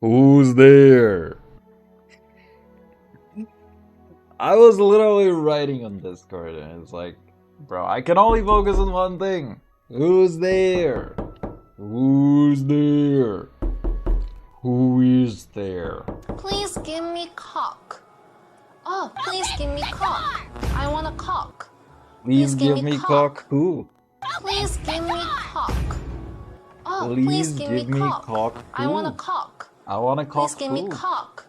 Who's there? I was literally writing on Discord and it's like, bro, I can only focus on one thing. Who's there? Who's there? Who is there? Please give me cock. Oh, please give me cock. I want a cock. Please give me cock. Who? Please give me cock. Oh, Please give me cock. I want a cock. I want a cock. Please give me cock.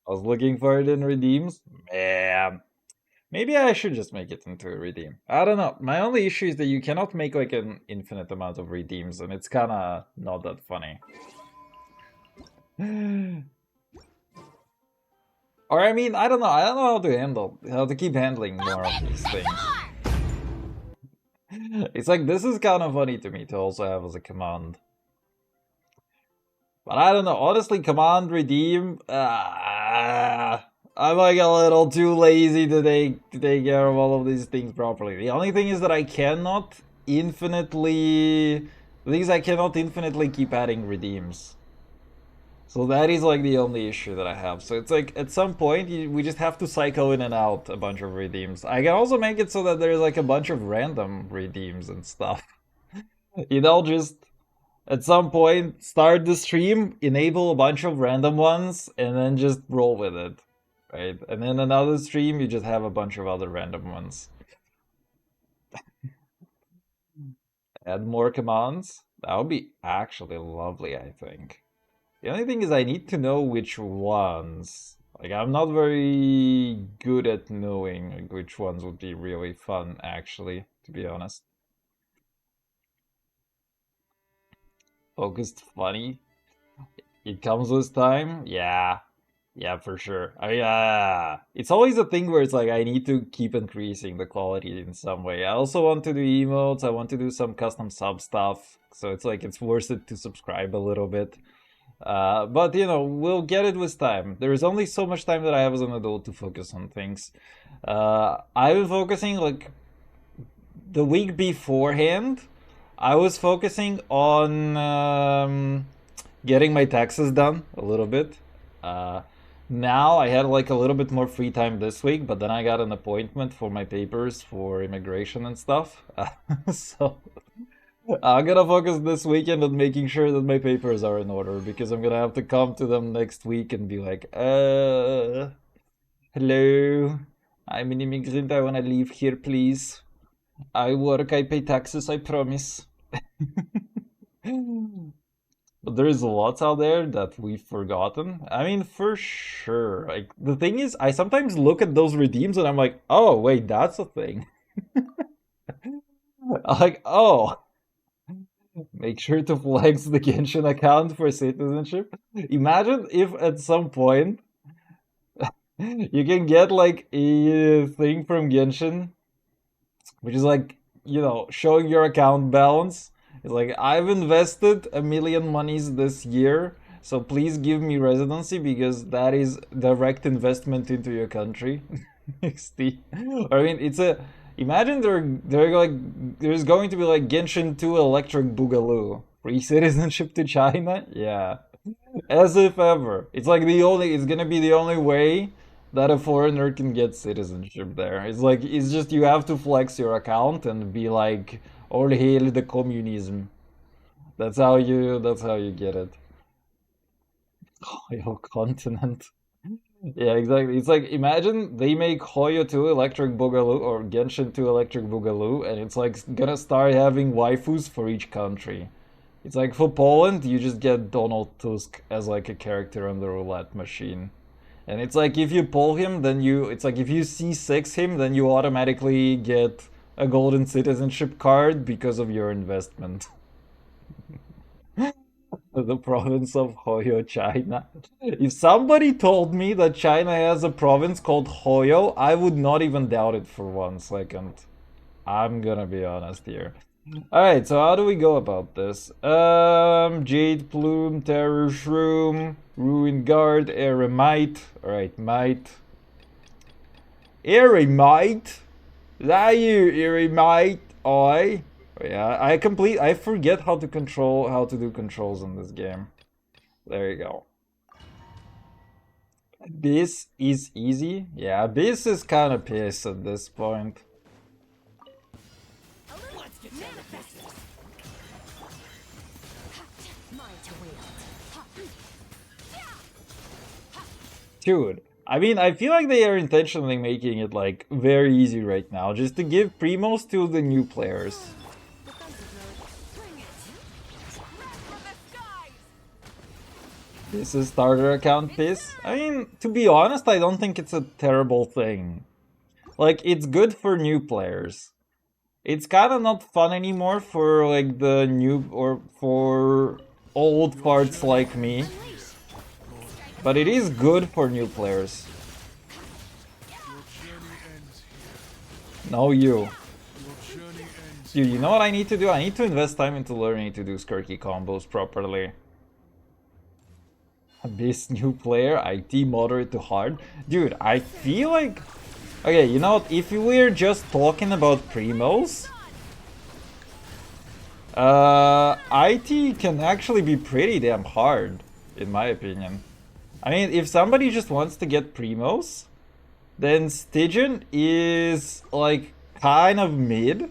I was looking for it in redeems. Man. Maybe I should just make it into a redeem. I don't know. My only issue is that you cannot make like an infinite amount of redeems, and it's kinda not that funny. Or I mean, I don't know. I don't know how to keep handling more of these things. It's like, this is kind of funny to me to also have as a command. But I don't know. Honestly, command redeem. I'm like a little too lazy to take care of all of these things properly. The only thing is that I cannot infinitely keep adding redeems. So that is like the only issue that I have. So it's like, at some point we just have to cycle in and out a bunch of redeems. I can also make it so that there's like a bunch of random redeems and stuff. You know, just at some point start the stream, enable a bunch of random ones, and then just roll with it. Right? And then another stream, you just have a bunch of other random ones. Add more commands? That would be actually lovely, I think. The only thing is I need to know which ones. Like, I'm not very good at knowing like, which ones would be really fun, actually, to be honest. Focused funny? It comes with time? Yeah. Yeah, for sure. It's always a thing where it's like I need to keep increasing the quality in some way. I also want to do emotes, I want to do some custom sub stuff, so it's like it's worth it to subscribe a little bit. But you know, we'll get it with time. There is only so much time that I have as an adult to focus on things. I've been focusing like the week beforehand. I was focusing on getting my taxes done a little bit. Now I had like a little bit more free time this week, but then I got an appointment for my papers for immigration and stuff. So I'm gonna focus this weekend on making sure that my papers are in order because I'm gonna have to come to them next week and be like, hello, I'm an immigrant, I wanna leave here, please. I work, I pay taxes, I promise. But there is lots out there that we've forgotten. I mean, for sure. Like, the thing is, I sometimes look at those redeems and I'm like, oh, wait, that's a thing. Like, oh, make sure to flex the Genshin account for citizenship. Imagine if at some point you can get like a thing from Genshin, which is like, you know, showing your account balance. It's like, I've invested 1,000,000 monies this year, so please give me residency because that is direct investment into your country. XD. I mean, it's a. Imagine they're like there's going to be like Genshin 2 Electric Boogaloo. Free citizenship to China? Yeah. As if ever. It's gonna be the only way that a foreigner can get citizenship there. It's like, it's just you have to flex your account and be like, all hail the communism. That's how you get it. Hoyo continent. Yeah, exactly. It's like, imagine they make Hoyo 2 Electric Boogaloo or Genshin 2 Electric Boogaloo, and it's like gonna start having waifus for each country. It's like for Poland, you just get Donald Tusk as like a character on the roulette machine. And it's like if you pull him, then it's like if you C6 him, then you automatically get a golden citizenship card because of your investment. The province of Hoyo, China. If somebody told me that China has a province called Hoyo, I would not even doubt it for 1 second. I'm gonna be honest here. Alright, so how do we go about this? Jade Plume, Terror Shroom, Ruined Guard, Eremite. Alright, Might. Eremite? Is that you, Eremite? Oi. Yeah, I forget how to do controls in this game. There you go. This is easy. Yeah, this is kind of pissed at this point. Dude, I mean, I feel like they are intentionally making it like very easy right now, just to give primos to the new players. This is starter account piss. I mean, to be honest, I don't think it's a terrible thing. Like, it's good for new players. It's kind of not fun anymore for like the new or for old farts like me. But it is good for new players. No, you. Dude, you know what I need to do? I need to invest time into learning to do skirky combos properly. This new player, IT moderate to hard. Dude, I feel like... Okay, you know what? If we're just talking about primos... IT can actually be pretty damn hard, in my opinion. I mean, if somebody just wants to get primos, then Stygian is, like, kind of mid.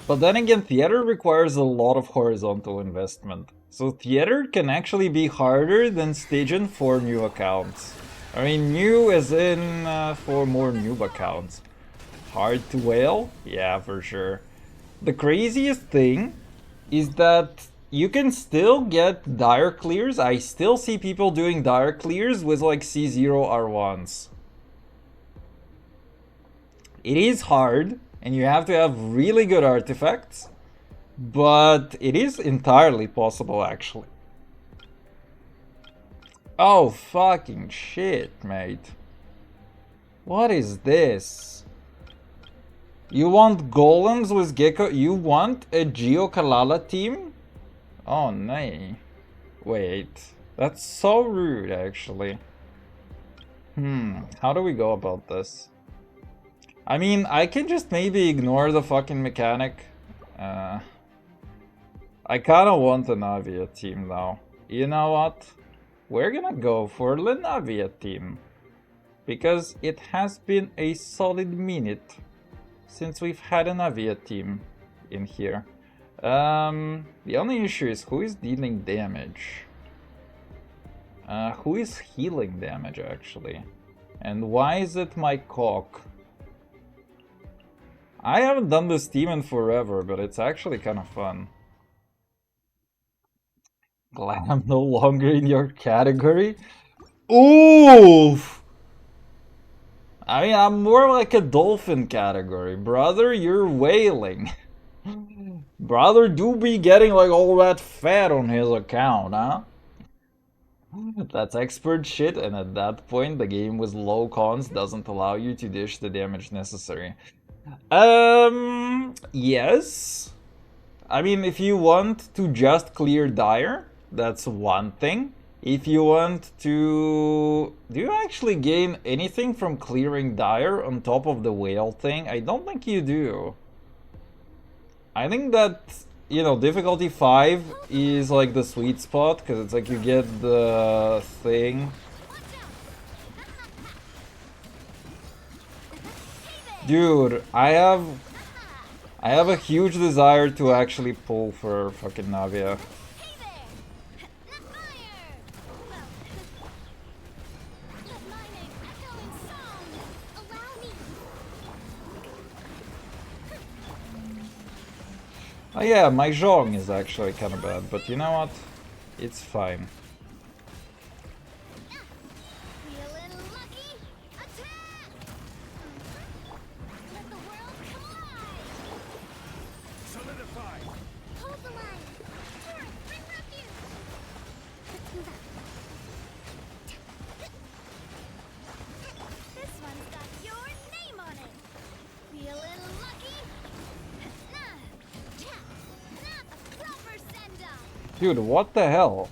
But then again, Theater requires a lot of horizontal investment. So Theater can actually be harder than Stygian for new accounts. I mean, new as in for more noob accounts. Hard to whale? Yeah, for sure. The craziest thing is that you can still get dire clears. I still see people doing dire clears with like C0 R1s. It is hard, and you have to have really good artifacts, but it is entirely possible actually. Oh, fucking shit, mate. What is this? You want golems with Gecko? You want a Geokalala team? Oh, nay. Wait. That's so rude, actually. How do we go about this? I mean, I can just maybe ignore the fucking mechanic. I kinda want a Navia team, though. You know what? We're gonna go for the Navia team. Because it has been a solid minute since we've had a Navia team in here. The only issue is who is dealing damage? Who is healing damage, actually? And why is it my cock? I haven't done this team in forever, but it's actually kind of fun. Glad I'm no longer in your category. Oof! I mean, I'm more like a dolphin category. Brother, you're whaling. Brother do be getting like all that fat on his account, huh? That's expert shit, and at that point, the game with low cons doesn't allow you to dish the damage necessary. Yes. I mean, if you want to just clear Dire, that's one thing. If you want to... Do you actually gain anything from clearing Dire on top of the whale thing? I don't think you do. I think that, you know, difficulty 5 is like the sweet spot, because it's like you get the thing. Dude, I have a huge desire to actually pull for fucking Navia. Oh yeah, my Zhong is actually kind of bad, but you know what? It's fine. Dude, what the hell?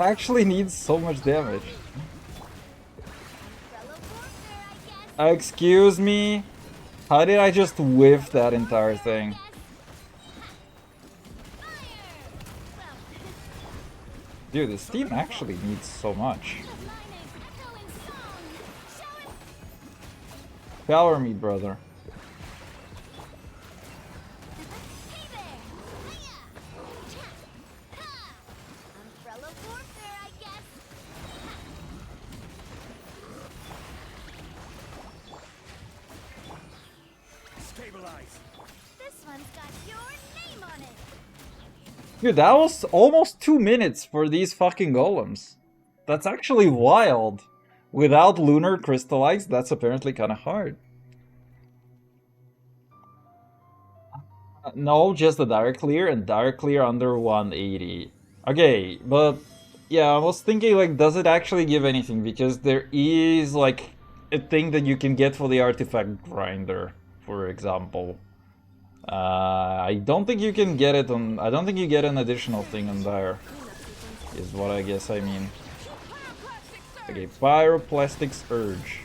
actually needs so much damage. Excuse me? How did I just whiff that entire thing? Dude, this team actually needs so much. Power me, brother. Dude, that was almost 2 minutes for these fucking golems. That's actually wild. Without lunar crystallites, that's apparently kind of hard. No, just a direct clear and direct clear under 180. Okay, but yeah, I was thinking like, does it actually give anything? Because there is like a thing that you can get for the artifact grinder, for example. I don't think you can get it on. I don't think you get an additional thing on there. Is what I guess I mean. Okay, Pyroplastics Urge.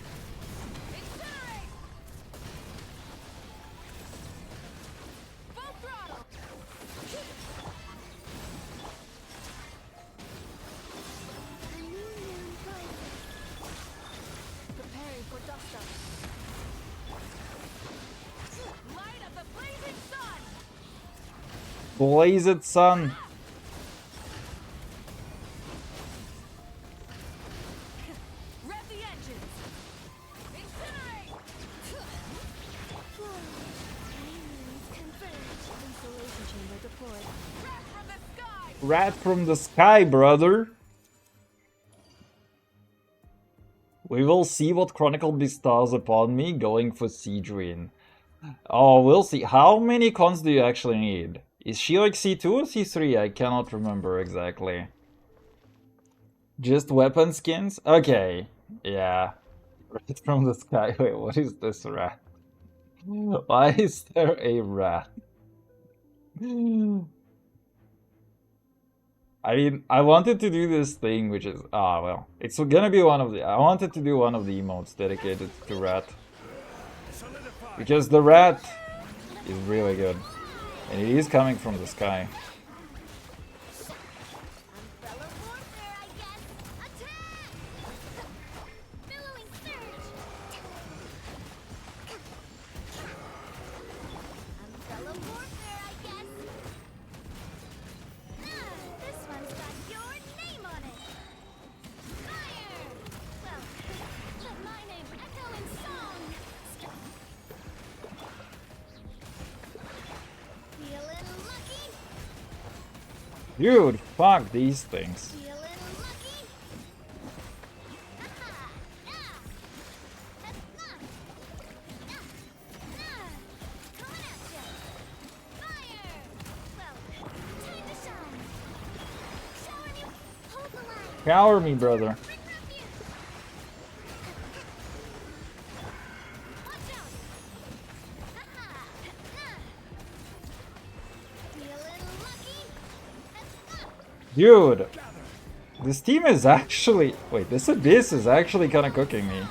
Blaze it, son! Rat from the sky, brother! We will see what Chronicle bestows upon me going for Siegewin. Oh, we'll see. How many cons do you actually need? Is she like C2 or C3? I cannot remember exactly. Just weapon skins? Okay. Yeah. Rat from the sky. Wait, what is this rat? Why is there a rat? I mean, I wanted to do this thing, which is... Ah, well. It's gonna be one of the... I wanted to do one of the emotes dedicated to rat. Because the rat is really good. And it is coming from the sky. Dude, fuck these things. Power me, brother. Dude, this team is actually... Wait, this Abyss is actually kind of cooking me.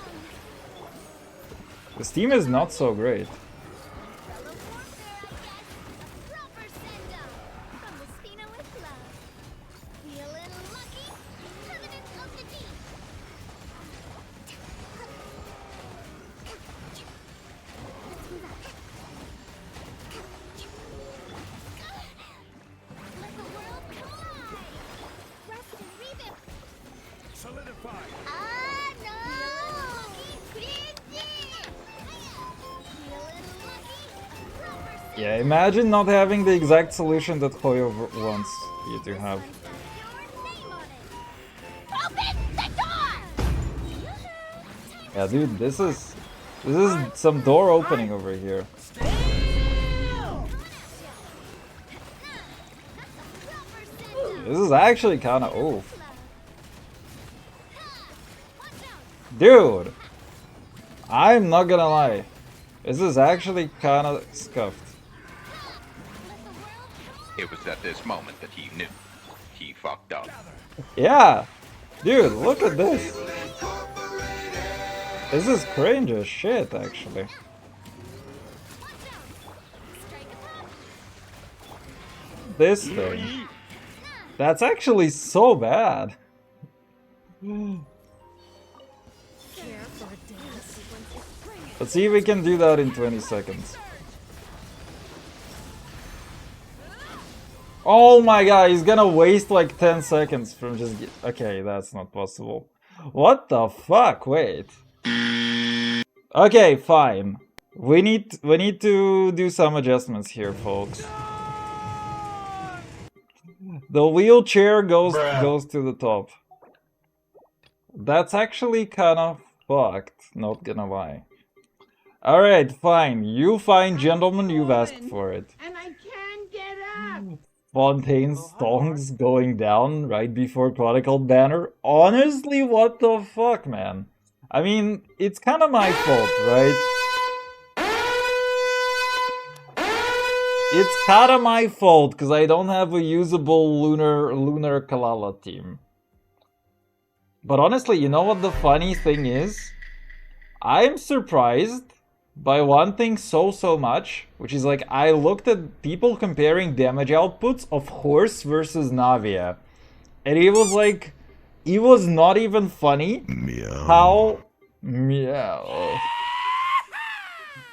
This team is not so great. Yeah, imagine not having the exact solution that Hoyo wants you to have. Yeah, dude, this is some door opening over here. This is actually kind of oof. Dude, I'm not gonna lie. This is actually kind of scuffed. It was at this moment that he knew. He fucked up. Yeah! Dude, look at this! This is cringe as shit, actually. This thing. That's actually so bad. Let's see if we can do that in 20 seconds. Oh my god, he's gonna waste like 10 seconds from just... Okay, that's not possible. What the fuck? Wait. Okay, fine. We need to do some adjustments here, folks. The wheelchair goes to the top. That's actually kind of fucked, not gonna lie. Alright, fine. You fine gentlemen, you've asked for it. And I can't get up. Fontaine's stonks going down right before Chronicle banner. Honestly, what the fuck, man? I mean, it's kind of my fault, right? It's kind of my fault because I don't have a usable lunar Kalala team. But honestly, you know what the funny thing is? I'm surprised by one thing so much, which is like I looked at people comparing damage outputs of Horse versus Navia, and it was like, it was not even funny how meow.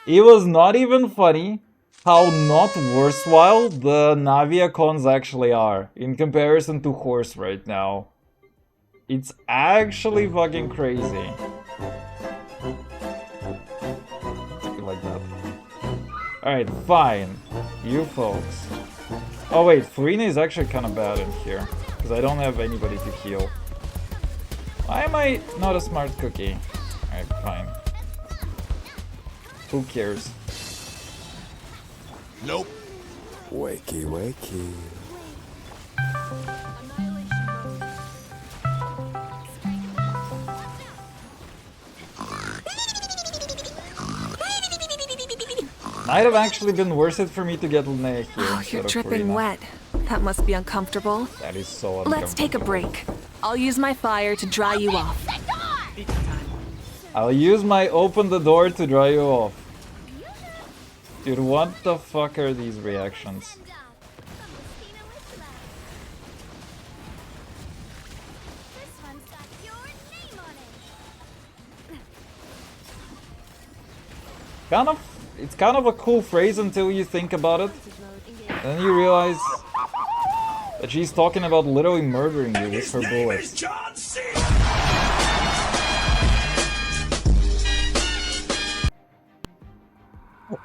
It was not even funny how not worthwhile the Navia cons actually are in comparison to Horse right now. It's actually fucking crazy. Like that. Alright, fine. You folks. Oh wait, Farina is actually kind of bad in here. Because I don't have anybody to heal. Why am I not a smart cookie? Alright, fine. Who cares? Nope. Wakey, wakey. Might have actually been worth it for me to get Linnea here. Oh, instead you're of dripping Farina. wet. That must be uncomfortable. That is so uncomfortable. Let's take a break. I'll use my fire to dry you off. I'll use my open the door to dry you off. Dude, what the fuck are these reactions? It's kind of a cool phrase until you think about it. Then you realize that she's talking about literally murdering you with her bullets.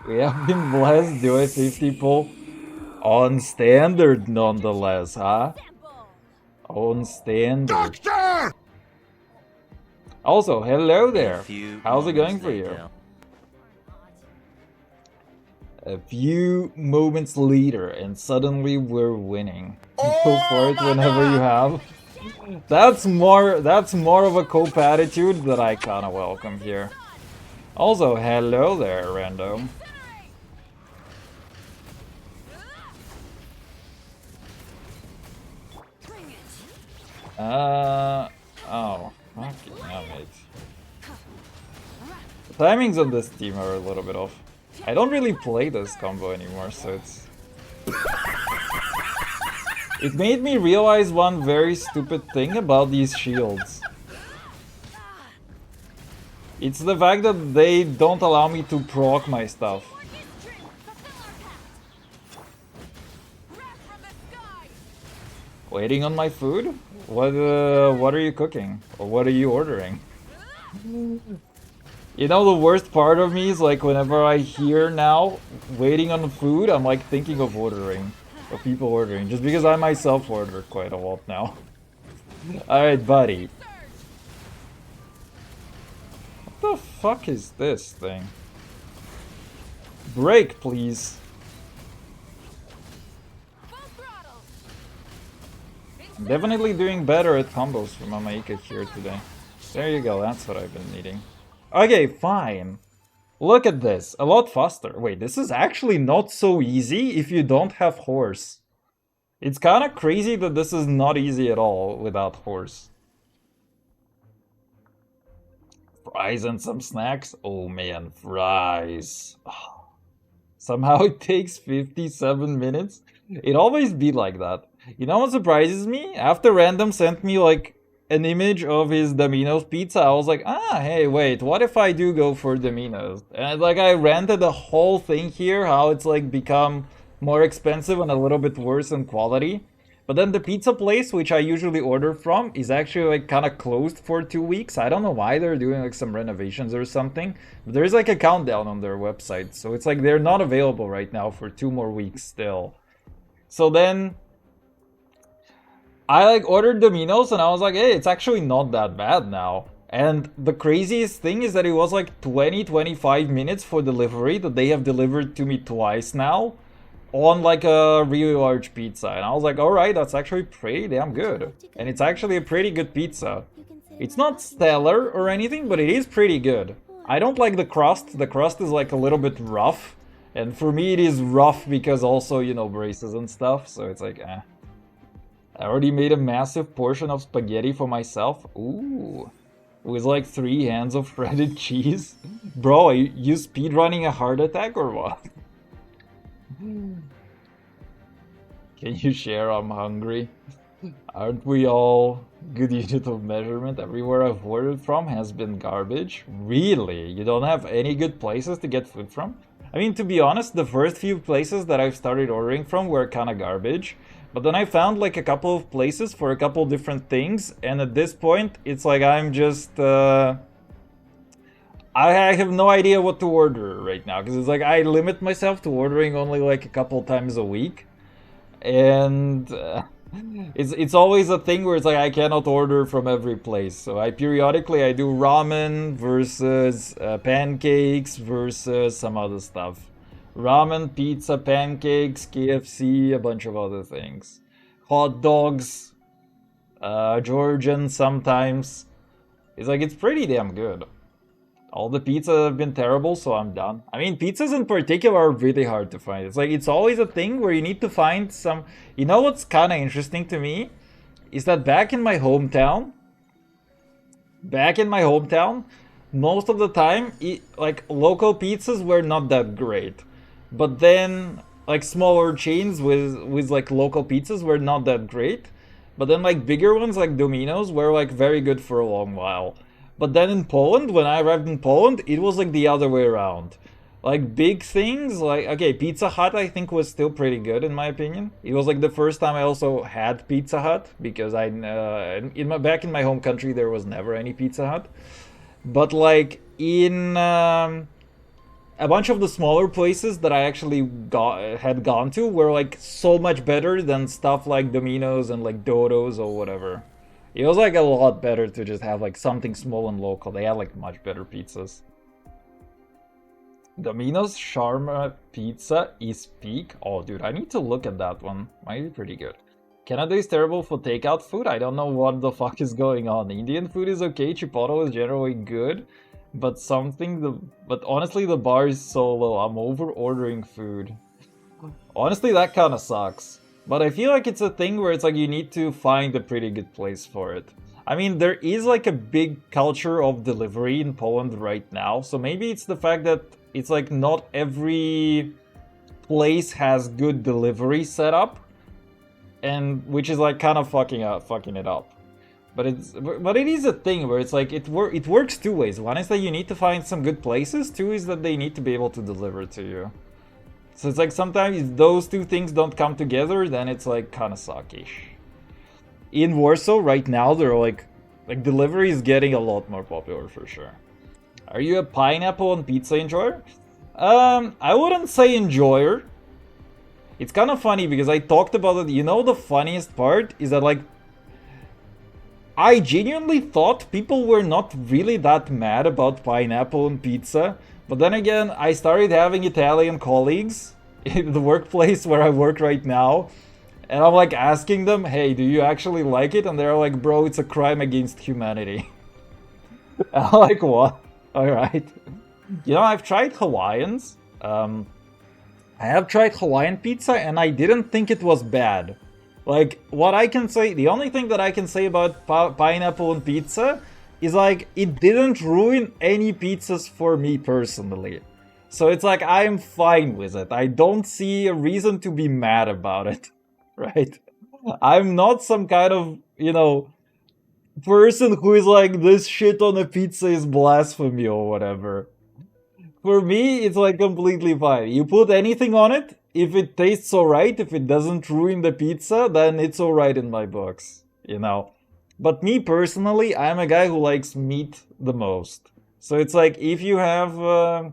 We have been blessed, do a 50 pull on standard nonetheless, huh? On standard. Doctor! Also, hello there. How's it going for you? A few moments later, and suddenly we're winning. Go for it whenever you have. That's more of a cope attitude that I kinda welcome here. Also, hello there, random. Oh, fucking hell, mate. The timings on this team are a little bit off. I don't really play this combo anymore, so it's... It made me realize one very stupid thing about these shields. It's the fact that they don't allow me to proc my stuff. Waiting on my food? What are you cooking? Or what are you ordering? You know, the worst part of me is like whenever I hear now waiting on food, I'm like thinking of ordering. Of people ordering. Just because I myself order quite a lot now. Alright, buddy. What the fuck is this thing? Break, please. I'm definitely doing better at combos from Amaika here today. There you go, that's what I've been needing. Okay, fine. Look at this, a lot faster. Wait, this is actually not so easy if you don't have horse. It's kind of crazy that this is not easy at all without horse. Fries and some snacks? Oh man, fries. Somehow it takes 57 minutes. It always be like that. You know what surprises me? After Random sent me like an image of his Domino's pizza, I was like, ah, hey, wait, what if I do go for Domino's? And like I rented the whole thing here, how it's like become more expensive and a little bit worse in quality. But then the pizza place, which I usually order from, is actually like kind of closed for 2 weeks. I don't know why they're doing like some renovations or something. But there's like a countdown on their website. So it's like they're not available right now for 2 more weeks still. So then I like ordered Domino's and I was like, hey, it's actually not that bad now. And the craziest thing is that it was like 25 minutes for delivery that they have delivered to me twice now on like a really large pizza. And I was like, alright, that's actually pretty damn good. And it's actually a pretty good pizza. It's not stellar or anything, but it is pretty good. I don't like the crust. The crust is like a little bit rough. And for me it is rough because also, you know, braces and stuff. So it's like, eh. I already made a massive portion of spaghetti for myself. Ooh. With like 3 hands of shredded cheese. Bro, are you speedrunning a heart attack or what? Can you share? I'm hungry. Aren't we all? Good unit of measurement. Everywhere I've ordered from has been garbage. Really? You don't have any good places to get food from? I mean, to be honest, the first few places that I've started ordering from were kind of garbage. But then I found like a couple of places for a couple different things. And at this point, it's like I'm just... I have no idea what to order right now. Because it's like I limit myself to ordering only like a couple times a week. And... It's always a thing where it's like I cannot order from every place. So I periodically do ramen versus pancakes versus some other stuff. Ramen, pizza, pancakes, KFC, a bunch of other things. Hot dogs, Georgian sometimes. It's like it's pretty damn good. All the pizzas have been terrible, so I'm done. I mean, pizzas in particular are really hard to find. It's like, it's always a thing where you need to find some... You know what's kind of interesting to me? Is that back in my hometown, most of the time, like, local pizzas were not that great. But then, like, smaller chains with like, local pizzas were not that great. But then, like, bigger ones, like Domino's, were, like, very good for a long while. But then in Poland, when I arrived in Poland, it was like the other way around. Like big things, like, okay, Pizza Hut I think was still pretty good in my opinion. It was like the first time I also had Pizza Hut, because back in my home country there was never any Pizza Hut. But like in a bunch of the smaller places that I actually had gone to were like so much better than stuff like Domino's and like Dodo's or whatever. It was like a lot better to just have like something small and local. They had like much better pizzas. Domino's Shawarma Pizza is peak. Oh, dude, I need to look at that one. Might be pretty good. Canada is terrible for takeout food. I don't know what the fuck is going on. Indian food is okay. Chipotle is generally good, but honestly, the bar is so low. I'm over ordering food. Honestly, that kind of sucks. But I feel like it's a thing where it's like you need to find a pretty good place for it. I mean, there is like a big culture of delivery in Poland right now. So maybe it's the fact that it's like not every place has good delivery setup. And which is like kind of fucking it up. But it is a thing where it's like it works two ways. One is that you need to find some good places. Two is that they need to be able to deliver to you. So it's like sometimes if those two things don't come together, then it's like kind of suckish. In Warsaw right now, they're like delivery is getting a lot more popular for sure. Are you a pineapple on pizza enjoyer? I wouldn't say enjoyer. It's kind of funny because I talked about it. You know, the funniest part is that like I genuinely thought people were not really that mad about pineapple on pizza. But then again, I started having Italian colleagues in the workplace where I work right now. And I'm like asking them, hey, do you actually like it? And they're like, bro, it's a crime against humanity. And I'm like, what? Alright. You know, I've tried Hawaiians. I have tried Hawaiian pizza and I didn't think it was bad. Like, what I can say, the only thing that I can say about pineapple on pizza is like, it didn't ruin any pizzas for me personally. So it's like, I'm fine with it. I don't see a reason to be mad about it, right? I'm not some kind of, person who is like, this shit on a pizza is blasphemy or whatever. For me, it's like completely fine. You put anything on it, if it tastes alright, if it doesn't ruin the pizza, then it's alright in my books. But me personally, I'm a guy who likes meat the most. So it's like, if you have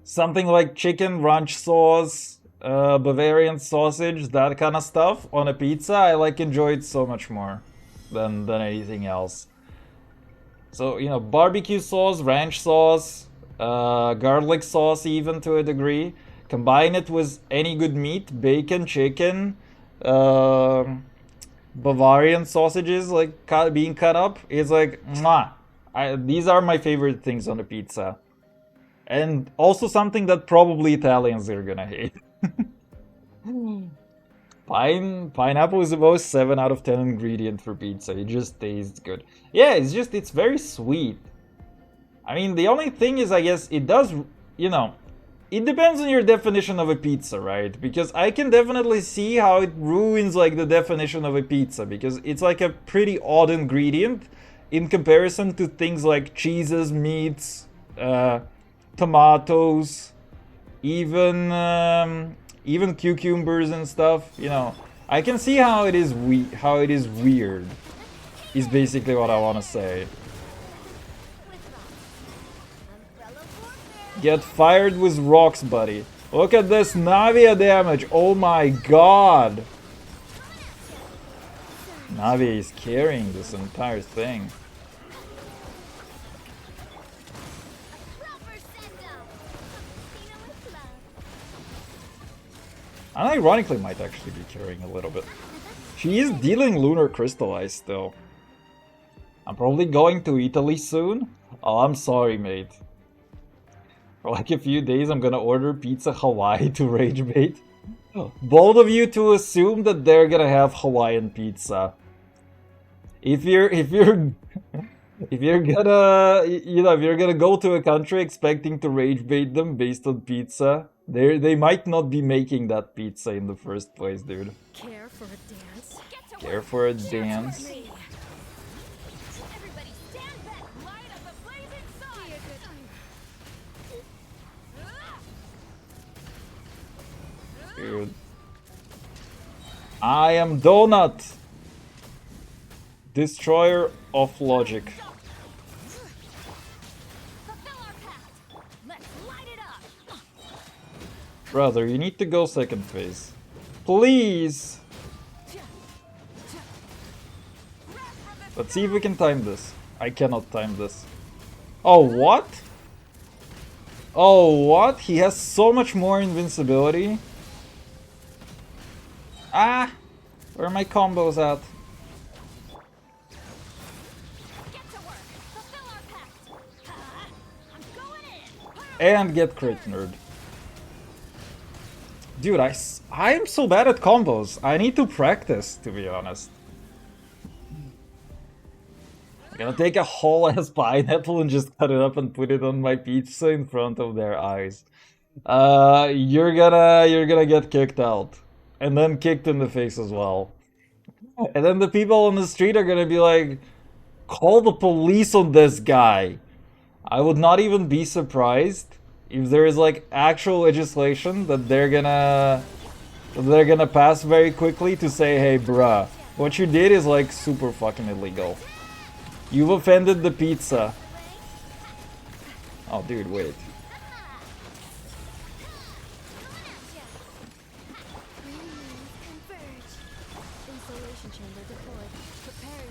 something like chicken, ranch sauce, Bavarian sausage, that kind of stuff on a pizza, I like enjoy it so much more than anything else. So, barbecue sauce, ranch sauce, garlic sauce even to a degree. Combine it with any good meat, bacon, chicken, Bavarian sausages like being cut up. It's like, mwah. These are my favorite things on a pizza. And also something that probably Italians are gonna hate. Pineapple is the most 7 out of 10 ingredient for pizza. It just tastes good. Yeah, it's very sweet. I mean, the only thing is, I guess, it does, it depends on your definition of a pizza, right? Because I can definitely see how it ruins, like, the definition of a pizza, because it's, like, a pretty odd ingredient in comparison to things like cheeses, meats, tomatoes, even cucumbers and stuff. I can see how it is weird. Is basically what I want to say. Get fired with rocks, buddy. Look at this Navia damage. Oh my god. Navia is carrying this entire thing. And ironically might actually be carrying a little bit. She is dealing Lunar Crystallize still. I'm probably going to Italy soon. Oh, I'm sorry, mate. For like a few days, I'm gonna order Pizza Hawaii to rage bait. Bold of you to assume that they're gonna have Hawaiian pizza. If you're if you're gonna go to a country expecting to rage bait them based on pizza, they might not be making that pizza in the first place, dude. Care for a dance? Care for a dance. Dude. I am Donut! Destroyer of logic. Brother, you need to go second phase. Please! Let's see if we can time this. I cannot time this. Oh, what? Oh, what? He has so much more invincibility. Ah! Where are my combos at? And get crit nerd. Dude, I am so bad at combos. I need to practice, to be honest. I'm gonna take a whole ass pineapple and just cut it up and put it on my pizza in front of their eyes. You're gonna get kicked out. And then kicked in the face as well. And then the people on the street are gonna be like, call the police on this guy. I would not even be surprised if there is like actual legislation that they're gonna pass very quickly to say, hey bruh, what you did is like super fucking illegal. You've offended the pizza. Oh dude, wait.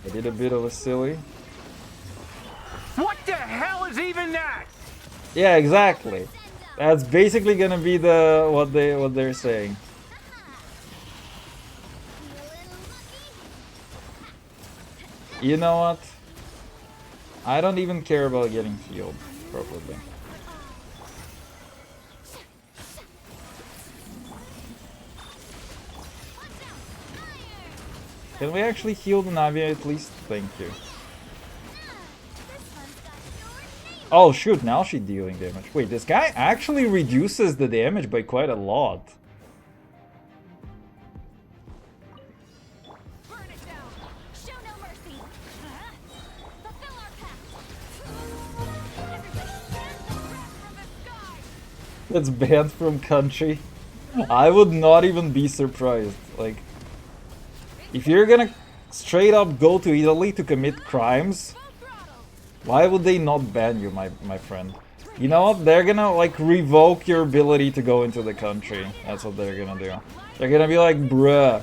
I did a bit of a silly. What the hell is even that? Yeah, exactly. That's basically gonna be what they're saying. You know what? I don't even care about getting healed properly. Can we actually heal the Navia at least? Thank you. Oh shoot, now she's dealing damage. Wait, this guy actually reduces the damage by quite a lot. It's banned from country. I would not even be surprised. Like, if you're gonna straight up go to Italy to commit crimes, why would they not ban you, my friend? You know what? They're gonna, like, revoke your ability to go into the country. That's what they're gonna do. They're gonna be like, bruh.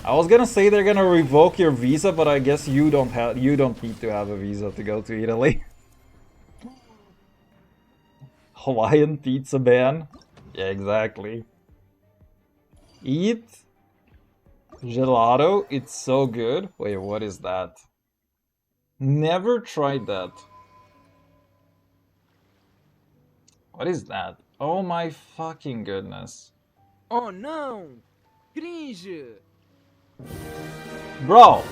I was gonna say they're gonna revoke your visa, but I guess you don't need to have a visa to go to Italy. Hawaiian pizza ban? Yeah, exactly. Eat gelato, it's so good. Wait, what is that? Never tried that. What is that? Oh my fucking goodness. Oh no! Cringe! Bro!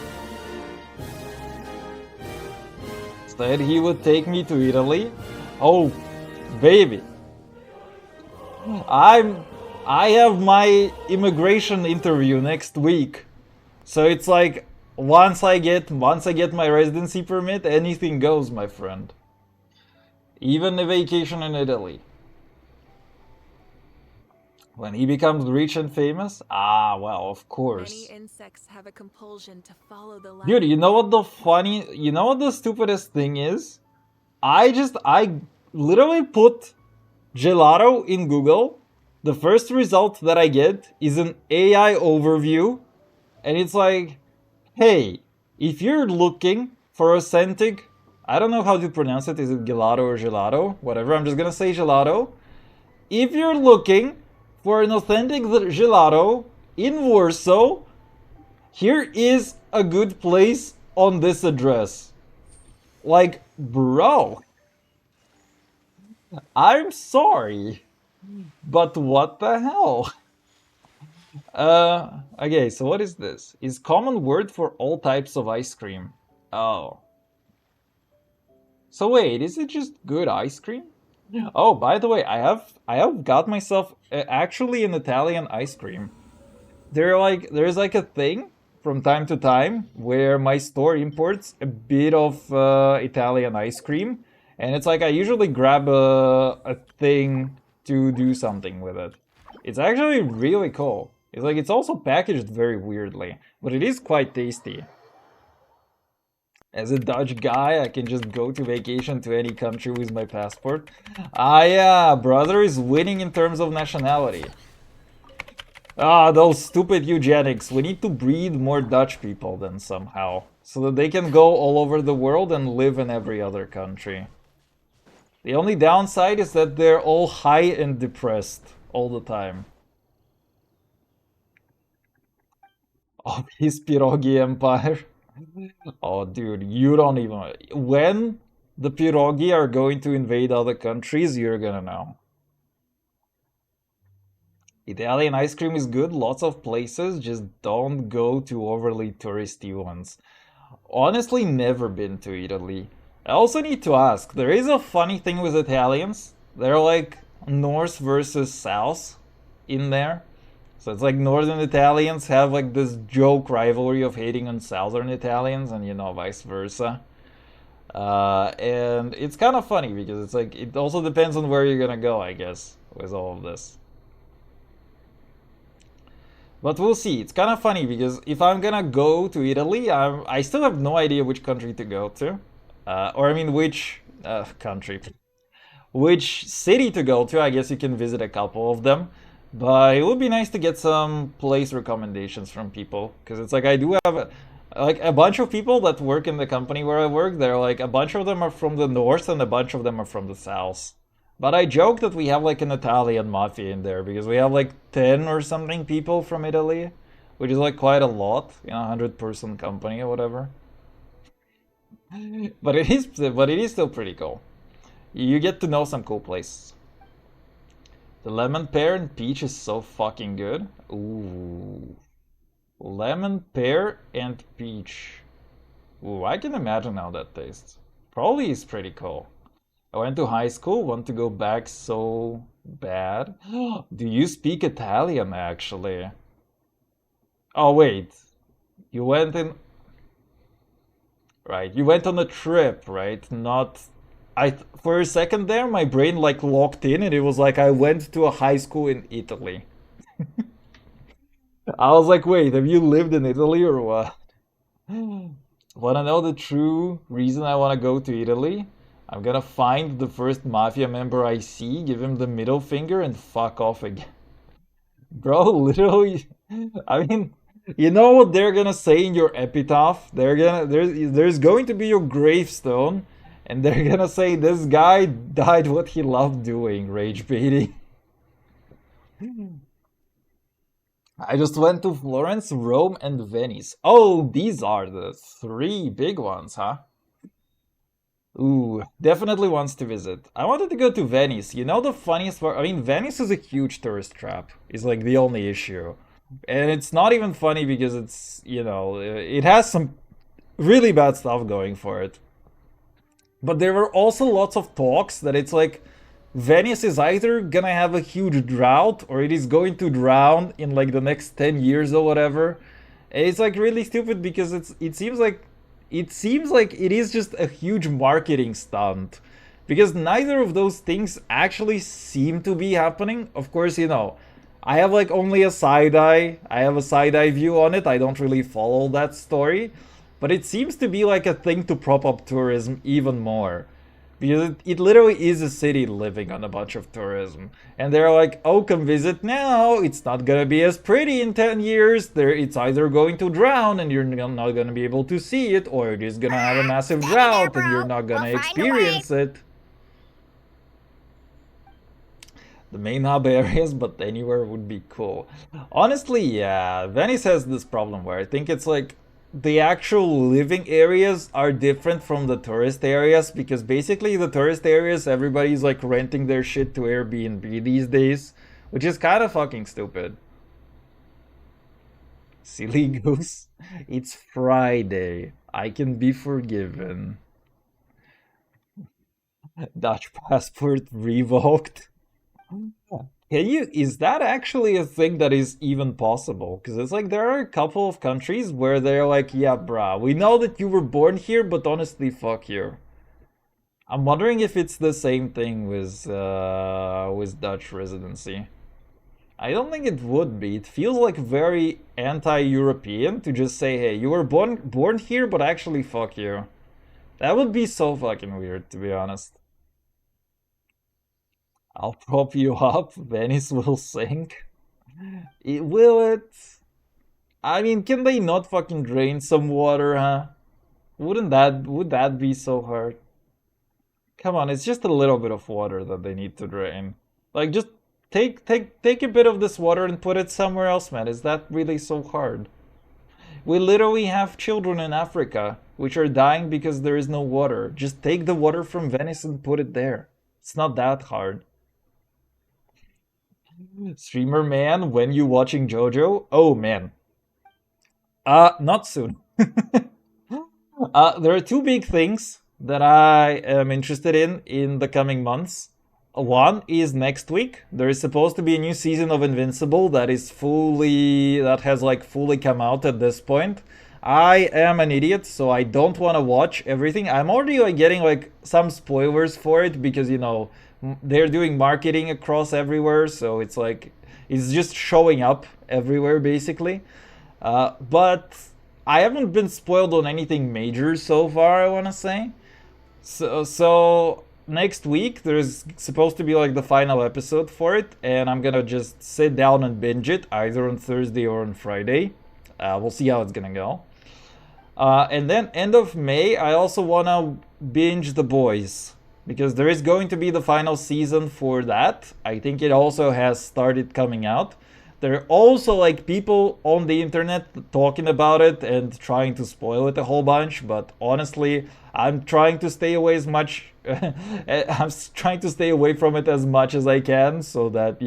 Said he would take me to Italy? Oh, baby. I have my immigration interview next week. So it's like once I get my residency permit, anything goes, my friend. Even a vacation in Italy. When he becomes rich and famous? Ah, well, of course. Many insects have a compulsion to follow the light. Dude, you know what the stupidest thing is? I literally put gelato in Google. The first result that I get is an AI overview. And it's like, hey, if you're looking for authentic, I don't know how to pronounce it. Is it gelato or gelato? Whatever, I'm just gonna say gelato. If you're looking for an authentic gelato in Warsaw, here is a good place on this address. Like, bro, I'm sorry, but what the hell? Okay, so what is this? Is common word for all types of ice cream. Oh. So wait, is it just good ice cream? Oh, by the way, I have got myself actually an Italian ice cream. There's like a thing from time to time where my store imports a bit of Italian ice cream, and it's like I usually grab a thing to do something with it. It's actually really cool. It's like it's also packaged very weirdly, but it is quite tasty. As a Dutch guy, I can just go to vacation to any country with my passport. Ah yeah, brother is winning in terms of nationality. Ah, those stupid eugenics. We need to breed more Dutch people then somehow, so that they can go all over the world and live in every other country. The only downside is that they're all high and depressed all the time. Oh, his Pirogi Empire. Oh, dude, you don't even... When the Pirogi are going to invade other countries, you're gonna know. Italian ice cream is good, lots of places, just don't go to overly touristy ones. Honestly, never been to Italy. I also need to ask, there is a funny thing with Italians. They're like north versus south in there. So it's like northern Italians have like this joke rivalry of hating on southern Italians and vice versa. And it's kind of funny because it's like it also depends on where you're gonna go, I guess, with all of this. But we'll see. It's kind of funny because if I'm gonna go to Italy, I still have no idea which country to go to. Or I mean, which country. Which city to go to. I guess you can visit a couple of them. But it would be nice to get some place recommendations from people. Because it's like I do have a bunch of people that work in the company where I work. They're like a bunch of them are from the north and a bunch of them are from the south. But I joke that we have like an Italian mafia in there because we have like 10 or something people from Italy, which is like quite a lot, 100-person company or whatever. But it is still pretty cool. You get to know some cool places. The lemon pear and peach is so fucking good. Ooh. Lemon, pear, and peach. Ooh, I can imagine how that tastes. Probably is pretty cool. I went to high school, want to go back so bad. Do you speak Italian actually? Oh wait, you went in, right? You went on a trip, right? Not for a second there my brain like locked in and it was like I went to a high school in Italy. I was like, wait, have you lived in Italy or what? Wanna know the true reason I wanna go to Italy? I'm gonna find the first mafia member I see, give him the middle finger, and fuck off again. Bro, literally, I mean, you know what they're gonna say in your epitaph? There's going to be your gravestone, and they're gonna say this guy died what he loved doing, rage baiting. I just went to Florence, Rome, and Venice. Oh, these are the three big ones, huh? Ooh, definitely wants to visit. I wanted to go to Venice. You know the funniest part? I mean, Venice is a huge tourist trap. Is like the only issue. And it's not even funny because it has some really bad stuff going for it. But there were also lots of talks that it's like Venice is either gonna have a huge drought or it is going to drown in like the next 10 years or whatever. And it's like really stupid because it seems like it is just a huge marketing stunt. Because neither of those things actually seem to be happening. Of course, I have like only a side eye. I have a side eye view on it. I don't really follow that story. But it seems to be like a thing to prop up tourism even more. Because it literally is a city living on a bunch of tourism. And they're like, oh, come visit now. It's not gonna be as pretty in 10 years. It's either going to drown and you're not gonna be able to see it, or it is gonna have a massive Stay there, drought and bro. you're not gonna We'll find a way. experience it. The main hub areas, but anywhere would be cool. Honestly, yeah, Venice has this problem where I think it's like the actual living areas are different from the tourist areas because basically the tourist areas everybody's like renting their shit to Airbnb these days, which is kind of fucking stupid. Silly goose. It's Friday. I can be forgiven. Dutch passport revoked. Is that actually a thing that is even possible? Because it's like there are a couple of countries where they're like, yeah, brah, we know that you were born here, but honestly, fuck you. I'm wondering if it's the same thing with Dutch residency. I don't think it would be. It feels like very anti-European to just say, hey, you were born here, but actually, fuck you. That would be so fucking weird, to be honest. I'll prop you up. Venice will sink. Will it? I mean, can they not fucking drain some water, huh? Would that be so hard? Come on, it's just a little bit of water that they need to drain. Like just take a bit of this water and put it somewhere else, man. Is that really so hard? We literally have children in Africa which are dying because there is no water. Just take the water from Venice and put it there. It's not that hard. Streamer man, when you watching JoJo? Oh man. Not soon. There are two big things that I am interested in the coming months. One is next week. There is supposed to be a new season of Invincible that has like fully come out at this point. I am an idiot, so I don't want to watch everything. I'm already like getting like some spoilers for it because they're doing marketing across everywhere, so it's like it's just showing up everywhere basically. But I haven't been spoiled on anything major so far, I want to say. So next week there's supposed to be like the final episode for it, and I'm gonna just sit down and binge it either on Thursday or on Friday. We'll see how it's gonna go. And then end of May, I also wanna binge The Boys because there is going to be the final season for that. I think it also has started coming out. There are also like people on the internet talking about it and trying to spoil it a whole bunch, but honestly, I'm trying to stay away as much trying to stay away from it as much as I can so that,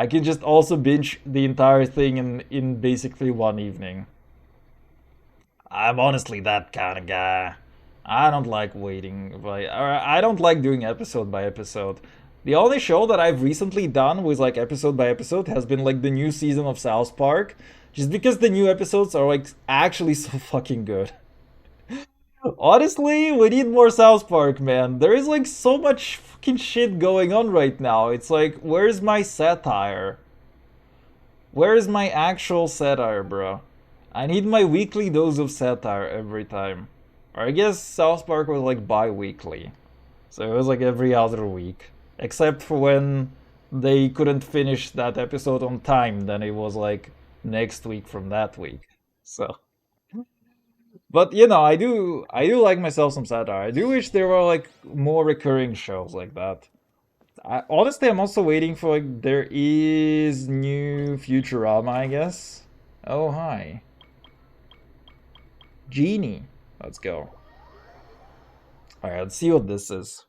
I can just also binge the entire thing in basically one evening. I'm honestly that kind of guy. I don't like waiting, or I don't like doing episode by episode. The only show that I've recently done with like episode by episode has been like the new season of South Park, just because the new episodes are like actually so fucking good. Honestly, we need more South Park, man. There is like so much fucking shit going on right now. It's like, where's my satire? Where's my actual satire, bro? I need my weekly dose of satire every time. Or I guess South Park was like bi-weekly. So it was like every other week. Except for when they couldn't finish that episode on time, then it was like next week from that week. So, but you know, I do like myself some satire. I do wish there were like more recurring shows like that. Honestly, I'm also waiting for like there is new Futurama, I guess. Oh hi, Genie. Let's go. All right, let's see what this is.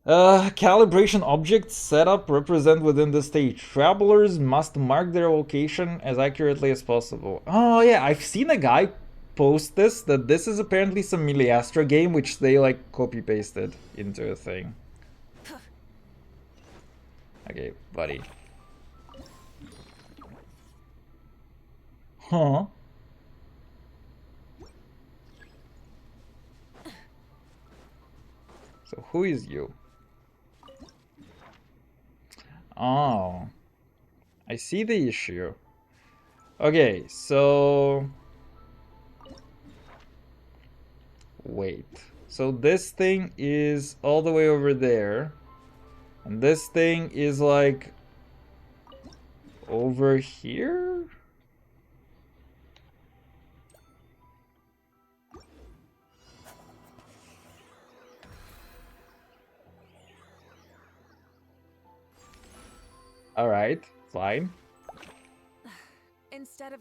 Calibration objects set up represent within the stage. Travelers must mark their location as accurately as possible. Oh yeah, I've seen a guy post this, that this is apparently some Miliastra game which they like copy pasted into a thing. Okay, buddy. Huh? So who is you? Oh, I see the issue. Okay, so wait. So this thing is all the way over there, and this thing is like over here? Alright, fine. Instead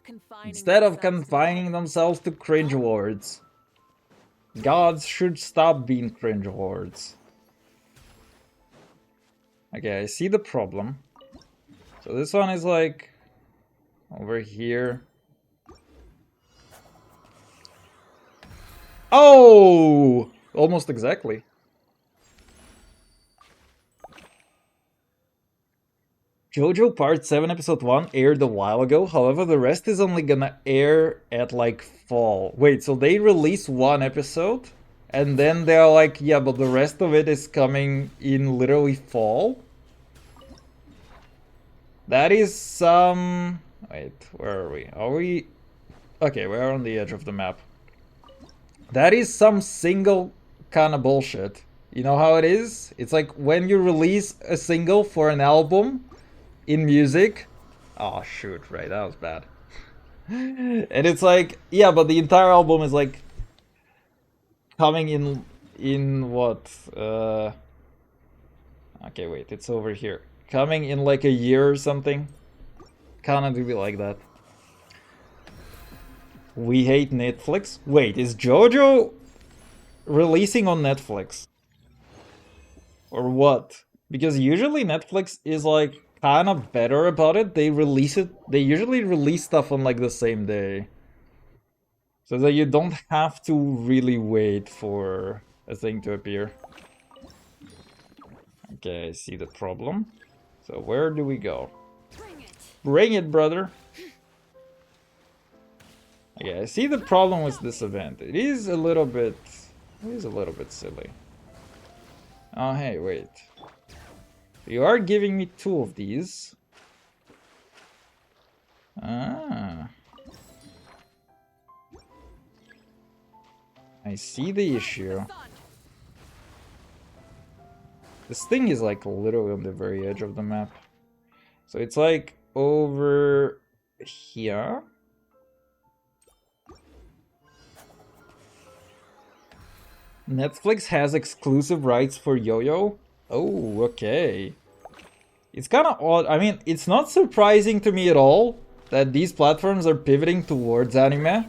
of confining themselves to cringe words, gods should stop being cringe words. Okay, I see the problem. So this one is like over here. Oh! Almost exactly. JoJo Part 7 Episode 1 aired a while ago, however the rest is only gonna air at like fall. Wait, so they release one episode and then they're like, yeah, but the rest of it is coming in literally fall? That is some... Wait, where are we? Are we... Okay, we're on the edge of the map. That is some single kind of bullshit. You know how it is? It's like when you release a single for an album in music. Oh shoot, right, that was bad. And it's like, yeah, but the entire album is like coming in what? Okay, wait, it's over here. Coming in like a year or something. Kinda do be like that. We hate Netflix. Wait, is JoJo releasing on Netflix? Or what? Because usually Netflix is like kind of better about it. They usually release stuff on like the same day. So that you don't have to really wait for a thing to appear. Okay, I see the problem. So where do we go? Bring it, brother. Okay, I see the problem with this event. It is a little bit silly. Oh, hey, wait. You are giving me 2 of these. Ah. I see the issue. This thing is like literally on the very edge of the map. So it's like over here. Netflix has exclusive rights for Yo-Yo? Oh, okay. It's kind of odd. I mean, it's not surprising to me at all that these platforms are pivoting towards anime.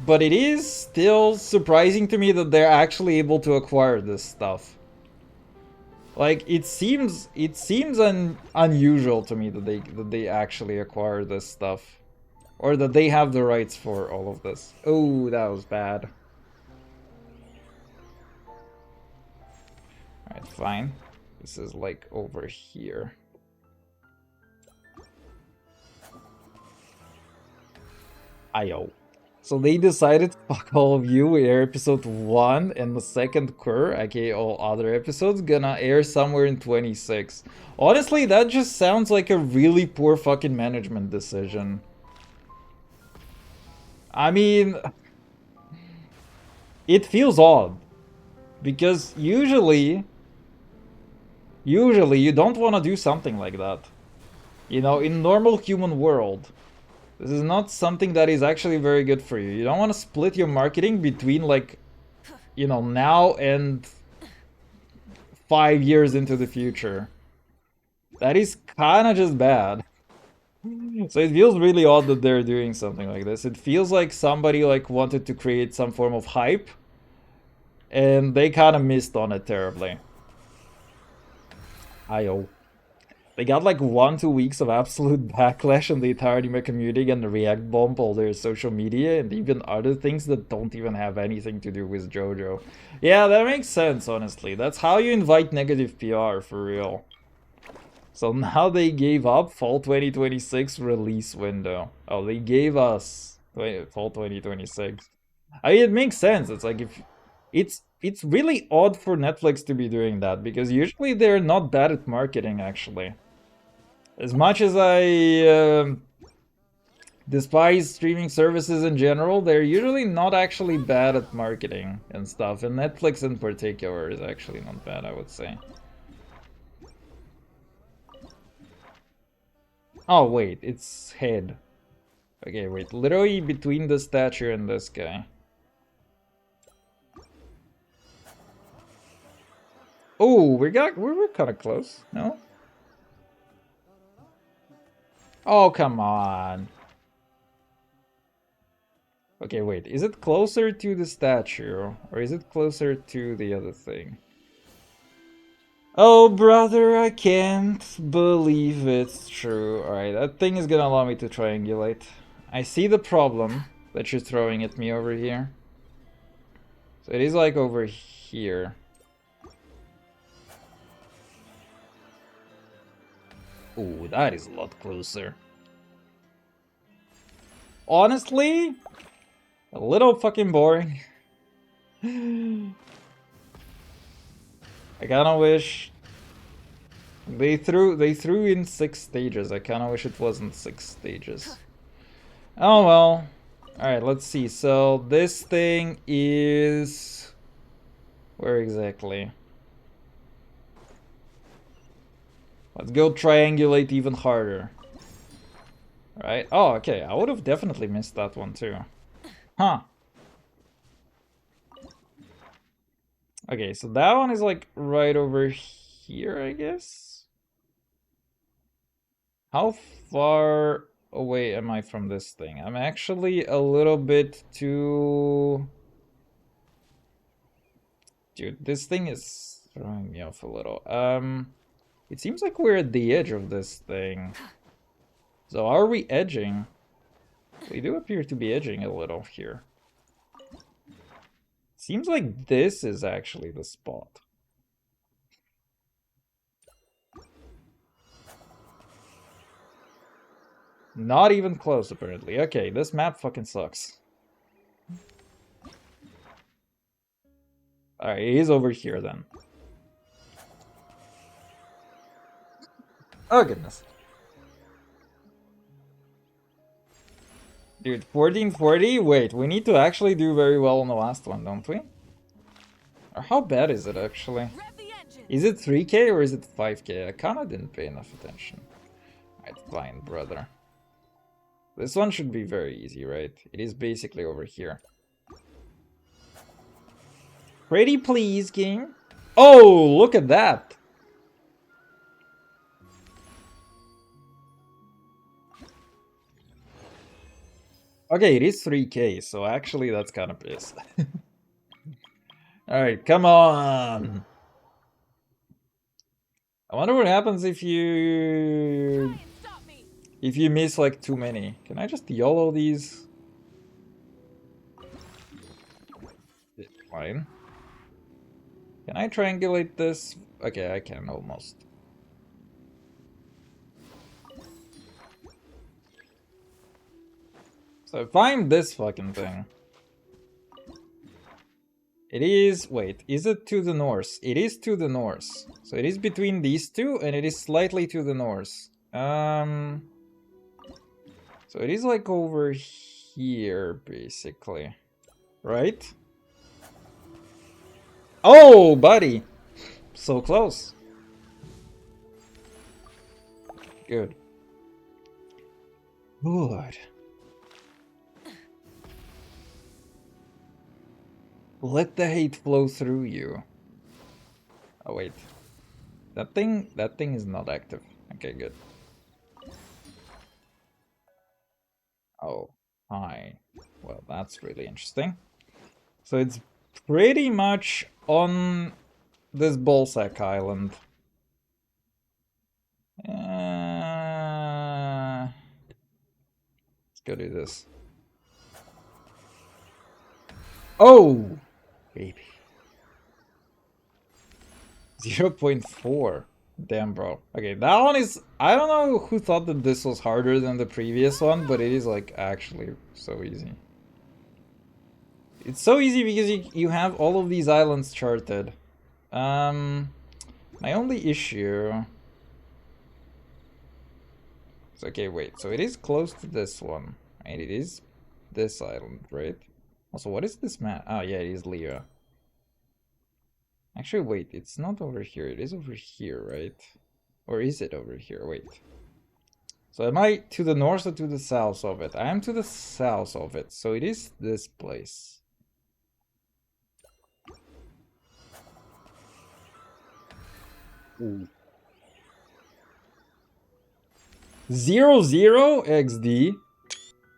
But it is still surprising to me that they're actually able to acquire this stuff. Like it seems unusual to me that they actually acquire this stuff, or that they have the rights for all of this. Oh, that was bad. All right, fine. This is like over here. Ayo. So they decided, fuck all of you, we air episode 1 and the second cur, aka all other episodes, gonna air somewhere in 26. Honestly, that just sounds like a really poor fucking management decision. I mean, it feels odd. Because usually you don't want to do something like that. You know, in normal human world, this is not something that is actually very good for you. You don't want to split your marketing between, like, you know, now and 5 years into the future. That is kind of just bad. So it feels really odd that they're doing something like this. It feels like somebody like wanted to create some form of hype, and they kind of missed on it terribly. Io. They got like 1-2 weeks of absolute backlash on the entire anime community and the React bomb all their social media and even other things that don't even have anything to do with JoJo. Yeah, that makes sense, honestly. That's how you invite negative PR, for real. So now they gave up fall 2026 release window. Oh, they gave us fall 2026. I mean, it makes sense. It's like if it's really odd for Netflix to be doing that because usually they're not bad at marketing, actually. As much as I despise streaming services in general, they're usually not actually bad at marketing and stuff. And Netflix in particular is actually not bad, I would say. Oh, wait, it's head. Okay, wait, literally between the statue and this guy. Oh, we were kind of close, no? Oh, come on. Okay, wait, is it closer to the statue or is it closer to the other thing? Oh, brother, I can't believe it's true. Alright, that thing is gonna allow me to triangulate. I see the problem that you're throwing at me over here. So it is like over here. Ooh, that is a lot closer. Honestly, a little fucking boring. I kinda wish they threw in 6 stages. I kinda wish it wasn't 6 stages. Oh well. Alright, let's see. So this thing is where exactly? Let's go triangulate even harder. Right? Oh, okay. I would have definitely missed that one too. Huh. Okay, so that one is like right over here, I guess? How far away am I from this thing? I'm actually a little bit too... Dude, this thing is throwing me off a little. It seems like we're at the edge of this thing. So are we edging? We do appear to be edging a little here. Seems like this is actually the spot. Not even close, apparently. Okay, this map fucking sucks. Alright, he's over here then. Oh, goodness. Dude, 1440? Wait, we need to actually do very well on the last one, don't we? Or how bad is it, actually? Is it 3k or is it 5k? I kinda didn't pay enough attention. Alright, fine, brother. This one should be very easy, right? It is basically over here. Pretty please, game. Oh, look at that! Okay, it is 3k, so actually that's kind of pissed. Alright, come on! I wonder what happens if you miss like too many. Can I just YOLO these? Fine. Can I triangulate this? Okay, I can almost. So find this fucking thing. It is, wait, is it to the north? It is to the north. So it is between these two and it is slightly to the north. So it is like over here, basically. Right? Oh, buddy! So close. Good. Good. Let the hate flow through you. Oh wait. That thing is not active. Okay, good. Oh, hi. Well, that's really interesting. So it's pretty much on this ballsack island. Let's go do this. Oh, baby. 0.4. Damn, bro. Okay, that one is... I don't know who thought that this was harder than the previous one, but it is, like, actually so easy. It's so easy because you have all of these islands charted. My only issue... So, okay, wait. So it is close to this one. And it is this island, right? Also, what is this map? Oh, yeah, it is Leo. Actually, wait, it's not over here. It is over here, right? Or is it over here? Wait. So am I to the north or to the south of it? I am to the south of it. So it is this place. Ooh. 0 XD.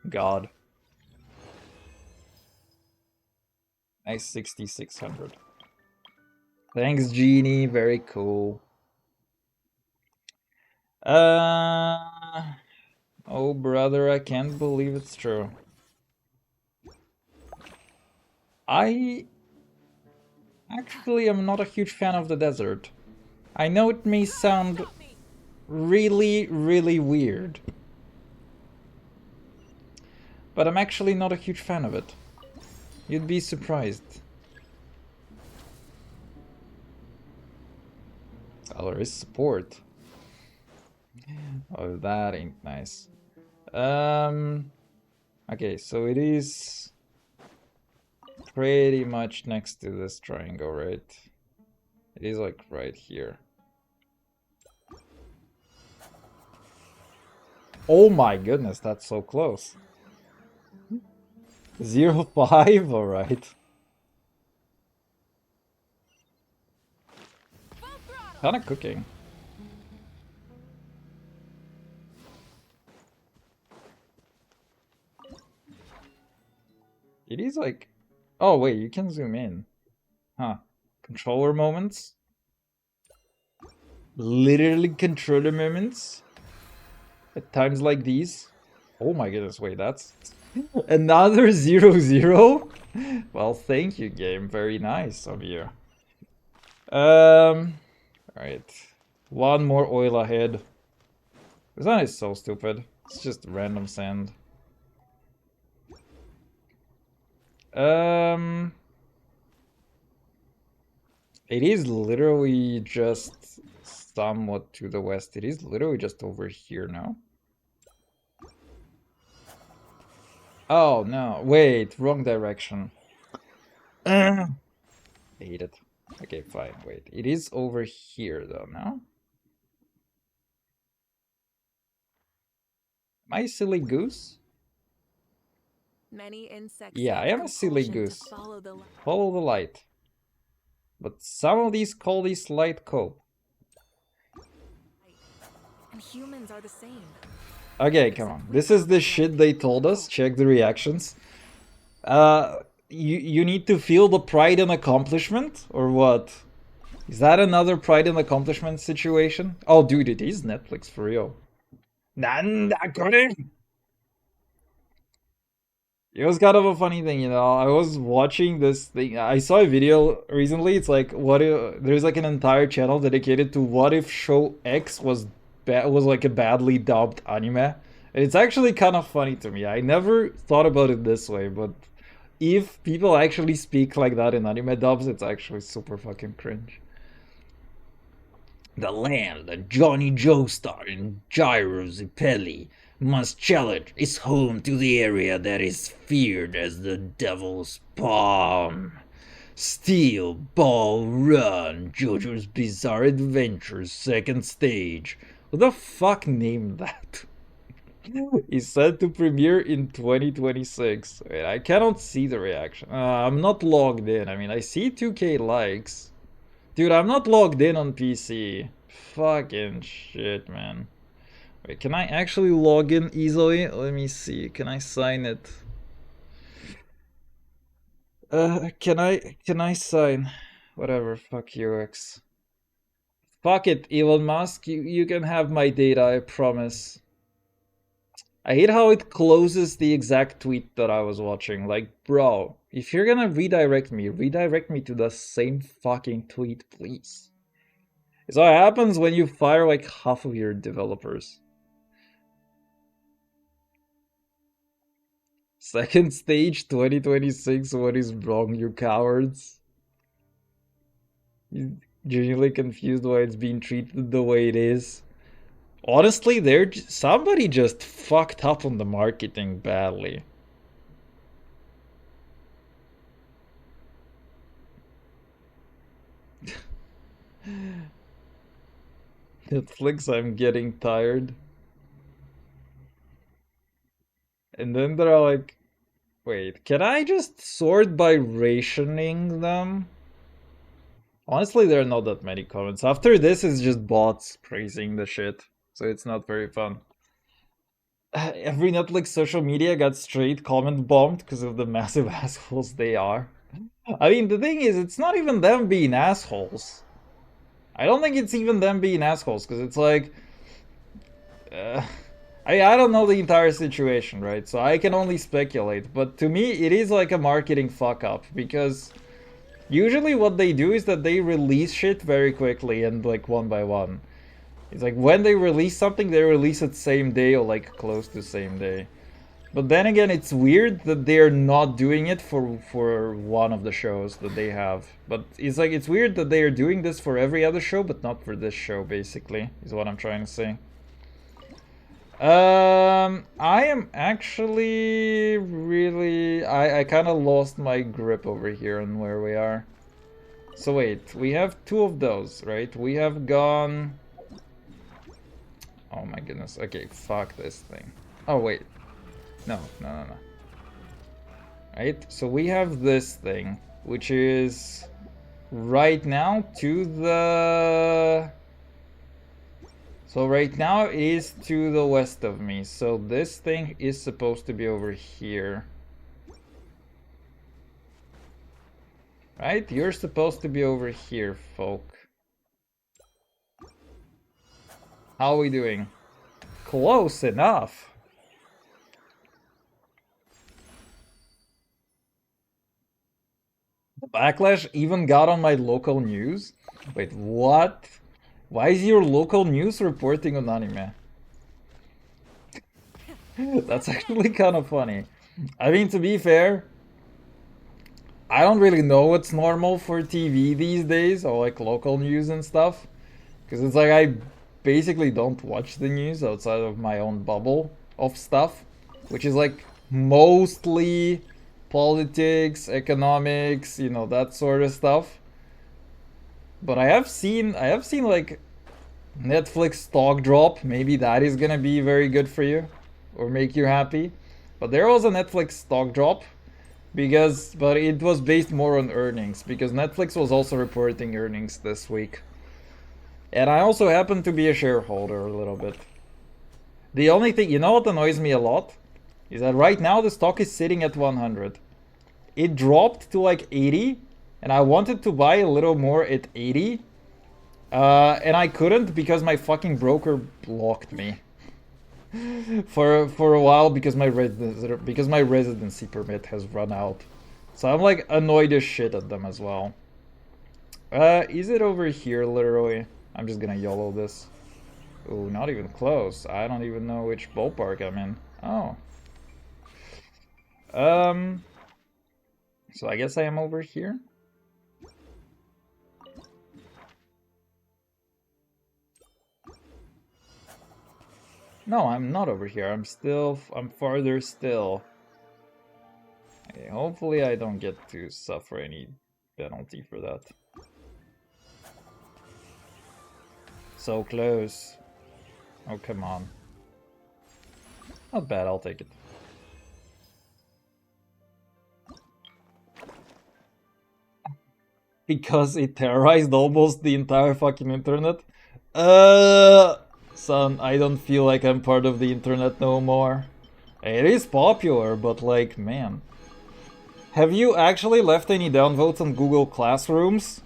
God. Nice 6600. Thanks, Genie. Very cool. Oh, brother, I can't believe it's true. I actually am not a huge fan of the desert. I know it may sound really, really weird, but I'm actually not a huge fan of it. You'd be surprised. Oh, there is support. Oh, that ain't nice. Okay, so it is pretty much next to this triangle, right? It is like right here. Oh my goodness, that's so close. 0.5, alright. Kinda cooking. It is like... Oh wait, you can zoom in. Huh. Controller moments? Literally controller moments? At times like these? Oh my goodness, wait, that's... Another 0-0? Well, thank you, game. Very nice of you. Alright. One more oil ahead. This one is so stupid. It's just random sand. It is literally just somewhat to the west. It is literally just over here now. Oh no, wait, wrong direction. I hate it. Okay, fine, wait. It is over here though, no? Am I a silly goose? Many insects Yeah, I am a silly goose. Follow the light. But some of these call this light cope. And humans are the same. Okay, come on. This is the shit they told us. Check the reactions. You need to feel the pride and accomplishment? Or what? Is that another pride and accomplishment situation? Oh, dude, it is Netflix for real. It was kind of a funny thing, you know. I was watching this thing. I saw a video recently. It's like, what if there's like an entire channel dedicated to what if show X was like a badly dubbed anime. And it's actually kind of funny to me. I never thought about it this way, but if people actually speak like that in anime dubs, it's actually super fucking cringe. The land that Johnny Joestar and Gyro Zipelli must challenge is home to the area that is feared as the Devil's Palm. Steel Ball Run, JoJo's Bizarre Adventures second stage. Who the fuck named that? Is set to premiere in 2026. Wait, I cannot see the reaction. I'm not logged in. I mean, I see 2k likes. Dude, I'm not logged in on PC. Fucking shit, man. Wait, can I actually log in easily? Let me see. Can I sign it? Can I sign? Whatever, fuck UX. Fuck it, Elon Musk. You can have my data, I promise. I hate how it closes the exact tweet that I was watching. Like, bro, if you're gonna redirect me to the same fucking tweet, please. So what happens when you fire like half of your developers. Second stage 2026, what is wrong, you cowards? You genuinely confused why it's being treated the way it is. Honestly, somebody just fucked up on the marketing badly. Netflix, I'm getting tired. And then they're like, wait, can I just sort by rationing them? Honestly, there are not that many comments. After this is just bots praising the shit. So it's not very fun. Every Netflix social media got straight comment bombed because of the massive assholes they are. I mean, the thing is, it's not even them being assholes. I don't think it's even them being assholes, because it's like... I don't know the entire situation, right? So I can only speculate. But to me, it is like a marketing fuck-up, because... usually what they do is that they release shit very quickly and like one by one. It's like when they release something, they release it same day or like close to same day. But then again, it's weird that they're not doing it for one of the shows that they have. But it's like, it's weird that they are doing this for every other show, but not for this show, basically, is what I'm trying to say. I am actually really... I kind of lost my grip over here on where we are. So wait, we have two of those, right? We have gone... oh my goodness. Okay, fuck this thing. Oh, wait. No. Right? So we have this thing, which is right now to the... so right now it is to the west of me. So this thing is supposed to be over here. Right? You're supposed to be over here, folk. How are we doing? Close enough. The backlash even got on my local news? Wait, what? Why is your local news reporting on anime? That's actually kind of funny. I mean, to be fair, I don't really know what's normal for TV these days, or like local news and stuff. Because it's like I basically don't watch the news outside of my own bubble of stuff. Which is like mostly politics, economics, you know, that sort of stuff. But I have seen like Netflix stock drop. Maybe that is gonna be very good for you or make you happy. But there was a Netflix stock drop but it was based more on earnings, because Netflix was also reporting earnings this week. And I also happen to be a shareholder a little bit. The only thing, you know what annoys me a lot? Is that right now the stock is sitting at 100. It dropped to like 80, and I wanted to buy a little more at 80, And I couldn't because my fucking broker blocked me for a while because my residency permit has run out. So I'm like annoyed as shit at them as well. Is it over here literally? I'm just gonna YOLO this. Ooh, not even close. I don't even know which ballpark I'm in. Oh. So I guess I am over here. No, I'm not over here. I'm farther still. Okay, hopefully I don't get to suffer any penalty for that. So close. Oh, come on. Not bad, I'll take it. Because it terrorized almost the entire fucking internet? Son, I don't feel like I'm part of the internet no more. It is popular, but like, man. Have you actually left any downvotes on Google Classrooms?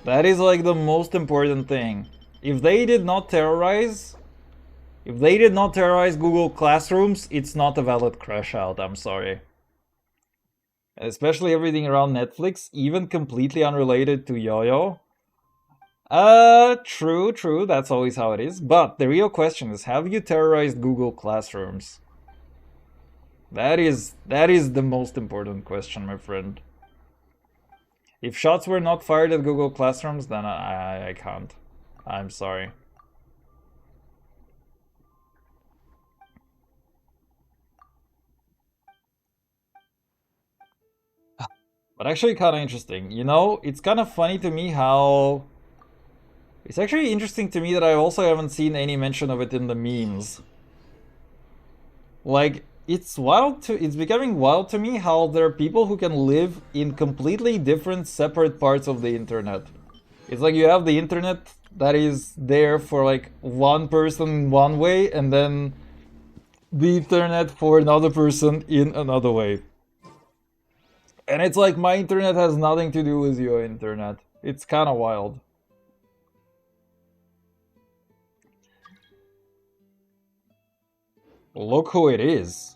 That is like the most important thing. If they did not terrorize Google Classrooms, it's not a valid crash out, I'm sorry. Especially everything around Netflix, even completely unrelated to Yo-Yo. True, that's always how it is. But the real question is, have you terrorized Google Classrooms? That is the most important question, my friend. If shots were not fired at Google Classrooms, then I can't. I'm sorry. But actually kind of interesting. You know, it's kind of funny to me how... It's actually interesting to me that I also haven't seen any mention of it in the memes. Like, it's becoming wild to me how there are people who can live in completely different separate parts of the internet. It's like you have the internet that is there for like one person one way and then the internet for another person in another way. And it's like my internet has nothing to do with your internet. It's kind of wild. Look who it is.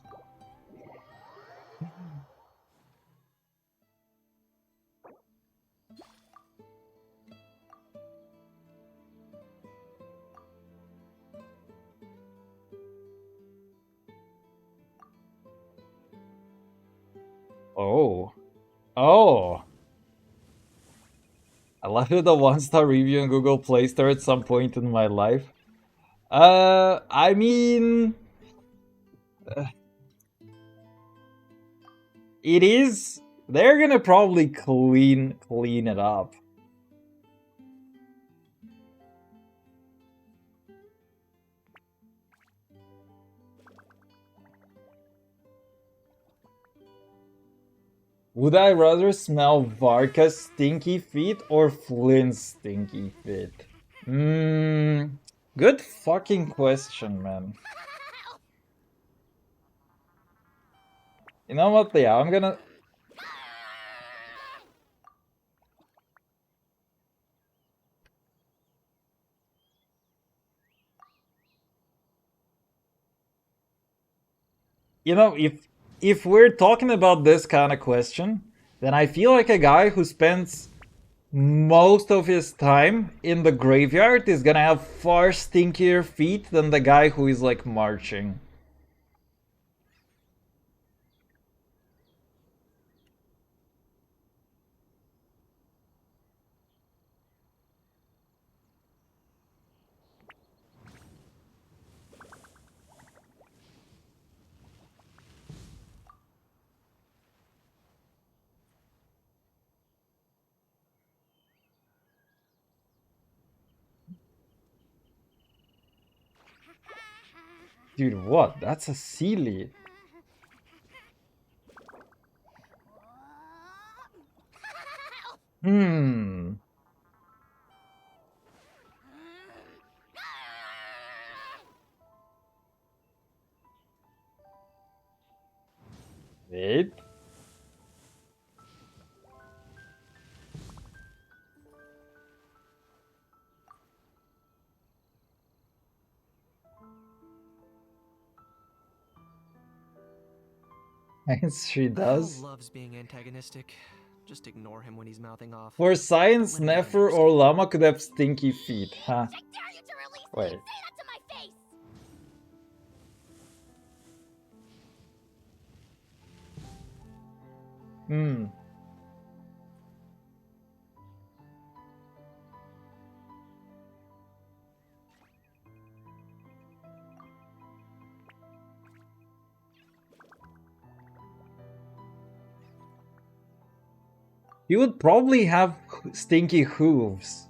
Oh. Oh. I left it a one-star review on Google Play Store at some point in my life. I mean... It is... They're gonna probably clean it up. Would I rather smell Varka's stinky feet or Flynn's stinky feet? Good fucking question, man. You know what? Yeah, I'm gonna... You know, if we're talking about this kind of question, then I feel like a guy who spends most of his time in the graveyard is gonna have far stinkier feet than the guy who is like marching. Dude, what? That's a Sealy. Hmm. Wait. She does. Loves being antagonistic. Just ignore him when he's mouthing off. For science, Let him Nefer or Llama could have stinky feet, huh? Wait. Hmm. You would probably have stinky hooves.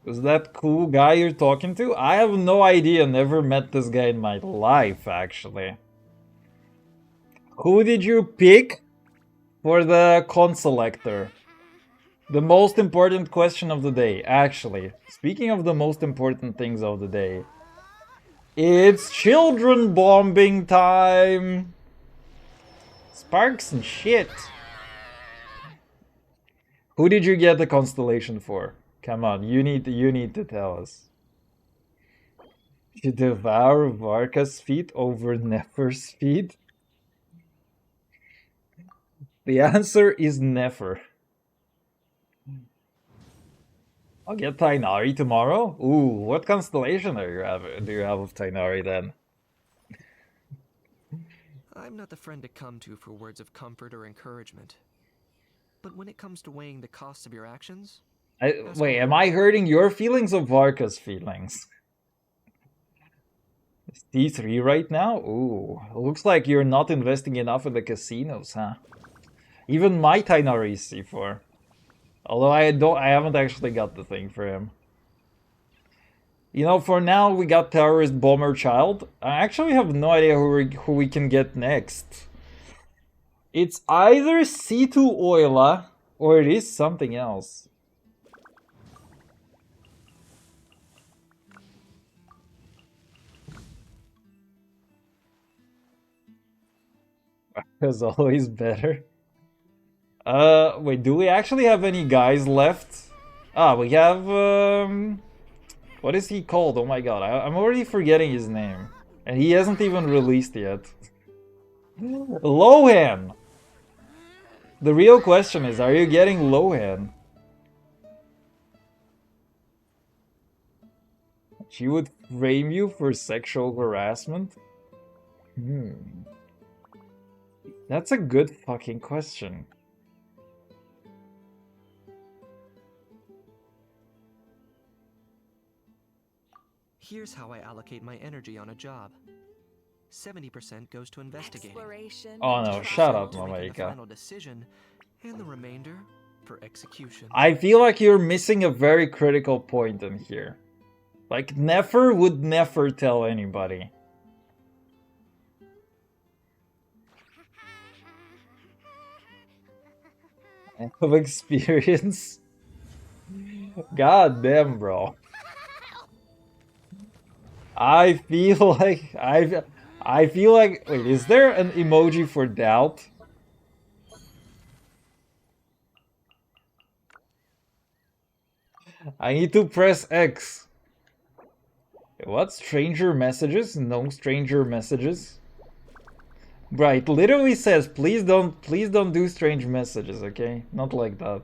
Was that cool guy you're talking to? I have no idea, never met this guy in my life, actually. Who did you pick for the con selector? The most important question of the day, actually. Speaking of the most important things of the day. It's children bombing time! Sparks and shit. Who did you get the constellation for? Come on, you need to tell us. You devour Varka's feet over Nefer's feet? The answer is Nefer. I'll get Tainari tomorrow. Ooh, what constellation do you have of Tainari then? I'm not the friend to come to for words of comfort or encouragement. But when it comes to weighing the costs of your actions... Wait, am I hurting your feelings or Varka's feelings? It's D3 right now? Ooh, looks like you're not investing enough in the casinos, huh? Even my Tainari is C4. Although I haven't actually got the thing for him. You know, for now we got Terrorist Bomber Child. I actually have no idea who we can get next. It's either C2 Oila or it is something else. Is always better. Wait, do we actually have any guys left? Ah, we have, what is he called? Oh my god, I'm already forgetting his name. And he hasn't even released yet. Lohan! The real question is, are you getting Lohan? She would frame you for sexual harassment? That's a good fucking question. Here's how I allocate my energy on a job. 70% goes to investigating. Oh no, shut up, to making the Mamaika. final decision, and the remainder for execution. I feel like you're missing a very critical point in here. Like, Nefer would never tell anybody. Of experience? God damn, bro. I feel like I feel like, wait, is there an emoji for doubt? I need to press X. What? Stranger messages? No stranger messages. Right, literally says please don't do strange messages, okay? Not like that.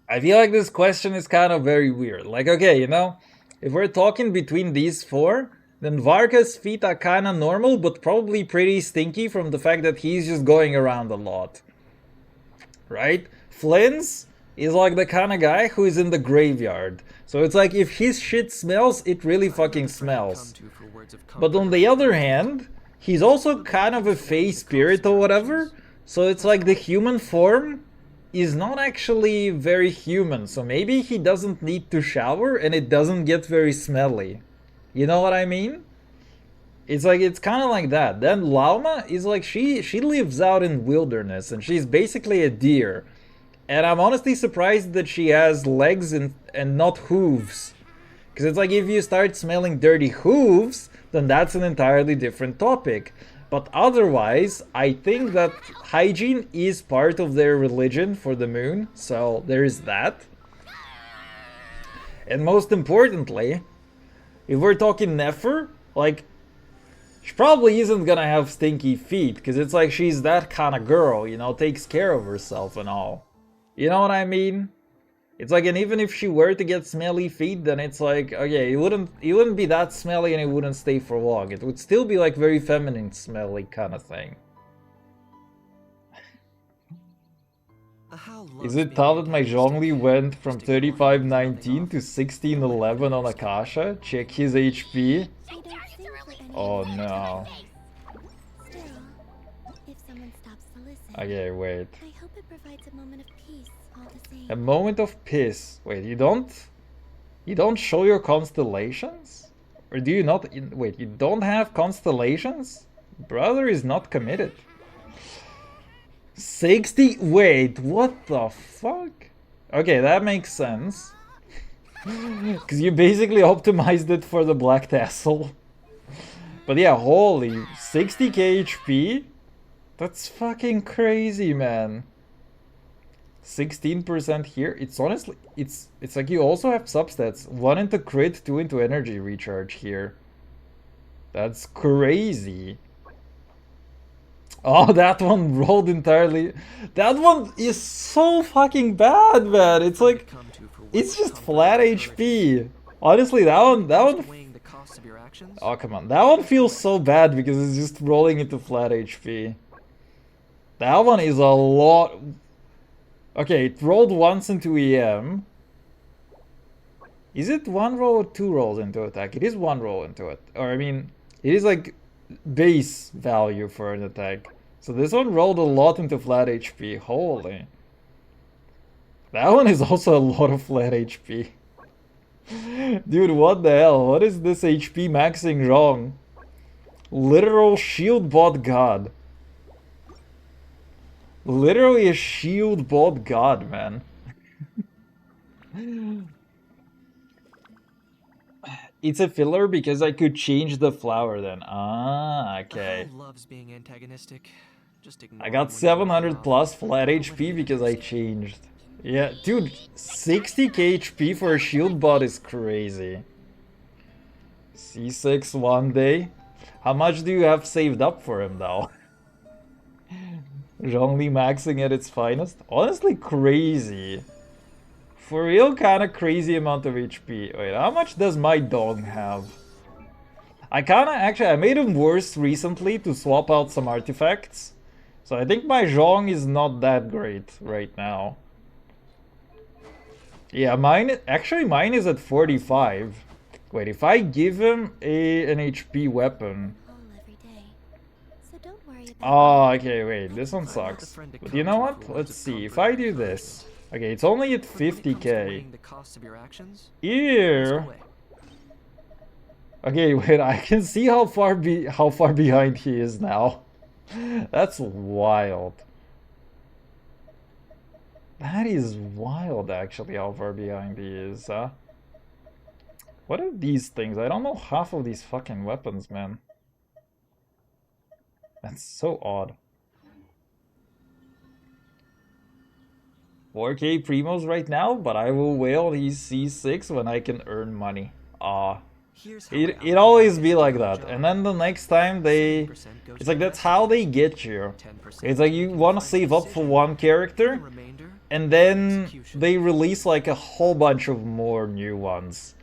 I feel like this question is kind of very weird. Like, okay, you know, if we're talking between these four, then Varka's feet are kind of normal, but probably pretty stinky from the fact that he's just going around a lot. Right? Flynn's is like the kind of guy who is in the graveyard. So it's like if his shit smells, it really fucking smells. But on the other hand, he's also kind of a fey spirit or whatever. So it's like the human form is not actually very human. So maybe he doesn't need to shower and it doesn't get very smelly. You know what I mean? It's like, it's kind of like that. Then Lauma is like, she lives out in wilderness and she's basically a deer. And I'm honestly surprised that she has legs and not hooves. Because it's like, if you start smelling dirty hooves, then that's an entirely different topic. But otherwise, I think that hygiene is part of their religion for the moon, so there is that. And most importantly, if we're talking Nefer, like, she probably isn't gonna have stinky feet, because it's like she's that kind of girl, you know, takes care of herself and all. You know what I mean? It's like, and even if she were to get smelly feet, then it's like, okay, it wouldn't be that smelly and it wouldn't stay for long. It would still be like very feminine smelly kind of thing. Is it tough that my Zhongli went from 3519 to 1611 on Akasha? Check his HP. Oh no. Still, if someone stops to listen, Okay, wait. I hope it provides a moment of peace all the same. A moment of peace. Wait, you don't show your constellations? Or do you not? Wait, you don't have constellations? Brother is not committed. 60? Wait, what the fuck? Okay, that makes sense. Because you basically optimized it for the black tassel. But yeah, holy, 60k HP? That's fucking crazy, man. 16% here. It's honestly, it's like you also have substats. 1 into crit, 2 into energy recharge here. That's crazy. Oh, that one rolled entirely. That one is so fucking bad, man. It's like, it's just flat HP. Honestly, that one. Oh, come on. That one feels so bad because it's just rolling into flat HP. That one is a lot. Okay, it rolled once into EM. Is it 1 roll or 2 rolls into attack? It is 1 roll into it. Or, I mean, it is like base value for an attack. So this one rolled a lot into flat HP. Holy. That one is also a lot of flat HP. Dude, what the hell? What is this HP maxing wrong? Literal shield bot god. Literally a shield bot god, man. It's a filler because I could change the flower then. Ah, okay. Loves being antagonistic. Just I got 700 plus flat HP because I changed. Yeah, dude, 60k HP for a shield bot is crazy. C6 one day. How much do you have saved up for him though? Zhongli maxing at its finest? Honestly, crazy. For real, kind of crazy amount of HP. Wait, how much does my dog have? I made him worse recently to swap out some artifacts. So I think my Zhong is not that great right now. Yeah, mine is at 45. Wait, if I give him an HP weapon. Oh, okay, wait, this one sucks. But you know what? Let's see, if I do this. Okay, it's only at 50k. Ew. Okay, wait, I can see how far behind he is now. That's wild. That is wild, actually, how far behind he is, huh? What are these things? I don't know half of these fucking weapons, man. That's so odd. 4k primos right now, but I will whale these C6 when I can earn money. It always be like that. And then the next time it's like that's how they get you. It's like you want to save up for one character, and then they release like a whole bunch of more new ones.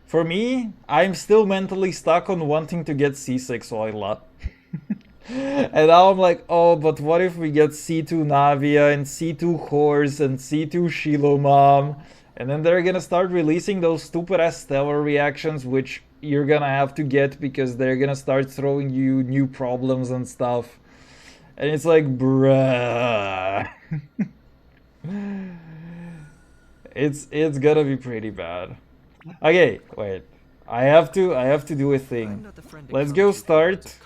For me, I'm still mentally stuck on wanting to get C6 Oila. And now I'm like, oh, but what if we get C2 Navia and C2 Horse and C2 Shilomam? And then they're gonna start releasing those stupid ass stellar reactions, which you're gonna have to get because they're gonna start throwing you new problems and stuff. And it's like, bruh. It's gonna be pretty bad. Okay, wait. I have to do a thing. Let's go start.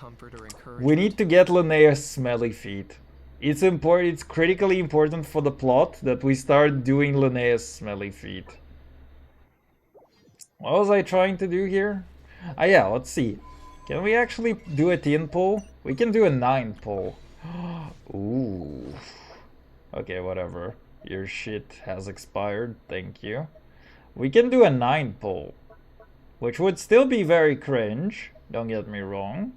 We need to get Linnea's smelly feet. It's important. It's critically important for the plot that we start doing Linnea's smelly feet. What was I trying to do here? Ah, yeah. Let's see. Can we actually do a 10 pull? We can do a 9 pull. Ooh. Okay, whatever. Your shit has expired. Thank you. We can do a 9 pull. Which would still be very cringe. Don't get me wrong.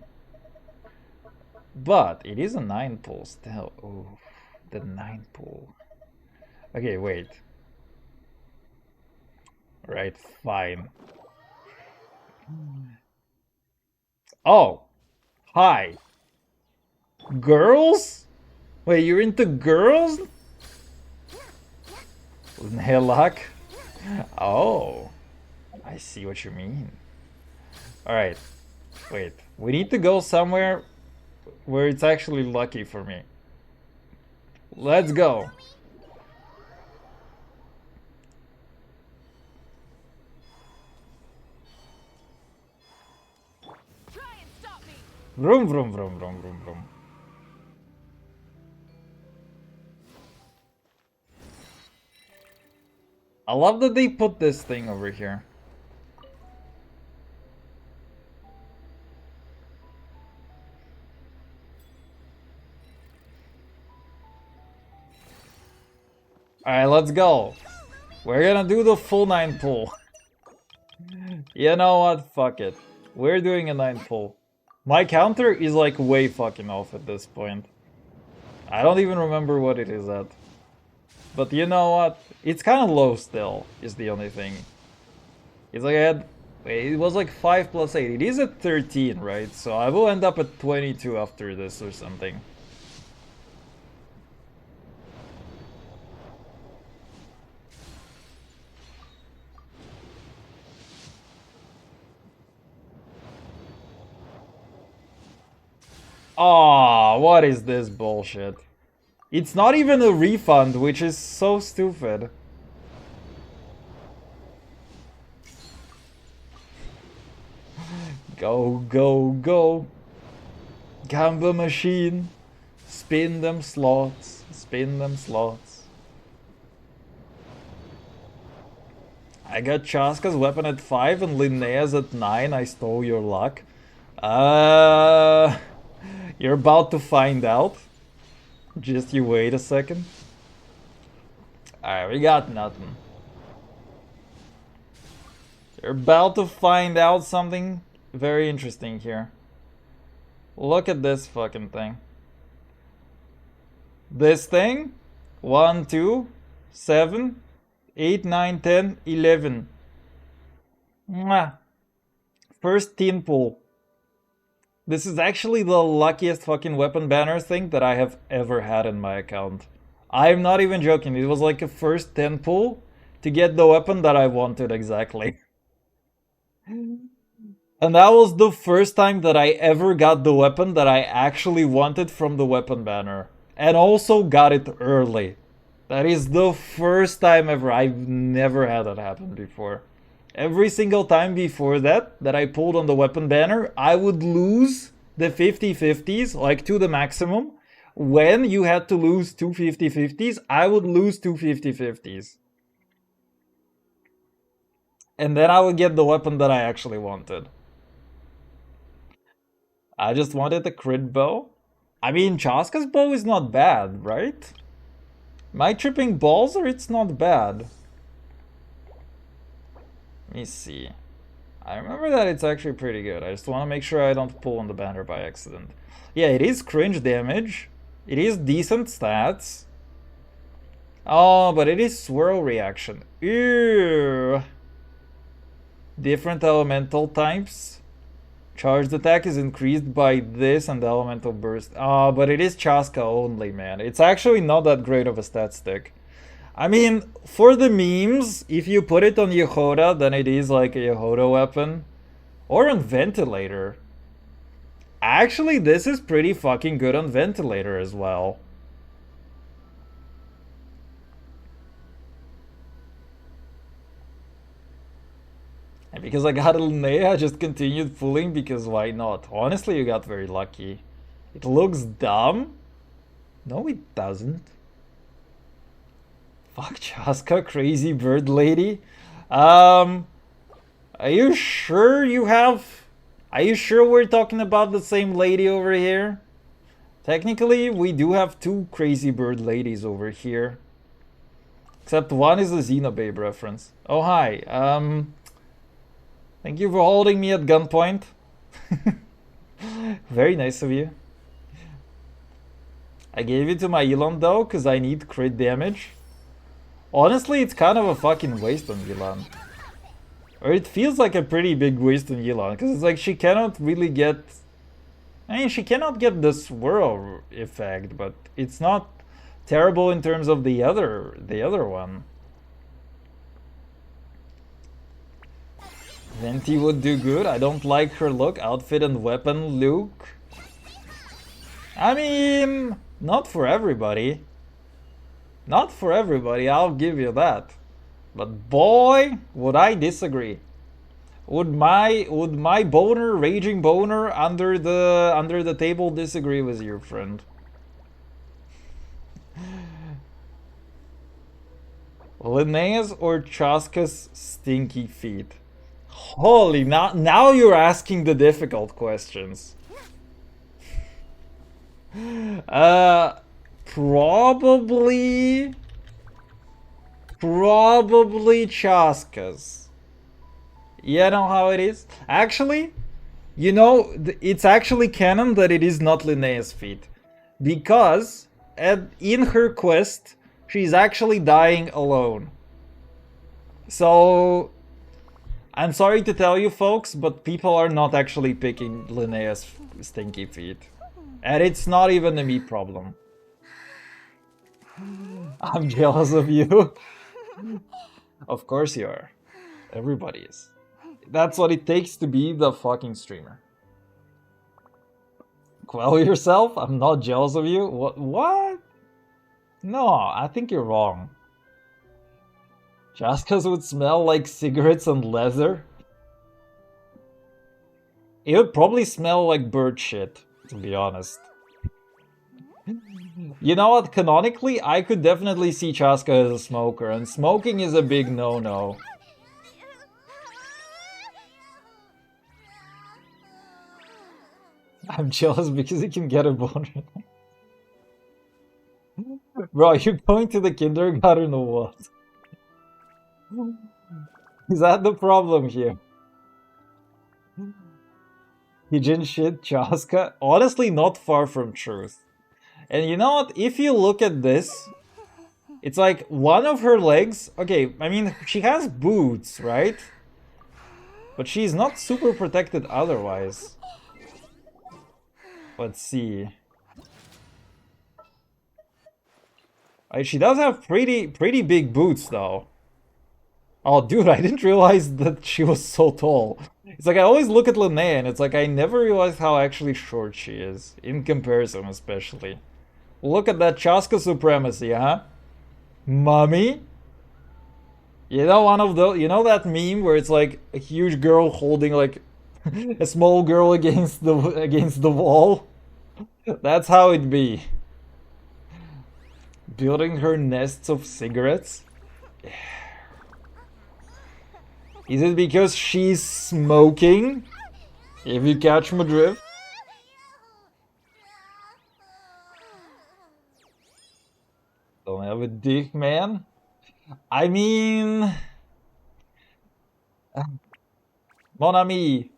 But it is a 9 pull still. Ooh. The 9 pull. Okay, wait. Right, fine. Oh. Hi. Girls? Wait, you're into girls? Nailak? Oh. I see what you mean. Alright. Wait. We need to go somewhere where it's actually lucky for me. Let's go. Vroom, vroom, vroom, vroom, vroom, vroom. I love that they put this thing over here. Alright, let's go. We're gonna do the full 9 pull. You know what? Fuck it. We're doing a 9 pull. My counter is like way fucking off at this point. I don't even remember what it is at. But you know what? It's kind of low still, is the only thing. It's like I had... Wait, it was like 5 plus 8. It is at 13, right? So I will end up at 22 after this or something. Aw, what is this bullshit? It's not even a refund, which is so stupid. Go, go, go. Gamba machine. Spin them slots. Spin them slots. I got Chaska's weapon at 5 and Linnea's at 9. I stole your luck. You're about to find out. Just you wait a second. Alright, we got nothing. You're about to find out something very interesting here. Look at this fucking thing. This thing? 1, 2, 7, 8, 9, 10, 11. Mwah. First 10 pull. This is actually the luckiest fucking weapon banner thing that I have ever had in my account. I'm not even joking. It was like a first 10 pull to get the weapon that I wanted exactly. And that was the first time that I ever got the weapon that I actually wanted from the weapon banner. And also got it early. That is the first time ever. I've never had that happen before. Every single time before that I pulled on the weapon banner, I would lose the 50-50s, like to the maximum. When you had to lose two 50-50s, I would lose two 50-50s. And then I would get the weapon that I actually wanted. I just wanted the crit bow. I mean, Chaska's bow is not bad, right? Am I tripping balls or it's not bad? Let me see. I remember that it's actually pretty good. I just want to make sure I don't pull on the banner by accident. Yeah, it is cringe damage. It is decent stats. Oh, but it is swirl reaction. Ew. Different elemental types. Charged attack is increased by this and the elemental burst. Oh, but it is Chaska only, man. It's actually not that great of a stat stick. I mean, for the memes, if you put it on Yehoda, then it is like a Yehoda weapon. Or on Ventilator. Actually, this is pretty fucking good on Ventilator as well. And because I got Linnea, I just continued fooling because why not? Honestly, you got very lucky. It looks dumb. No, it doesn't. Fuck Chaska, crazy bird lady. Are you sure you have Are you sure we're talking about the same lady over here? Technically, we do have two crazy bird ladies over here. Except one is a Xenobabe reference. Oh, hi. Thank you for holding me at gunpoint. Very nice of you. I gave it to my Elon though, because I need crit damage. Honestly, it's kind of a fucking waste on Elon. Or it feels like a pretty big waste on Elon, because it's like she cannot really get... I mean, she cannot get the swirl effect, but it's not terrible in terms of the other one. Venti would do good. I don't like her look, outfit and weapon look. I mean, not for everybody. Not for everybody, I'll give you that. But boy, would I disagree. Would my boner, raging boner under the table disagree with you, friend? Linnea's or Chaska's stinky feet? Holy, now you're asking the difficult questions. Probably Chaska's. You know how it is? Actually, you know, it's actually canon that it is not Linnea's feet. Because in her quest, she's actually dying alone. So, I'm sorry to tell you folks, but people are not actually picking Linnea's stinky feet. And it's not even a me problem. I'm jealous of you. Of course you are. Everybody is. That's what it takes to be the fucking streamer. Quell yourself? I'm not jealous of you? What? No, I think you're wrong. Chaska's would smell like cigarettes and leather? It would probably smell like bird shit, to be honest. You know what? Canonically, I could definitely see Chaska as a smoker, and smoking is a big no-no. I'm jealous because you can get a boner. Bro, you're going to the kindergarten or what? Is that the problem here? Hijin shit, Chaska? Honestly, not far from truth. And you know what? If you look at this, it's like one of her legs... Okay, I mean, she has boots, right? But she's not super protected otherwise. Let's see. She does have pretty big boots, though. Oh, dude, I didn't realize that she was so tall. It's like I always look at Linnea, and it's like I never realized how actually short she is. In comparison, especially. Look at that Chaska supremacy, huh? Mommy? You know one of those, you know that meme where it's like a huge girl holding like a small girl against the wall? That's how it be. Building her nests of cigarettes? Is it because she's smoking? If you catch my drift? Don't have a dick, man. I mean... Mon ami,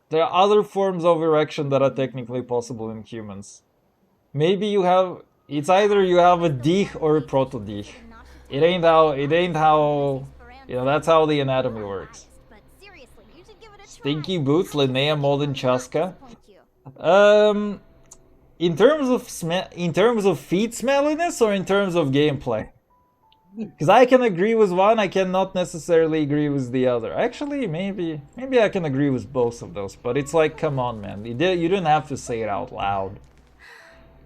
there are other forms of erection that are technically possible in humans. Maybe you have... It's either you have a dick or a proto-dick. It ain't how... You know, that's how the anatomy works. Stinky boots, Linnea more than Chaska. In terms of feet smelliness or in terms of gameplay? Because I can agree with one, I cannot necessarily agree with the other. Actually, maybe I can agree with both of those, but it's like, come on, man. You didn't have to say it out loud.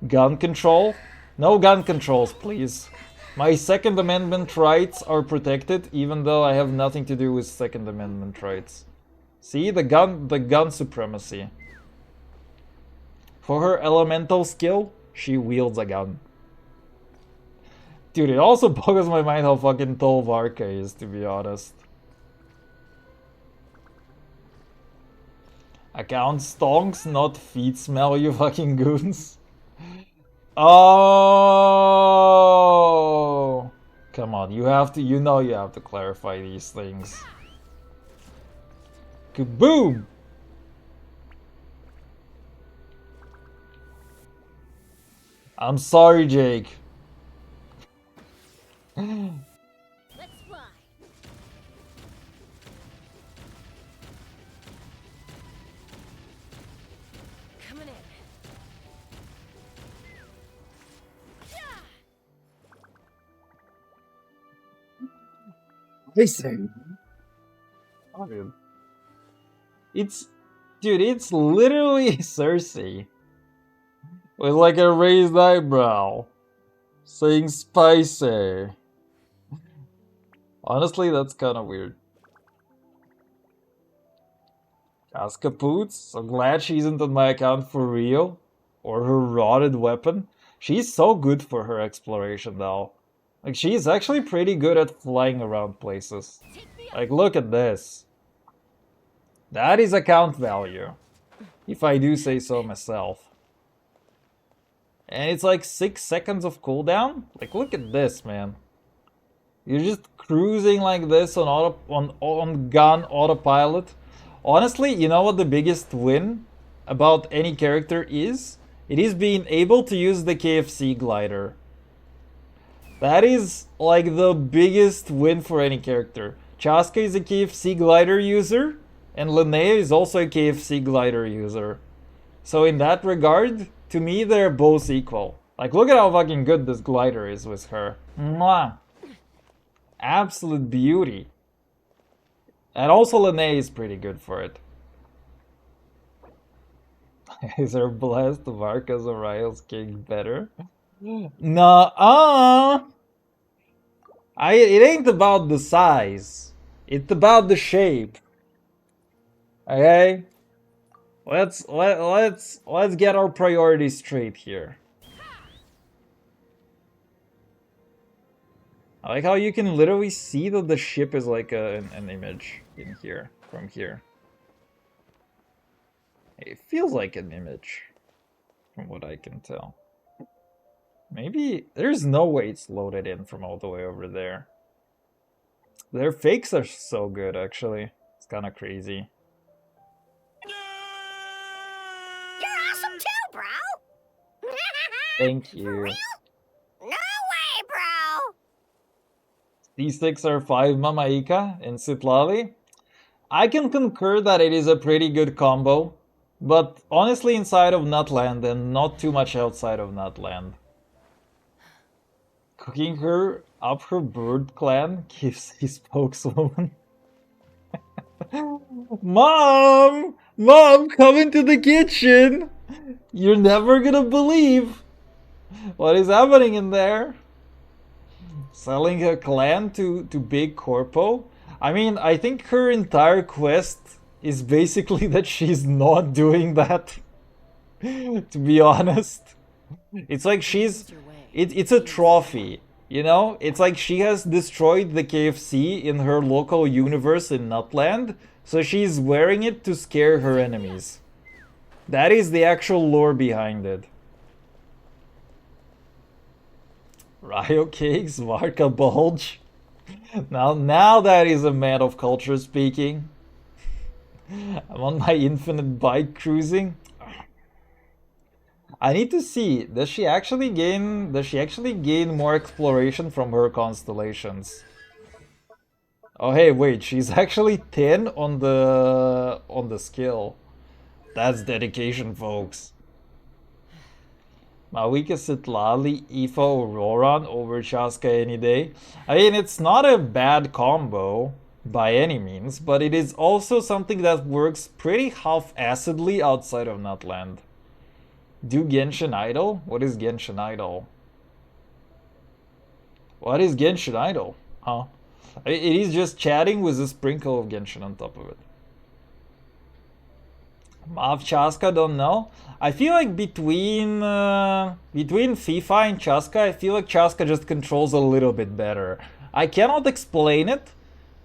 Gun control? No gun controls, please. My Second Amendment rights are protected, even though I have nothing to do with Second Amendment rights. See, the gun supremacy. For her elemental skill, she wields a gun. Dude, it also boggles my mind how fucking tall Varka is, to be honest. Account stonks, not feet smell, you fucking goons. Oh, come on, you have to, you know you have to clarify these things. Kaboom! I'm sorry, Jake. Let's fly. Coming in. Listen. It's, dude, it's literally Cersei with like a raised eyebrow saying spicy. Honestly, that's kind of weird. Casca Poots, I'm glad she isn't on my account for real. Or her rotted weapon. She's so good for her exploration though. Like, she's actually pretty good at flying around places. Like, look at this. That is account value. If I do say so myself. And it's like 6 seconds of cooldown? Like, look at this, man. You're just cruising like this on on gun autopilot. Honestly, you know what the biggest win about any character is? It is being able to use the KFC glider. That is like the biggest win for any character. Chaska is a KFC glider user, and Linnea is also a KFC glider user. So in that regard, to me, they're both equal. Like, look at how fucking good this glider is with her. Mwah! Absolute beauty. And also Linnea is pretty good for it. Is her blessed Varka's Oriel's king better? Nuh-uh! It ain't about the size. It's about the shape. Okay? Let's get our priorities straight here. I like how you can literally see that the ship is like an image in here, from here. It feels like an image, from what I can tell. Maybe, there's no way it's loaded in from all the way over there. Their fakes are so good, actually. It's kind of crazy. You're awesome too, bro. Thank you. No way, bro. These sticks are 5 Mamaika and Sitlali. I can concur that it is a pretty good combo, but honestly inside of Nutland and not too much outside of Nutland. Cooking her up her bird clan gives his spokeswoman. Mom! Mom, come into the kitchen! You're never gonna believe what is happening in there. Selling her clan to Big Corpo? I mean, I think her entire quest is basically that she's not doing that. To be honest. It's like she's... It's a trophy, you know? It's like she has destroyed the KFC in her local universe in Nutland, so she's wearing it to scare her enemies. That is the actual lore behind it. Ryo Cakes, Varka Bulge. Now that is a man of culture speaking. I'm on my infinite bike cruising. I need to see, does she actually gain more exploration from her constellations? Oh hey, wait, she's actually 10 on the skill. That's dedication, folks. Mawika Sitlali, Ifo, Roran over Chaska any day. I mean, it's not a bad combo by any means, but it is also something that works pretty half-assedly outside of Nutland. Do Genshin Idol? What is Genshin Idol? What is Genshin Idol? Huh? It is just chatting with a sprinkle of Genshin on top of it. Mav Chaska, don't know. I feel like between FIFA and Chaska, I feel like Chaska just controls a little bit better. I cannot explain it,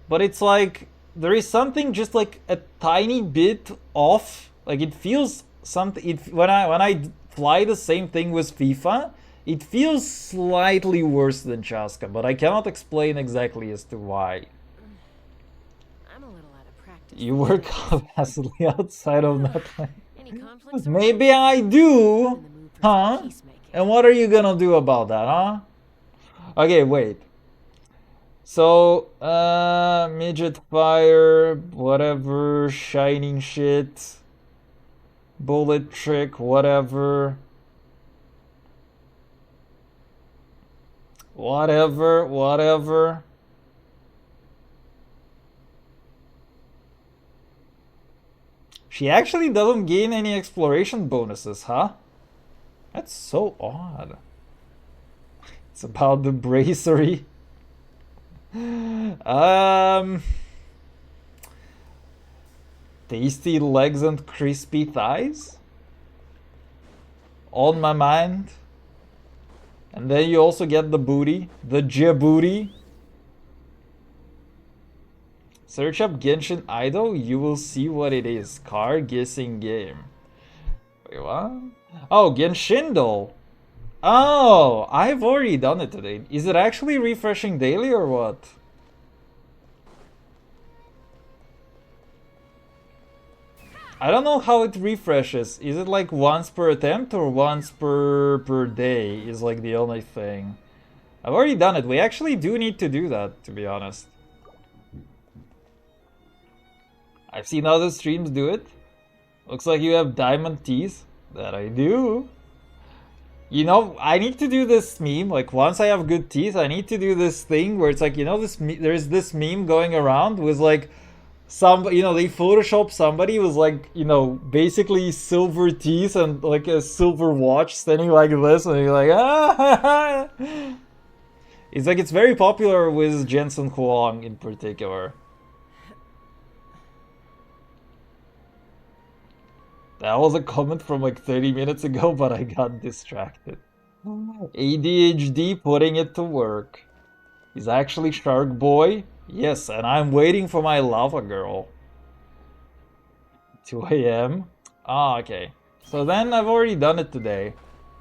but it's like there is something just like a tiny bit off Like it feels something. When I fly the same thing with FIFA, it feels slightly worse than Chaska, but I cannot explain exactly as to why. I'm a little out of practice. You work vastly outside of Nutland. Any conflicts? Maybe I do, huh? And what are you gonna do about that, huh? Okay, wait. So, midget fire, whatever, shining shit, bullet trick, whatever. Whatever. She actually doesn't gain any exploration bonuses, huh? That's so odd. It's about the bracery. Tasty legs and crispy thighs? On my mind. And then you also get the booty, the booty. Search up Genshin Idol, you will see what it is. Car guessing game. Wait, what? Oh, Genshindo. Oh, I've already done it today. Is it actually refreshing daily or what? I don't know how it refreshes. Is it like once per attempt or once per day is like the only thing? I've already done it. We actually do need to do that, to be honest. I've seen other streams do it. Looks like you have diamond teeth. That I do. You know, I need to do this meme. Like, once I have good teeth, I need to do this thing where it's like, you know, there's this meme going around with like, they Photoshop somebody with like, basically silver teeth and like a silver watch standing like this, and you're like, ah. It's like, it's very popular with Jensen Huang in particular. That was a comment from like 30 minutes ago, but I got distracted. ADHD putting it to work. He's actually Shark Boy. Yes, and I'm waiting for my lava girl. 2 a.m. Ah, okay. So then I've already done it today.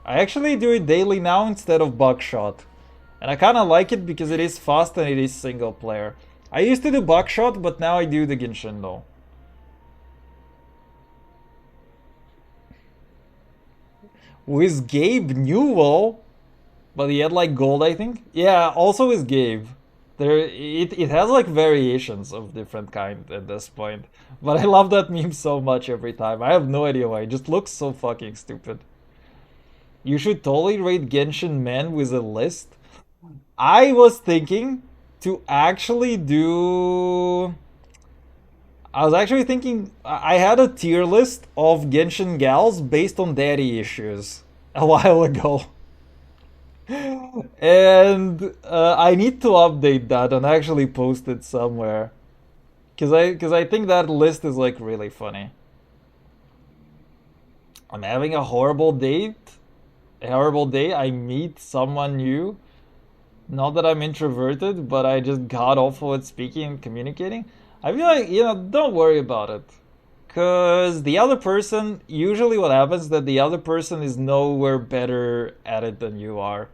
I actually do it daily now instead of Buckshot. And I kind of like it because it is fast and it is single player. I used to do Buckshot, but now I do the Genshindo. With Gabe Newell, but he had like gold, I think. Yeah, also with Gabe. It has like variations of different kind at this point. But I love that meme so much every time. I have no idea why. It just looks so fucking stupid. You should totally rate Genshin Men with a list. I was thinking to actually do... I was actually thinking, I had a tier list of Genshin gals based on daddy issues a while ago. And I need to update that and actually post it somewhere. Cause I think that list is like really funny. I'm having a horrible date. A horrible day. I meet someone new. Not that I'm introverted, but I just got awful at speaking and communicating. I feel like, don't worry about it. Because the other person, usually what happens is that the other person is nowhere better at it than you are.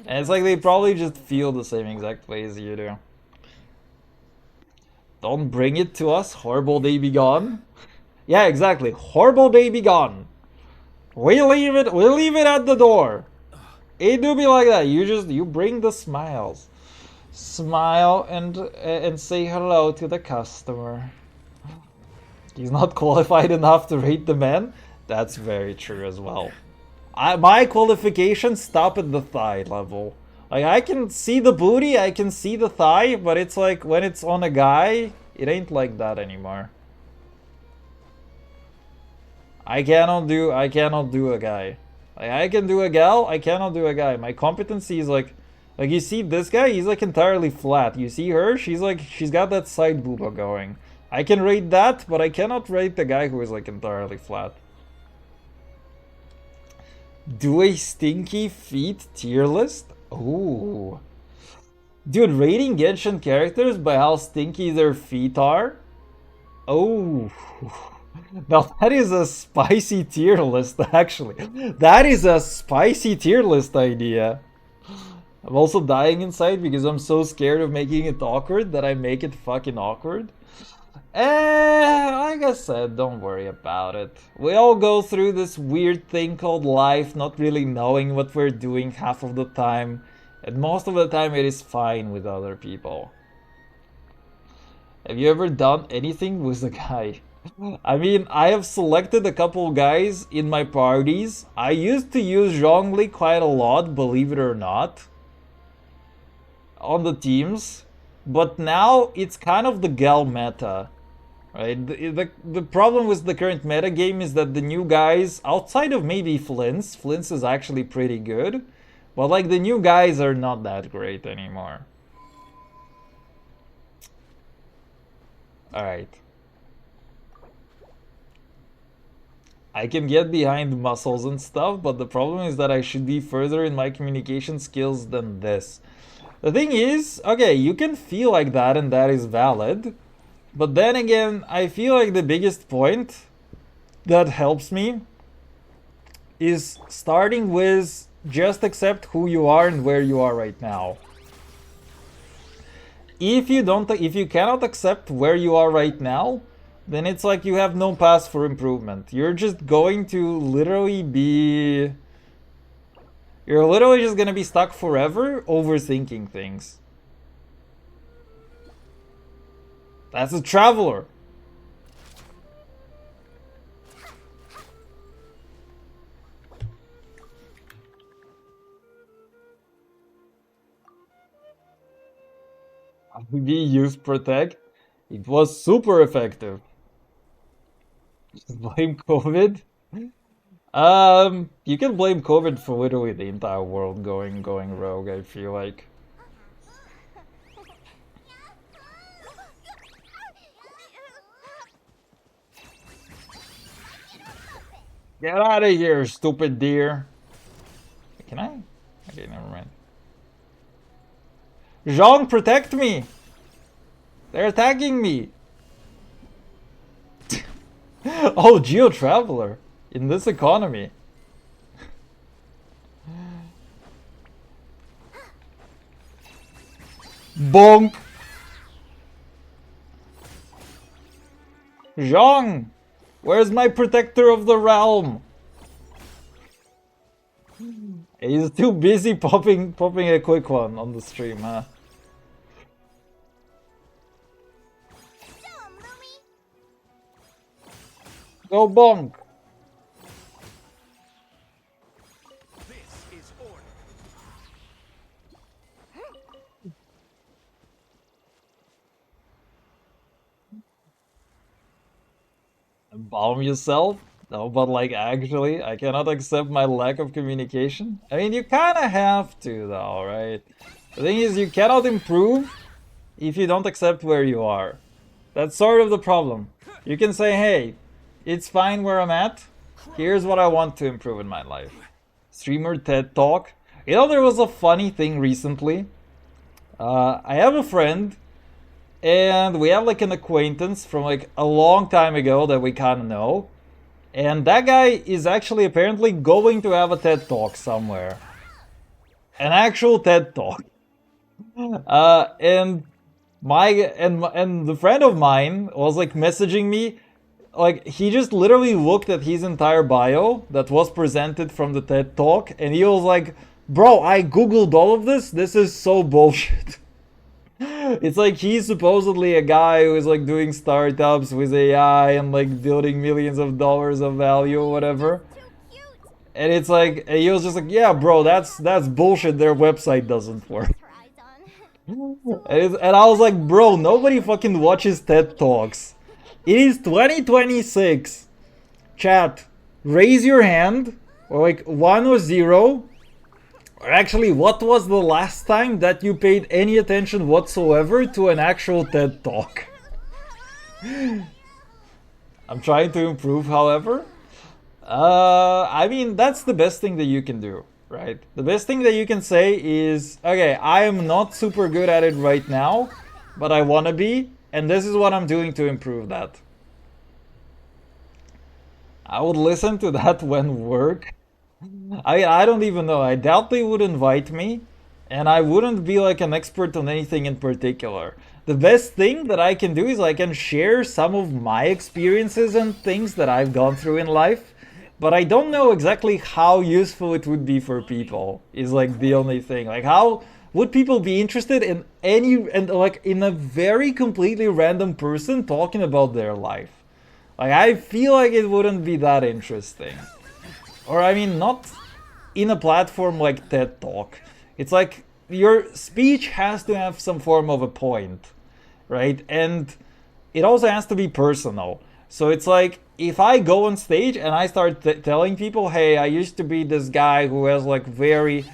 And it's like they probably just feel the same exact way as you do. Don't bring it to us, horrible day be gone. Yeah, exactly, horrible day be gone. We leave it at the door. It do be like that, you bring the smiles. Smile and say hello to the customer. He's not qualified enough to rate the men? That's very true as well. My qualifications stop at the thigh level. Like, I can see the booty, I can see the thigh, but it's like, when it's on a guy, it ain't like that anymore. I cannot do a guy. Like, I can do a gal, I cannot do a guy. My competency is like you see this guy, he's like entirely flat. You see her, she's got that side booba going. I can rate that, but I cannot rate the guy who is like entirely flat. Do a stinky feet tier list? Ooh. Dude, rating Genshin characters by how stinky their feet are? Oh. Now that is a spicy tier list, actually. That is a spicy tier list idea. I'm also dying inside because I'm so scared of making it awkward that I make it fucking awkward. Like I said, don't worry about it. We all go through this weird thing called life, not really knowing what we're doing half of the time. And most of the time it is fine with other people. Have you ever done anything with a guy? I mean, I have selected a couple guys in my parties. I used to use Zhongli quite a lot, believe it or not, on the teams. But now it's kind of the gal meta, right? The problem with the current meta game is that the new guys, outside of maybe Flint's is actually pretty good, but like the new guys are not that great anymore. Alright. I can get behind muscles and stuff, but the problem is that I should be further in my communication skills than this. The thing is, okay, you can feel like that and that is valid, but then again, I feel like the biggest point that helps me is starting with just accept who you are and where you are right now. If you cannot accept where you are right now, then it's like you have no path for improvement. You're just going to literally be... You're literally just gonna be stuck forever overthinking things. That's a traveler. We used Protect. It was super effective. Just blame COVID. You can blame COVID for literally the entire world going rogue, I feel like. Get out of here, stupid deer. Can I? Okay, never mind. Jean, protect me! They're attacking me! Oh, Geo Traveler! In this economy. Bonk! Zhong! Where's my protector of the realm? He's too busy popping a quick one on the stream, huh? Go bonk! This is order. Bomb yourself? No, but like actually, I cannot accept my lack of communication. I mean, you kinda have to though, right? The thing is, you cannot improve if you don't accept where you are. That's sort of the problem. You can say, hey, it's fine where I'm at. Here's what I want to improve in my life. Streamer TED Talk. You know, there was a funny thing recently. I have a friend, and we have like an acquaintance from like a long time ago that we kind of know. And that guy is actually apparently going to have a TED Talk somewhere. An actual TED Talk. And the friend of mine was like messaging me, like he just literally looked at his entire bio that was presented from the TED Talk, and he was like, "Bro, I googled all of this. This is so bullshit." It's like he's supposedly a guy who is like doing startups with AI and like building millions of dollars of value or whatever. And it's like, and he was just like, yeah, bro, that's bullshit. Their website doesn't work. And I was like, bro, nobody fucking watches TED Talks. It is 2026. Chat, raise your hand, or like 1 or 0. Or actually, what was the last time that you paid any attention whatsoever to an actual TED Talk? I'm trying to improve, however. I mean, that's the best thing that you can do, right? The best thing that you can say is, okay, I am not super good at it right now, but I want to be, and this is what I'm doing to improve that. I would listen to that when work. I don't even know. I doubt they would invite me, and I wouldn't be like an expert on anything in particular. The best thing that I can do is I can share some of my experiences and things that I've gone through in life, but I don't know exactly how useful it would be for people, is like the only thing. Like, how would people be interested in in a very completely random person talking about their life? Like, I feel like it wouldn't be that interesting. Or, I mean, not in a platform like TED Talk. It's like your speech has to have some form of a point, right? And it also has to be personal. So it's like, if I go on stage and I start telling people, hey, I used to be this guy who has like very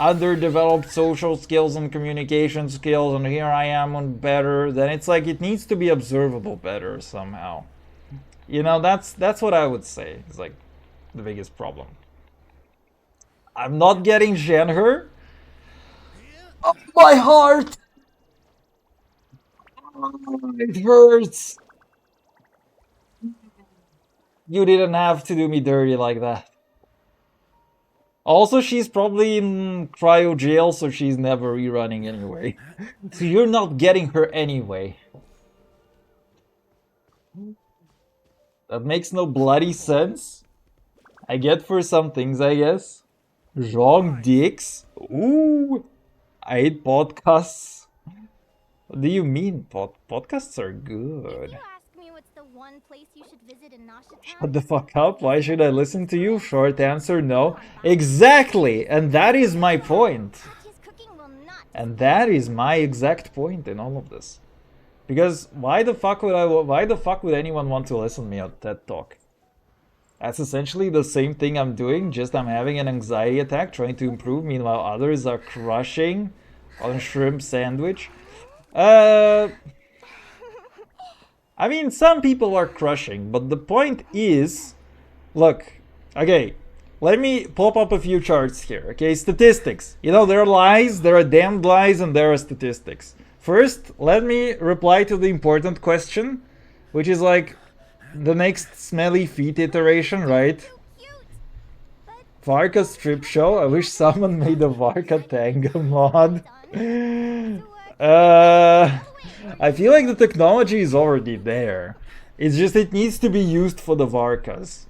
underdeveloped social skills and communication skills, and here I am on better, then it's like it needs to be observable better somehow. You know, that's what I would say. It's like the biggest problem. I'm not getting Shenhe. Oh, my heart! Oh, it hurts. You didn't have to do me dirty like that. Also, she's probably in cryo jail, so she's never rerunning anyway. So you're not getting her anyway. That makes no bloody sense. I get for some things, I guess. Wrong dicks. Ooh. I hate podcasts. What do you mean? Podcasts are good. If you ask me what's the one place you should visit in Nasha Shut Town, the fuck up. Why should I listen to you? Short answer, no. Exactly! And that is my point. Katya's cooking will not And that is my exact point in all of this. Because why the fuck would anyone want to listen to me on TED Talk? That's essentially the same thing I'm doing, just I'm having an anxiety attack trying to improve, meanwhile others are crushing on shrimp sandwich. I mean, some people are crushing, but the point is, look, okay, let me pop up a few charts here, okay? Statistics. You know, there are lies, there are damned lies, and there are statistics. First, let me reply to the important question, which is like the next smelly feet iteration, right? Varka strip show. I wish someone made a Varka Tango mod. I feel like the technology is already there. It's just it needs to be used for the Varkas.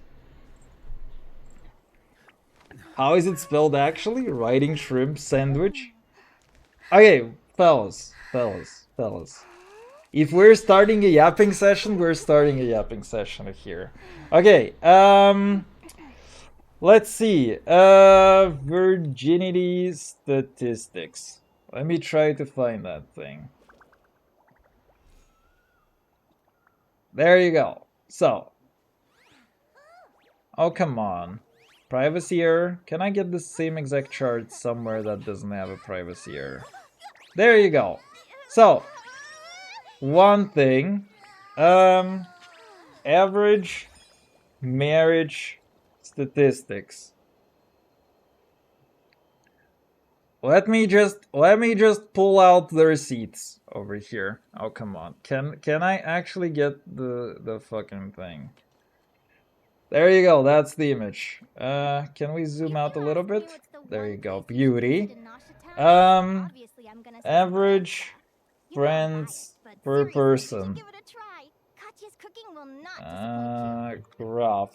How is it spelled actually? Writing shrimp sandwich? Okay, fellas. If we're starting a yapping session, we're starting a yapping session here. Okay, let's see. Virginity statistics. Let me try to find that thing. There you go. So. Oh, come on. Privacy error. Can I get the same exact chart somewhere that doesn't have a privacy error? There you go. So, one thing. Average marriage statistics. Let me just pull out the receipts over here. Oh, come on. Can I actually get the fucking thing? There you go. That's the image. Can we zoom out a little bit? There you go. Beauty. Average friends per person. Graph.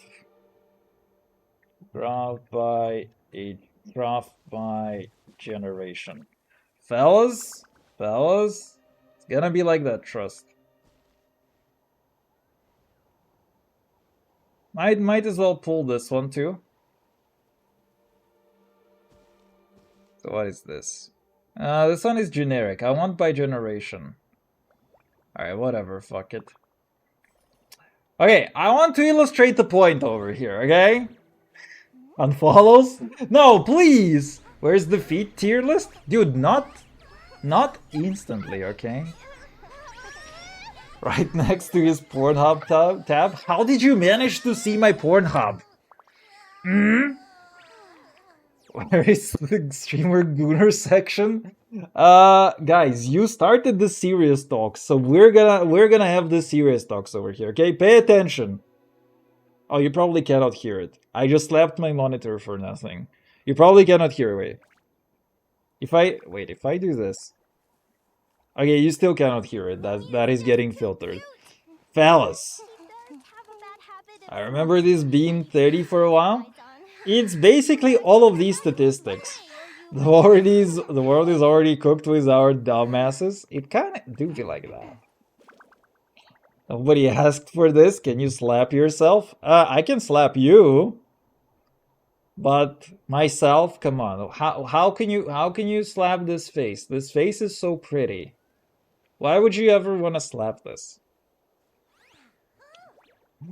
Graph by generation. Fellas, it's gonna be like that, trust. Might as well pull this one too. So what is this? This one is generic. I want by generation. Alright, whatever, fuck it. Okay, I want to illustrate the point over here, okay? Unfollows? No, please! Where's the feed tier list? Dude, not instantly, okay? Right next to his Pornhub tab. How did you manage to see my Pornhub? Where is the streamer Gooner section? Guys, you started the serious talks, so we're gonna have the serious talks over here, okay? Pay attention. Oh, you probably cannot hear it. I just slapped my monitor for nothing. You probably cannot hear it. Wait. If I do this. Okay, you still cannot hear it. That is getting filtered. Fellas. I remember this being 30 for a while. It's basically all of these statistics. The world is already cooked with our dumbasses. It kinda do be like that. Nobody asked for this. Can you slap yourself? I can slap you. But myself, come on. How can you slap this face? This face is so pretty. Why would you ever want to slap this?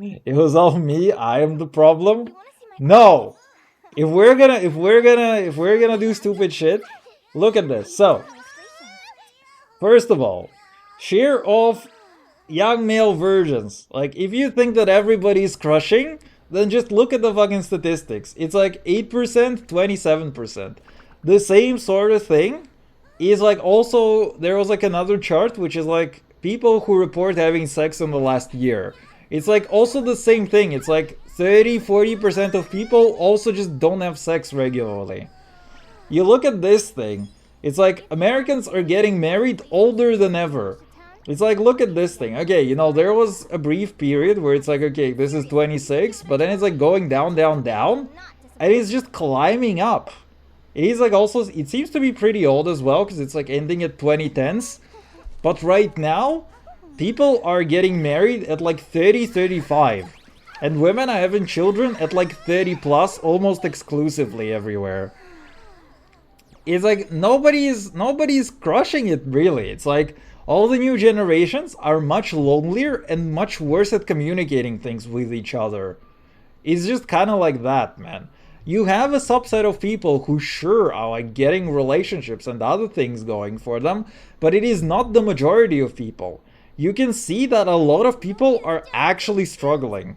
It was all me. I am the problem. No. If we're gonna do stupid shit, look at this. So, first of all, sheer off young male versions. Like, if you think that everybody's crushing, then just look at the fucking statistics. It's like 8%, 27%. The same sort of thing is like also, there was like another chart which is like people who report having sex in the last year. It's like also the same thing. It's like 30-40% of people also just don't have sex regularly. You look at this thing, it's like Americans are getting married older than ever. It's like, look at this thing. Okay, you know, there was a brief period where it's like, okay, this is 26, but then it's like going down, down, down, and it's just climbing up. It is like also, it seems to be pretty old as well, because it's like ending at 2010s. But right now, people are getting married at like 30, 35. And women are having children at like 30 plus, almost exclusively everywhere. It's like nobody's crushing it really. It's like all the new generations are much lonelier and much worse at communicating things with each other. It's just kind of like that, man. You have a subset of people who sure are like getting relationships and other things going for them, but it is not the majority of people. You can see that a lot of people are actually struggling.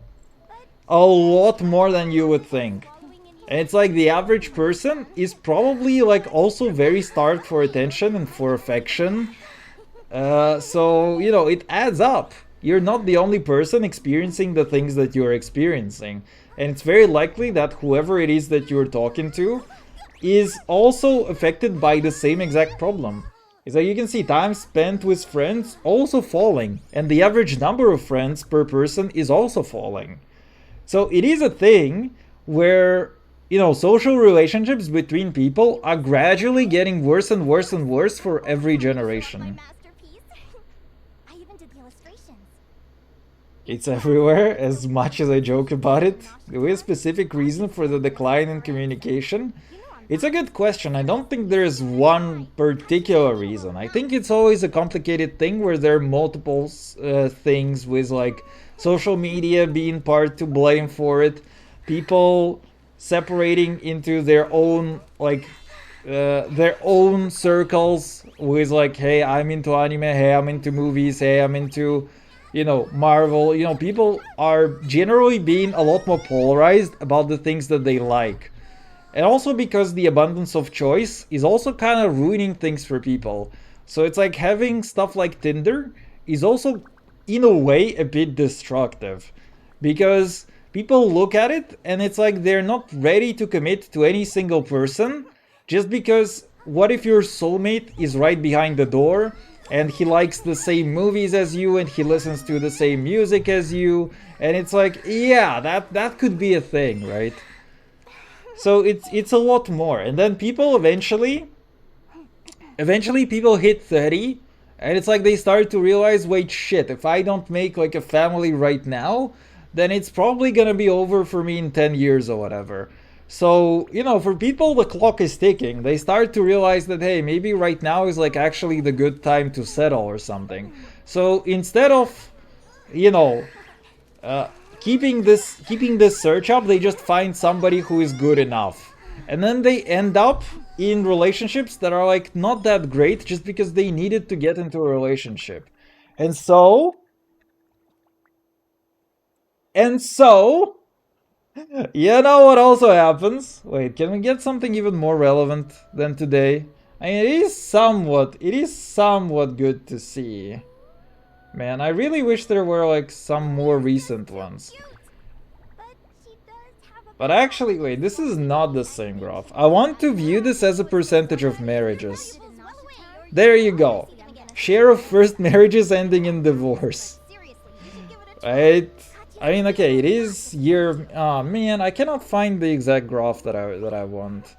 A lot more than you would think. And it's like the average person is probably like also very starved for attention and for affection. So, you know, it adds up. You're not the only person experiencing the things that you're experiencing. And it's very likely that whoever it is that you're talking to is also affected by the same exact problem. It's like you can see time spent with friends also falling. And the average number of friends per person is also falling. So it is a thing where, you know, social relationships between people are gradually getting worse and worse and worse for every generation. It's everywhere, as much as I joke about it. There is a specific reason for the decline in communication. It's a good question. I don't think there's one particular reason. I think it's always a complicated thing where there are multiple things with like social media being part to blame for it. People separating into their own their own circles with like, hey, I'm into anime, hey, I'm into movies, hey, I'm into, you know, Marvel. You know, people are generally being a lot more polarized about the things that they like. And also because the abundance of choice is also kind of ruining things for people. So it's like having stuff like Tinder is also in a way a bit destructive. Because people look at it and it's like they're not ready to commit to any single person. Just because what if your soulmate is right behind the door and he likes the same movies as you and he listens to the same music as you, and it's like, yeah, that could be a thing, right? So it's a lot more. And then people eventually people hit 30 and it's like they start to realize, wait, shit, if I don't make like a family right now, then it's probably gonna be over for me in 10 years or whatever. So, you know, for people the clock is ticking. They start to realize that, hey, maybe right now is like actually the good time to settle or something. So instead of, you know, keeping this search up, they just find somebody who is good enough. And then they end up in relationships that are like not that great just because they needed to get into a relationship. And so, you know what also happens? Wait, can we get something even more relevant than today? I mean, it is somewhat good to see. Man, I really wish there were like some more recent ones. But actually, wait, this is not the same graph. I want to view this as a percentage of marriages. There you go. Share of first marriages ending in divorce. Right? I mean, okay, it is year... Oh, man, I cannot find the exact graph that I want.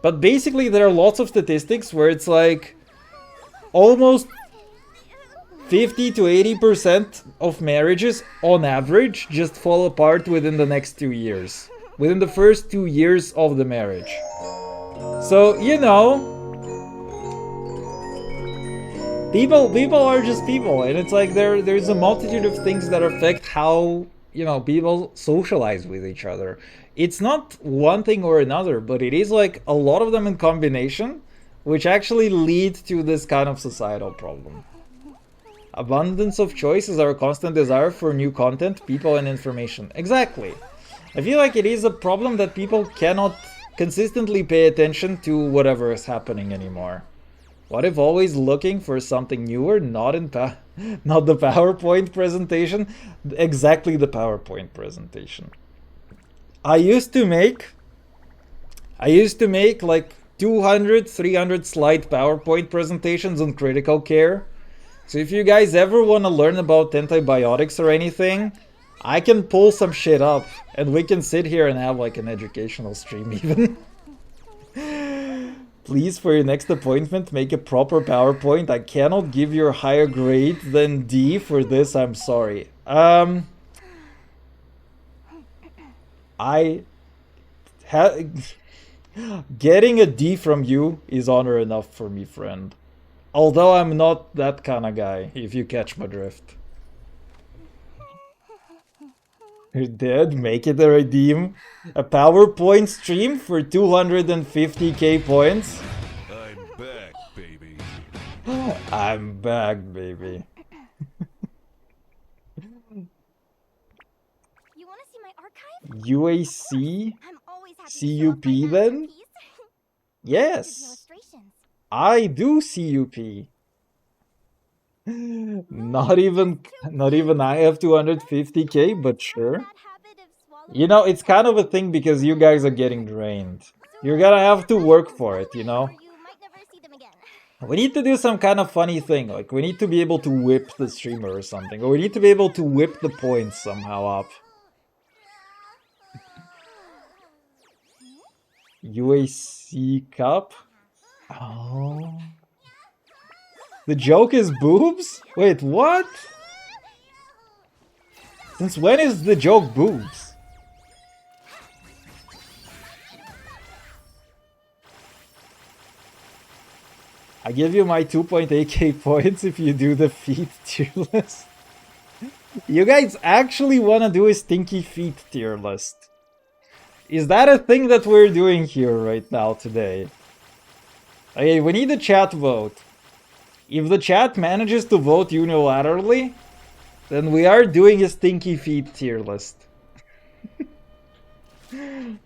But basically, there are lots of statistics where it's like... almost 50 to 80% of marriages, on average, just fall apart within the next 2 years. Within the first 2 years of the marriage. So, you know, people are just people, and it's like there's a multitude of things that affect how, you know, people socialize with each other. It's not one thing or another, but it is like a lot of them in combination, which actually lead to this kind of societal problem. Abundance of choice is our constant desire for new content, people, and information. Exactly. I feel like it is a problem that people cannot consistently pay attention to whatever is happening anymore. What if always looking for something newer, not the PowerPoint presentation? Exactly the PowerPoint presentation. I used to make like 200, 300 slide PowerPoint presentations on critical care. So if you guys ever want to learn about antibiotics or anything, I can pull some shit up and we can sit here and have like an educational stream even. Please, for your next appointment, make a proper PowerPoint. I cannot give you a higher grade than D for this, I'm sorry. Getting a D from you is honor enough for me, friend. Although I'm not that kind of guy, if you catch my drift. You're dead, make it a redeem. A PowerPoint stream for 250k points. I'm back, baby. I'm back, baby. You want to see my archive? UAC? I'm always happy to show off my CUP then? masterpiece. Yes. Illustrations. I do CUP. Not even I have 250k, but sure. Bad habit of swallowing You know, it's kind of a thing because you guys are getting drained. You're gonna have to work for it, you know? or you might never see them again. We need to do some kind of funny thing, like we need to be able to whip the streamer or something, or we need to be able to whip the points somehow up. UAC Cup? Oh. The joke is boobs? Wait, what? Since when is the joke boobs? I give you my 2.8k points if you do the feet tier list. You guys actually want to do a stinky feet tier list. Is that a thing that we're doing here right now today? Okay, we need a chat vote. If the chat manages to vote unilaterally, then we are doing a stinky feet tier list. The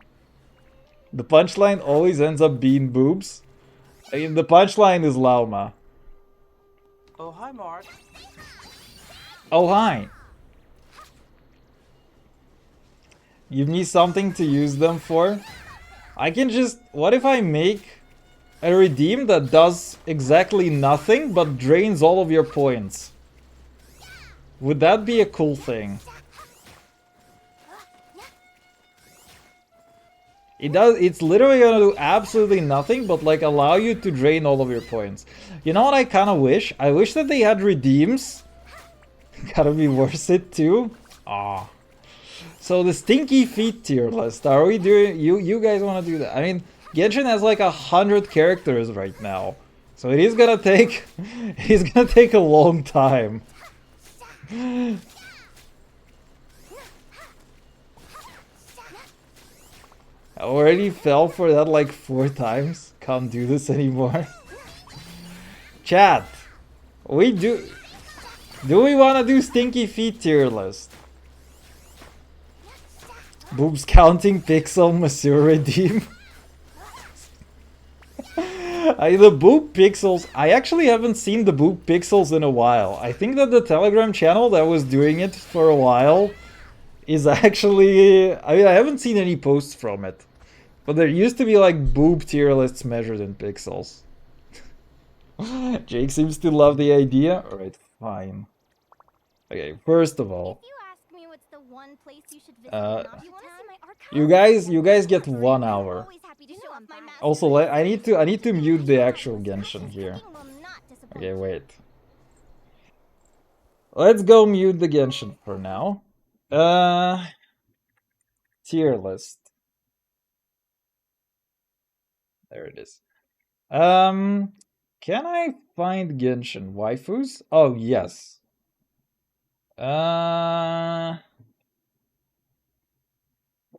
punchline always ends up being boobs. I mean, the punchline is Lauma. Oh, hi, Mark. Oh, hi. Give me something to use them for. I can just... What if I make a redeem that does exactly nothing but drains all of your points? Would that be a cool thing? It's literally gonna do absolutely nothing but like allow you to drain all of your points. You know what I kind of wish? I wish that they had redeems. Gotta be worth it too. Ah. So the stinky feet tier list. Are we doing? You guys want to do that? I mean, Genshin has like 100 characters right now, so it is gonna take. It is gonna take a long time. I already fell for that like 4 times. Can't do this anymore. Chat, we do. Do we want to do stinky feet tier list? Boobs counting pixel Monsieur redeem. The boob pixels. I actually haven't seen the boob pixels in a while. I think that the Telegram channel that was doing it for a while is actually... I mean, I haven't seen any posts from it. But there used to be like boob tier lists measured in pixels. Jake seems to love the idea. Alright, fine. Okay, first of all, If you ask me what's the one place you should visit Uh, in Noctua, you guys get 1 hour. always happy to show off my massive Also, I need to mute the actual Genshin here. cooking will not disappoint Okay, you. wait. Let's go mute the Genshin for now. Tier list. There it is. Can I find Genshin waifus? Oh, yes.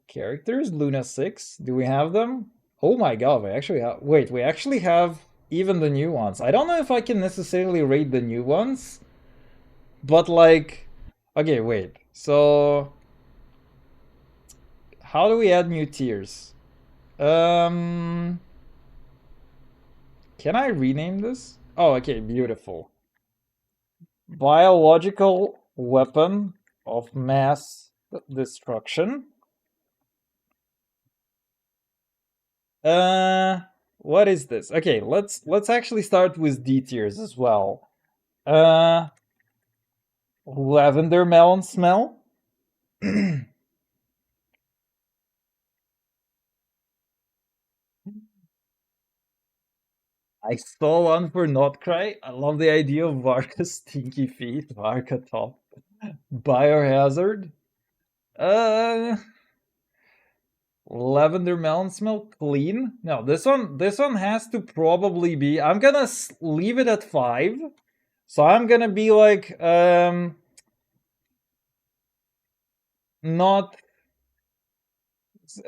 Characters, Luna 6. Do we have them? Oh my god, we actually have... Wait, we actually have even the new ones. I don't know if I can necessarily rate the new ones, but like... Okay, wait. So... How do we add new tiers? Can I rename this? Oh, okay, beautiful. Biological weapon of mass destruction. What is this? Okay, let's actually start with D tiers as well. Lavender melon smell. I saw one for Not Cry. I love the idea of Varka's stinky feet, Varka top. Biohazard. Uh, Lavender melon smell clean. No, this one has to probably be. I'm gonna leave it at 5. So I'm gonna be like not.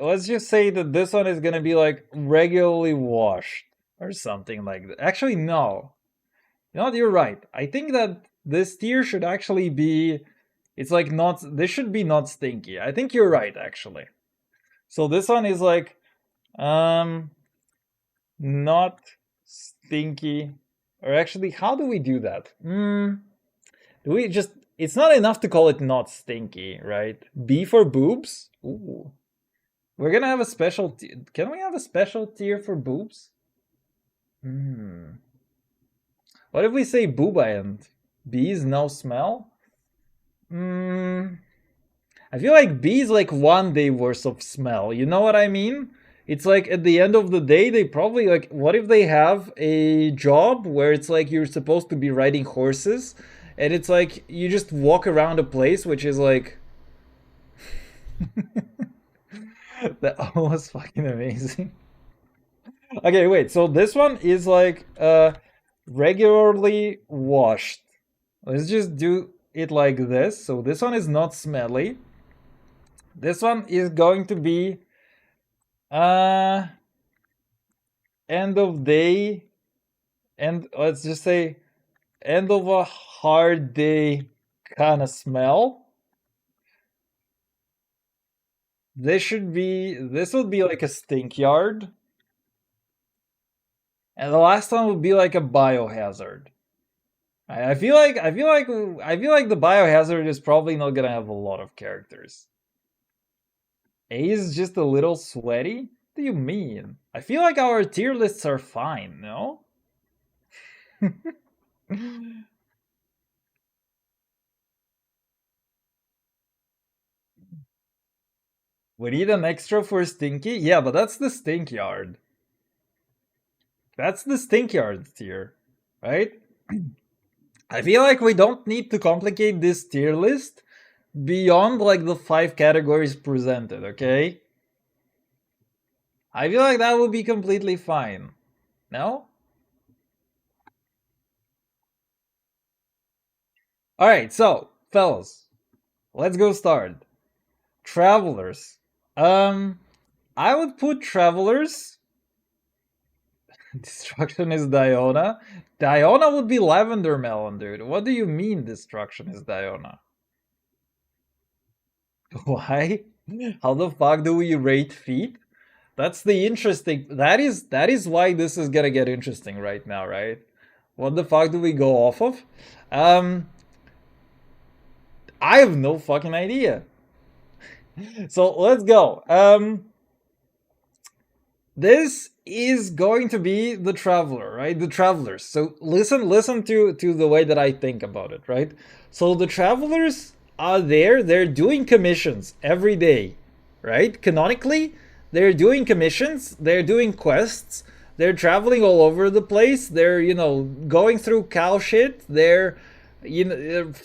Let's just say that this one is gonna be like regularly washed or something like that. Actually, no. You know what? You're right. I think that this tier should actually be. It's like not. This should be not stinky. I think you're right, actually. So this one is like, not stinky. Or actually, how do we do that? Do we just? It's not enough to call it not stinky, right? B for boobs. Ooh. We're gonna have a special. Can we have a special tier for boobs? What if we say booba and bees no smell? I feel like bees like 1 day worth of smell. You know what I mean? It's like at the end of the day, they probably like. What if they have a job where it's like you're supposed to be riding horses, and it's like you just walk around a place which is like. That was fucking amazing. Okay, wait. So this one is like regularly washed. Let's just do it like this. So this one is not smelly. This one is going to be end of day, and let's just say end of a hard day kind of smell. This would be like a stink yard. And the last one would be like a biohazard. I feel like the biohazard is probably not gonna have a lot of characters. A is just a little sweaty? What do you mean? I feel like our tier lists are fine, no? We need an extra for Stinky? Yeah, but that's the Stink Yard. That's the Stink Yard tier, right? I feel like we don't need to complicate this tier list beyond like the 5 categories presented, okay? I feel like that would be completely fine. No? Alright, so, fellas, let's go start. Travelers. I would put Travelers. Destruction is Diona. Diona would be Lavender Melon, dude. What do you mean Destruction is Diona? Why? How the fuck do we rate feet? That's the interesting. That is why this is gonna get interesting right now, right? What the fuck do we go off of? I have no fucking idea. So let's go. This is going to be the traveler, right? The travelers. So listen to the way that I think about it, right? So the travelers are there, they're doing commissions every day, right? Canonically, they're doing commissions, they're doing quests, they're traveling all over the place, they're, going through cow shit, they're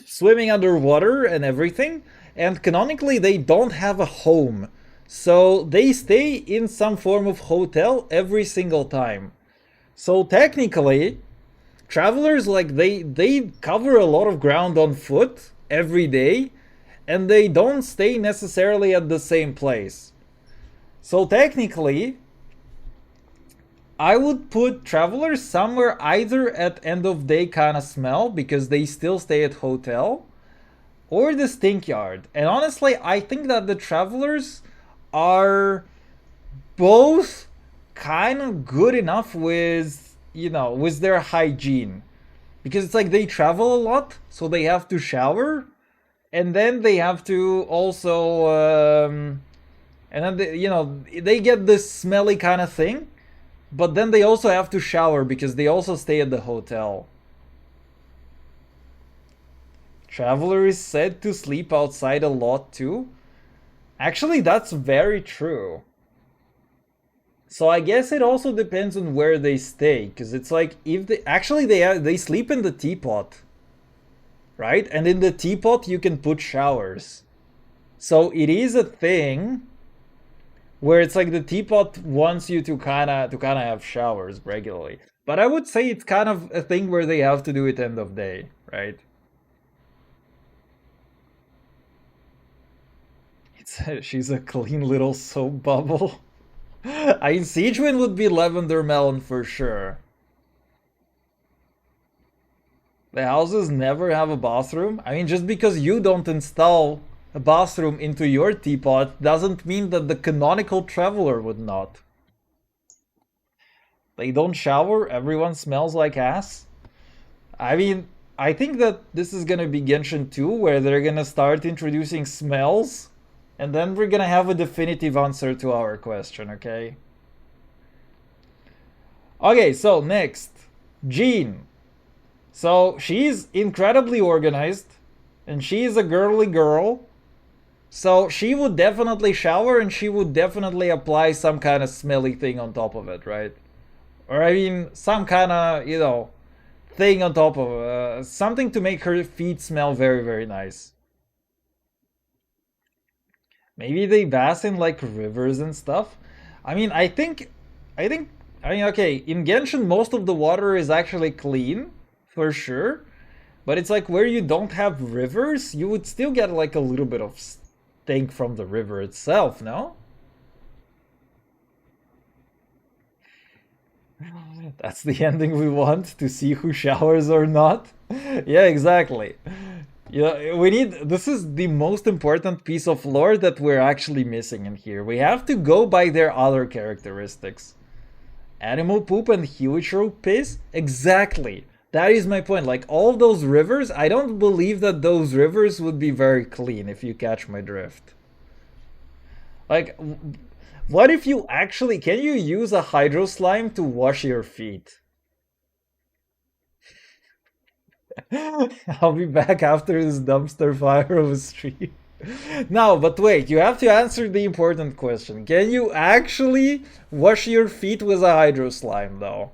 swimming underwater and everything. And canonically, they don't have a home. So they stay in some form of hotel every single time. So technically, travelers like they cover a lot of ground on foot every day, and they don't stay necessarily at the same place. So technically, I would put travelers somewhere either at end of day kind of smell because they still stay at hotel, or the stink yard. And honestly, I think that the travelers are both kind of good enough with their hygiene, because it's like they travel a lot, so they have to shower, and then they have to also and then they get this smelly kind of thing, but then they also have to shower because they also stay at the hotel. Traveler is said to sleep outside a lot too. Actually, that's very true. So I guess it also depends on where they stay, because it's like if they sleep in the teapot, right? And in the teapot you can put showers. So it is a thing where it's like the teapot wants you to kind of have showers regularly. But I would say it's kind of a thing where they have to do it end of day, right? She's a clean little soap bubble. Siegewind would be lavender melon for sure. The houses never have a bathroom. I mean, just because you don't install a bathroom into your teapot doesn't mean that the canonical traveler would not. They don't shower, everyone smells like ass. I mean, I think that this is gonna be Genshin 2, where they're gonna start introducing smells, and then we're gonna have a definitive answer to our question, okay? Okay, so next, Jean. So she's incredibly organized, and she's a girly girl. So she would definitely shower, and she would definitely apply some kind of smelly thing on top of it, right? Or I mean, some kind of, thing on top of something to make her feet smell very, very nice. Maybe they bath in like rivers and stuff. I mean, okay, in Genshin, most of the water is actually clean, for sure. But it's like where you don't have rivers, you would still get like a little bit of stink from the river itself, no? That's the ending we want, to see who showers or not. Yeah, exactly. Yeah, this is the most important piece of lore that we're actually missing in here. We have to go by their other characteristics. Animal poop and heliotrope piss? Exactly. That is my point. Like, all those rivers, I don't believe that those rivers would be very clean, if you catch my drift. Like, what if you actually... Can you use a hydro slime to wash your feet? I'll be back after this dumpster fire of a stream. No, but wait, you have to answer the important question. Can you actually wash your feet with a hydro slime, though?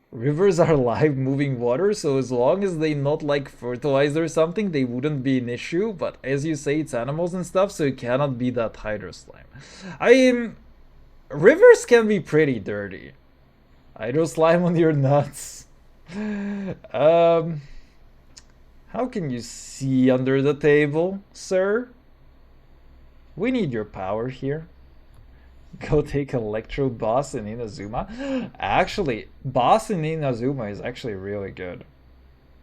Rivers are live moving water, so as long as they not like fertilized or something, they wouldn't be an issue. But as you say, it's animals and stuff, so it cannot be that hydro slime. I mean, rivers can be pretty dirty. Hydro slime on your nuts. How can you see under the table, sir? We need your power here. Go take Electro Boss in Inazuma. Actually, Boss in Inazuma is actually really good.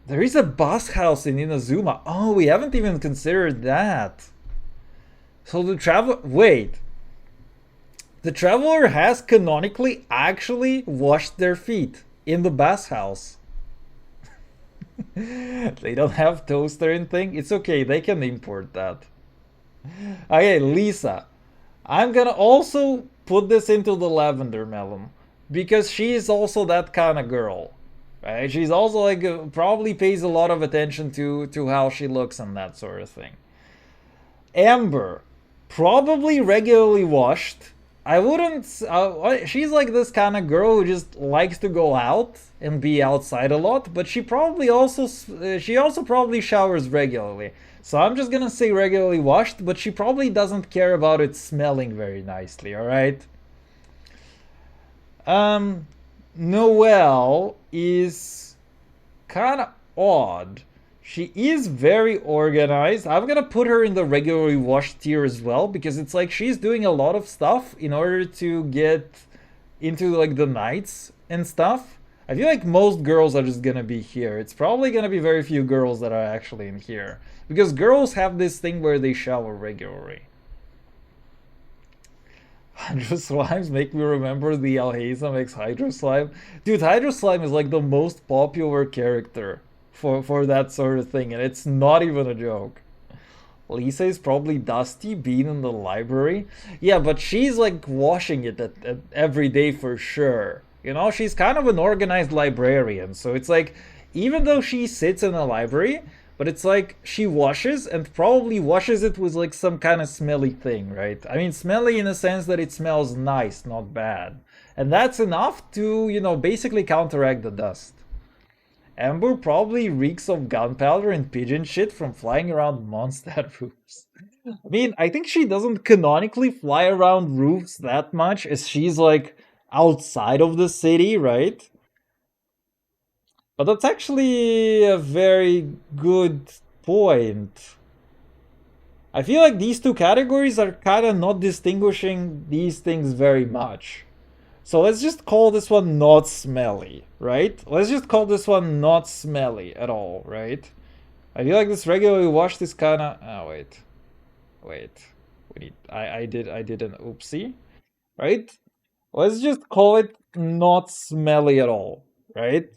There is a boss house in Inazuma. Oh, we haven't even considered that. So the traveler... Wait. The traveler has canonically actually washed their feet in the bath house. They don't have toaster and thing. It's okay, they can import that. Okay, Lisa. I'm gonna also put this into the lavender melon because she is also that kind of girl, right? She's also like probably pays a lot of attention to how she looks and that sort of thing. Amber, probably regularly washed. I wouldn't. She's like this kind of girl who just likes to go out and be outside a lot, but she also probably showers regularly. So I'm just gonna say regularly washed, but she probably doesn't care about it smelling very nicely. All right. Um, Noelle is kind of odd. She is very organized. I'm gonna put her in the regularly washed tier as well because it's like she's doing a lot of stuff in order to get into like the nights and stuff. I feel like most girls are just gonna be here. It's probably gonna be very few girls that are actually in here because girls have this thing where they shower regularly. Hydro Slimes make me remember the Alhaza makes Hydro Slime. Dude, Hydro Slime is like the most popular character for that sort of thing, and it's not even a joke. Lisa is probably dusty being in the library. Yeah, but she's like washing it at every day for sure. You know, she's kind of an organized librarian, so it's like even though she sits in a library, but it's like she washes and probably washes it with like some kind of smelly thing, right? I mean, smelly in the sense that it smells nice, not bad. And that's enough to, you know, basically counteract the dust. Amber probably reeks of gunpowder and pigeon shit from flying around Mondstadt roofs. I mean, I think she doesn't canonically fly around roofs that much as she's like outside of the city, right? But that's actually a very good point. I feel like these two categories are kind of not distinguishing these things very much. So let's just call this one not smelly, right? Let's just call this one not smelly at all, right? I feel like this regularly washed is kind of... Oh, wait. Wait. We need... I did an oopsie, right? Let's just call it not smelly at all, right?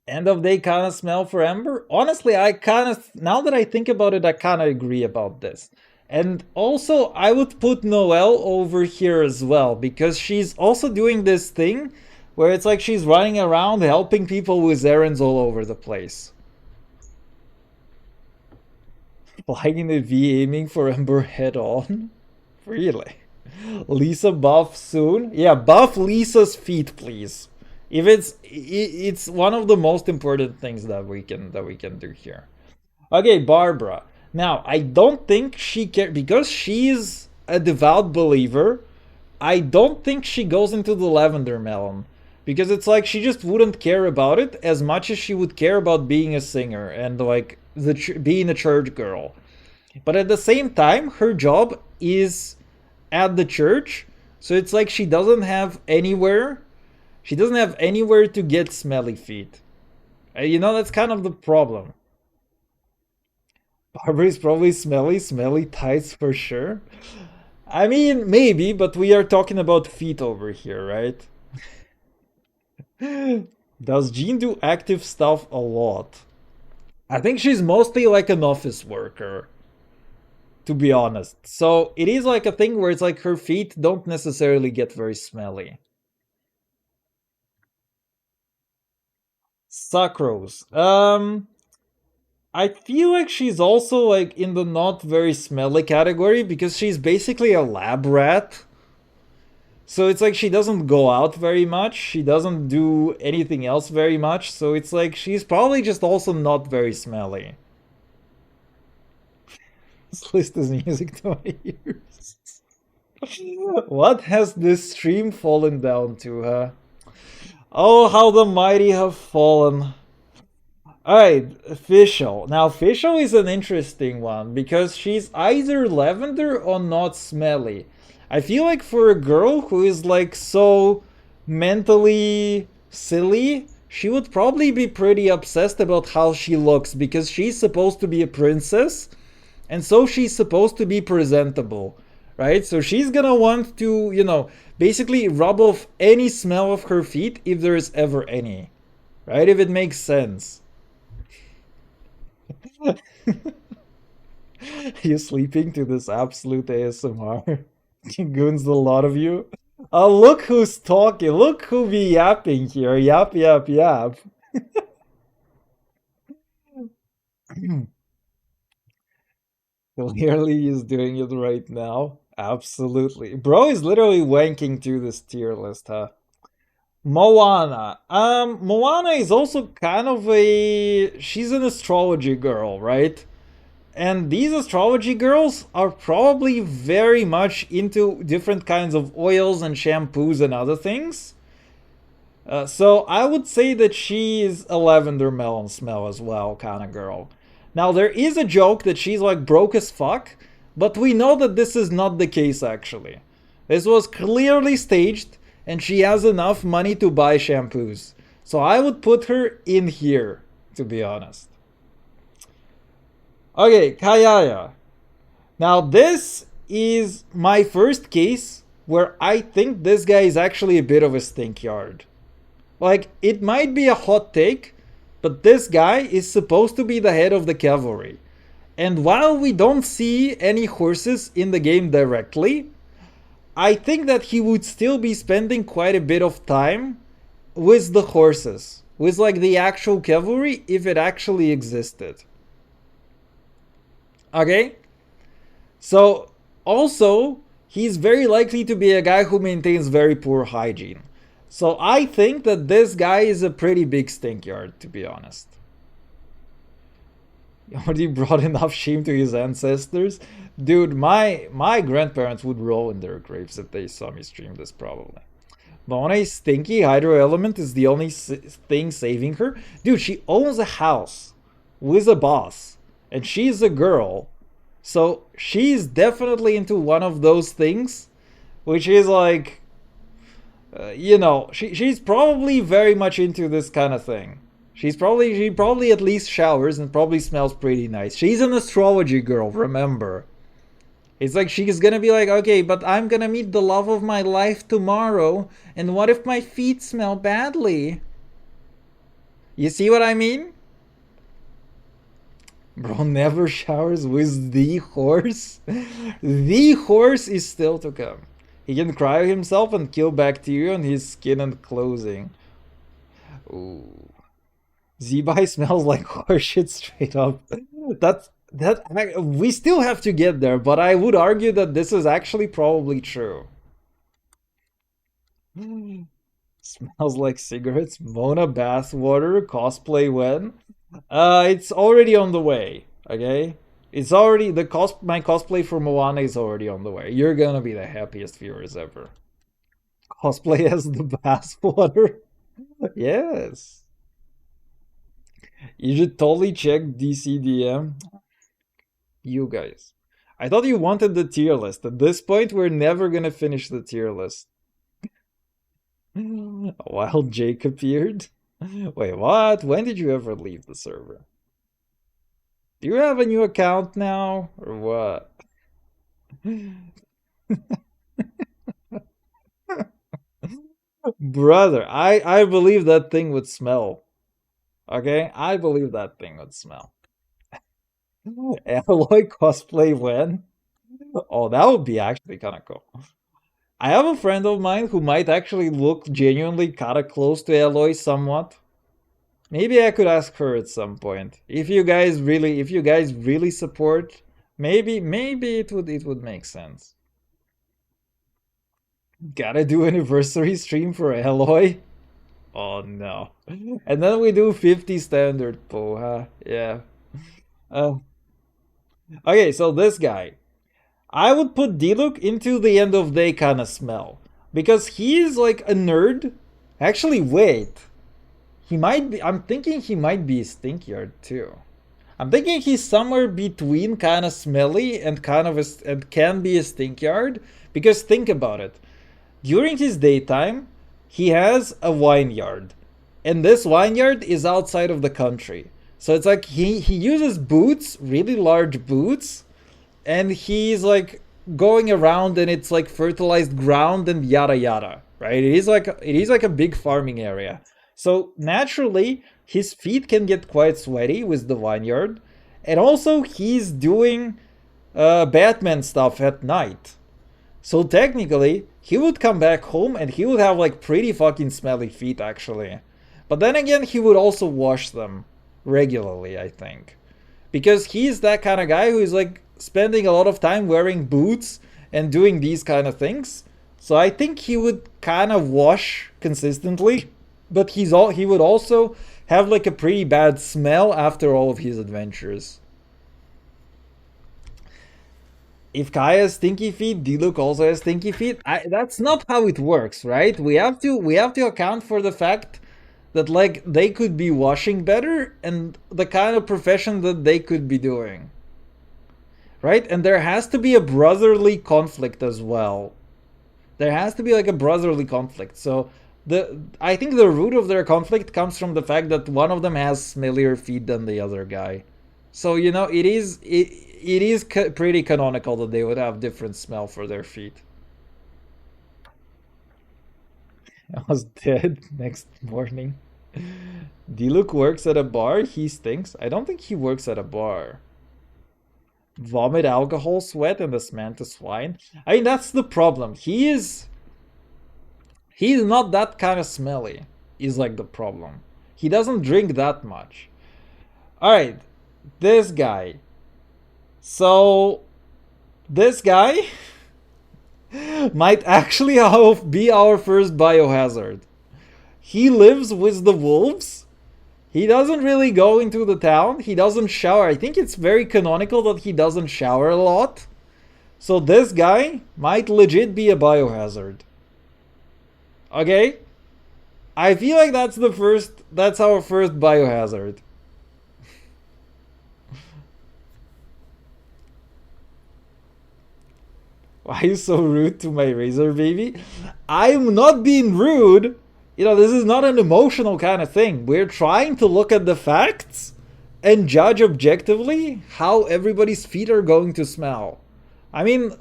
End of day kind of smell for Ember. Honestly, I kind of, now that I think about it, I kind of agree about this. And also, I would put Noelle over here as well because she's also doing this thing where it's like she's running around helping people with errands all over the place. Flying in the V aiming for Ember head on? Really? Lisa buff soon? Yeah, buff Lisa's feet, please. If it's one of the most important things that we can do here. Okay, Barbara. Now, I don't think she cares because she's a devout believer. I don't think she goes into the lavender melon because it's like she just wouldn't care about it as much as she would care about being a singer and like being a church girl. But at the same time, her job is at the church, so it's like she doesn't have anywhere to get smelly feet. You know, that's kind of the problem. Barbara's probably smelly tights for sure. I mean, maybe, but we are talking about feet over here, right? Does Jean do active stuff a lot? I think she's mostly like an office worker, to be honest. So it is like a thing where it's like her feet don't necessarily get very smelly. Sucrose. I feel like she's also like in the not very smelly category because she's basically a lab rat. So it's like she doesn't go out very much. She doesn't do anything else very much. So it's like she's probably just also not very smelly. This list is music to my ears. What has this stream fallen down to, huh? Oh, how the mighty have fallen. Alright, Fischl. Now, Fischl is an interesting one because she's either lavender or not smelly. I feel like for a girl who is like so mentally silly, she would probably be pretty obsessed about how she looks because she's supposed to be a princess and so she's supposed to be presentable, right? So she's gonna want to, you know, basically rub off any smell of her feet if there is ever any, right? If it makes sense. You sleeping to this absolute ASMR? Goons, a lot of you. Oh, look who's talking. Look who be yapping here. Yap, yap, yap. Clearly he's doing it right now. Absolutely. Bro is literally wanking through this tier list, huh? Moana. Moana is also kind of a... She's an astrology girl, right? And these astrology girls are probably very much into different kinds of oils and shampoos and other things. So I would say that she is a lavender melon smell as well kind of girl. Now there is a joke that she's like broke as fuck, but we know that this is not the case actually. This was clearly staged and she has enough money to buy shampoos. So I would put her in here, to be honest. Okay, Kayaya. Now this is my first case where I think this guy is actually a bit of a stinkyard. Like, it might be a hot take, but this guy is supposed to be the head of the cavalry. And while we don't see any horses in the game directly, I think that he would still be spending quite a bit of time with the horses, with like the actual cavalry if it actually existed. Okay? So, also, he's very likely to be a guy who maintains very poor hygiene. So I think that this guy is a pretty big stinkyard, to be honest. He already brought enough shame to his ancestors. Dude, my grandparents would roll in their graves if they saw me stream this, probably. Mona's stinky hydro element is the only thing saving her. Dude, she owns a house with a boss. And she's a girl. So she's definitely into one of those things. Which is like... you know, she's probably very much into this kind of thing. She probably at least showers and probably smells pretty nice. She's an astrology girl, remember. It's like she's gonna be like, okay, but I'm gonna meet the love of my life tomorrow, and what if my feet smell badly? You see what I mean? Bro never showers with the horse? The horse is still to come. He can cryo himself and kill bacteria on his skin and clothing. Ooh. Zebai smells like horseshit straight up. We still have to get there, but I would argue that this is actually probably true. Smells like cigarettes. Mona bathwater. Cosplay when? It's already on the way. Okay? It's already my cosplay for Moana is already on the way. You're gonna be the happiest viewers ever. Cosplay as the bathwater. Yes. You should totally check DCDM. You guys. I thought you wanted the tier list. At this point, we're never gonna finish the tier list. While Jake appeared? Wait, what? When did you ever leave the server? Do you have a new account now? Or what? Brother, I believe that thing would smell. Okay? I believe that thing would smell. Alloy cosplay when? Oh, that would be actually kind of cool. I have a friend of mine who might actually look genuinely kind of close to Alloy somewhat. Maybe I could ask her at some point. If you guys really support, maybe it would make sense. Gotta do anniversary stream for Alloy? Oh no. And then we do 50 standard pull, huh? Yeah. Okay, so this guy. I would put Diluc into the end of day kind of smell. Because he is like a nerd. Actually, wait. He might be, I'm thinking he might be a stinkyard too. I'm thinking he's somewhere between kind of smelly and and can be a stinkyard. Because think about it. During his daytime, he has a vineyard. And this vineyard is outside of the country. So it's like he uses boots, really large boots, and he's like going around and it's like fertilized ground and yada yada, right? It is like a big farming area. So naturally, his feet can get quite sweaty with the vineyard. And also he's doing Batman stuff at night. So technically, he would come back home and he would have like pretty fucking smelly feet actually. But then again, he would also wash them regularly, I think. Because he's that kind of guy who's like spending a lot of time wearing boots and doing these kind of things. So I think he would kind of wash consistently, but he would also have like a pretty bad smell after all of his adventures. If Kai has stinky feet, Diluc also has stinky feet. That's not how it works, right? We have to account for the fact that like they could be washing better and the kind of profession that they could be doing. Right? And there has to be a brotherly conflict as well. There has to be like a brotherly conflict. So I think the root of their conflict comes from the fact that one of them has smellier feet than the other guy. So it is pretty canonical that they would have different smell for their feet. I was dead next morning. Diluc works at a bar. He stinks. I don't think he works at a bar. Vomit, alcohol, sweat, and the Samantha swine. I mean, that's the problem. He's not that kind of smelly, is like the problem. He doesn't drink that much. Alright, this guy. So, this guy might actually be our first biohazard. He lives with the wolves. He doesn't really go into the town. He doesn't shower. I think it's very canonical that he doesn't shower a lot. So this guy might legit be a biohazard. Okay? I feel like that's our first biohazard. Why are you so rude to my razor baby? I'm not being rude. This is not an emotional kind of thing. We're trying to look at the facts and judge objectively how everybody's feet are going to smell. I mean,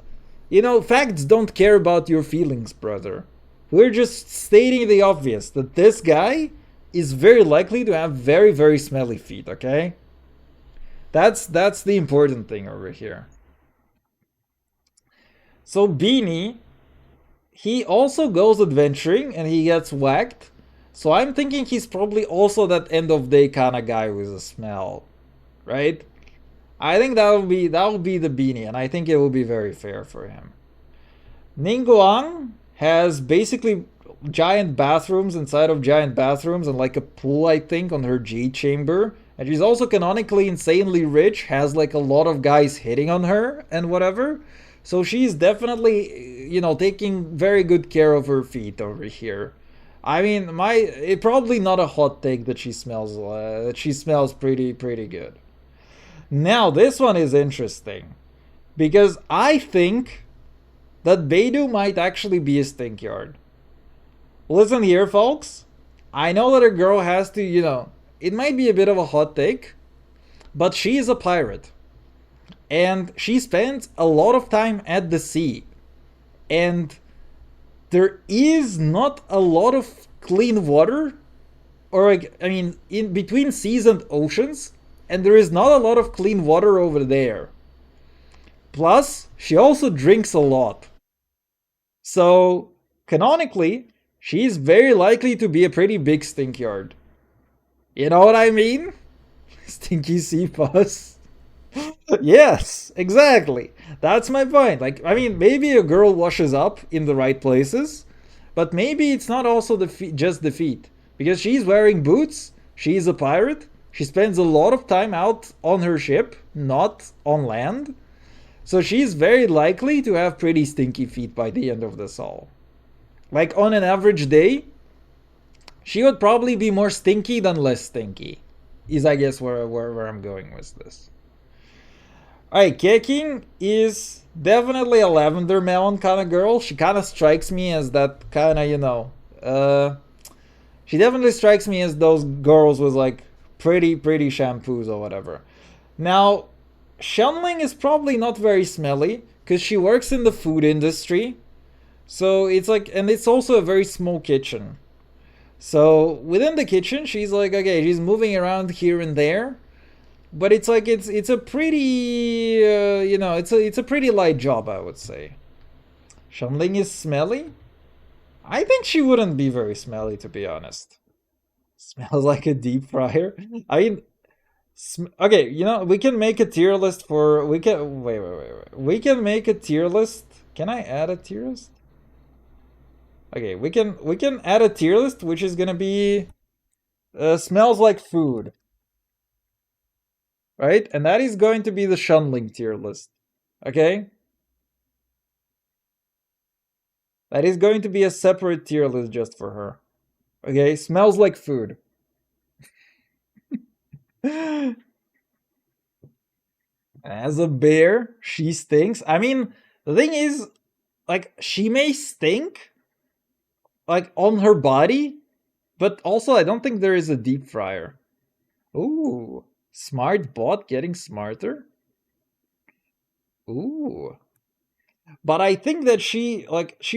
facts don't care about your feelings, brother. We're just stating the obvious, that this guy is very likely to have very, very smelly feet, okay? That's the important thing over here. So Beanie, he also goes adventuring and he gets whacked. So I'm thinking he's probably also that end of day kind of guy with a smell, right? I think that will be the Beanie, and I think it will be very fair for him. Ningguang has basically giant bathrooms inside of giant bathrooms and like a pool, I think, on her G chamber. And she's also canonically insanely rich, has like a lot of guys hitting on her and whatever. So she's definitely, taking very good care of her feet over here. I mean, it's probably not a hot take that she smells pretty good. Now, this one is interesting because I think that Beidou might actually be a stink yard. Listen here, folks. I know that a girl has to, it might be a bit of a hot take, but she is a pirate. And she spends a lot of time at the sea. And there is not a lot of clean water, or in between seas and oceans, and there is not a lot of clean water over there. Plus, she also drinks a lot. So, canonically, she's very likely to be a pretty big stink yard. You know what I mean? Stinky sea puss. Yes, exactly. That's my point. Maybe a girl washes up in the right places, but maybe it's not also just the feet. Because she's wearing boots, she's a pirate, she spends a lot of time out on her ship, not on land. So she's very likely to have pretty stinky feet by the end of this all. Like on an average day, she would probably be more stinky than less stinky. Is I guess where I'm going with this. Alright, Keking is definitely a lavender melon kind of girl. She kind of strikes me as that kind of, she definitely strikes me as those girls with like pretty shampoos or whatever. Now, Shenling is probably not very smelly because she works in the food industry. So it's like, and it's also a very small kitchen. So within the kitchen, she's like, okay, she's moving around here and there. but it's like it's a pretty you know, it's a pretty light job, I would say. Shanling is smelly. I think she wouldn't be very smelly, to be honest. Smells like a deep fryer. I mean, okay, you know, we can make a tier list for. We can wait. We can make a tier list. Can I add a tier list? Okay, we can add a tier list, which is gonna be smells like food, right? And that is going to be the Shunling tier list. Okay, that is going to be a separate tier list just for her. Okay, smells like food. As a bear, she stinks. I mean, the thing is, like, she may stink, like, on her body, but also I don't think there is a deep fryer. Ooh, smart bot getting smarter. Ooh. But I think that she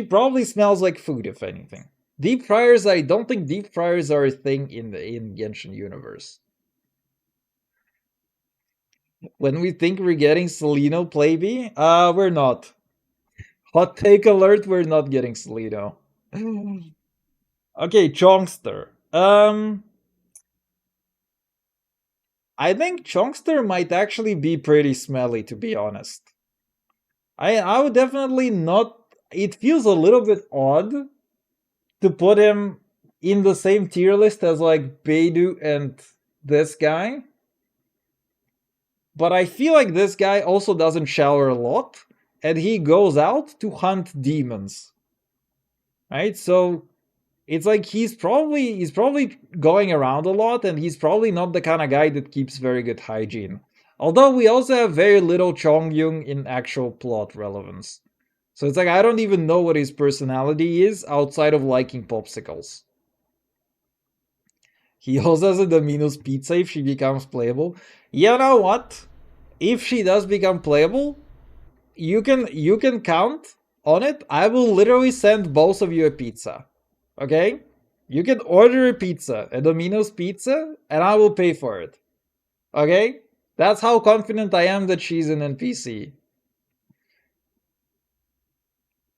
probably smells like food, if anything. Deep fryers, I don't think deep fryers are a thing in Genshin universe. When we think we're getting Celino Playby, we're not. Hot take alert, we're not getting Celino. Okay, Chongster. I think Chongster might actually be pretty smelly, to be honest. I would definitely not. It feels a little bit odd to put him in the same tier list as like Beidou and this guy. But I feel like this guy also doesn't shower a lot, and he goes out to hunt demons. Right? So it's like he's probably going around a lot, and he's probably not the kind of guy that keeps very good hygiene. Although we also have very little Chongyung in actual plot relevance. So it's like I don't even know what his personality is outside of liking popsicles. He also has a Domino's pizza if she becomes playable. You know what? If she does become playable, you can count on it. I will literally send both of you a pizza. Okay? You can order a pizza, a Domino's pizza, and I will pay for it. Okay? That's how confident I am that she's an NPC.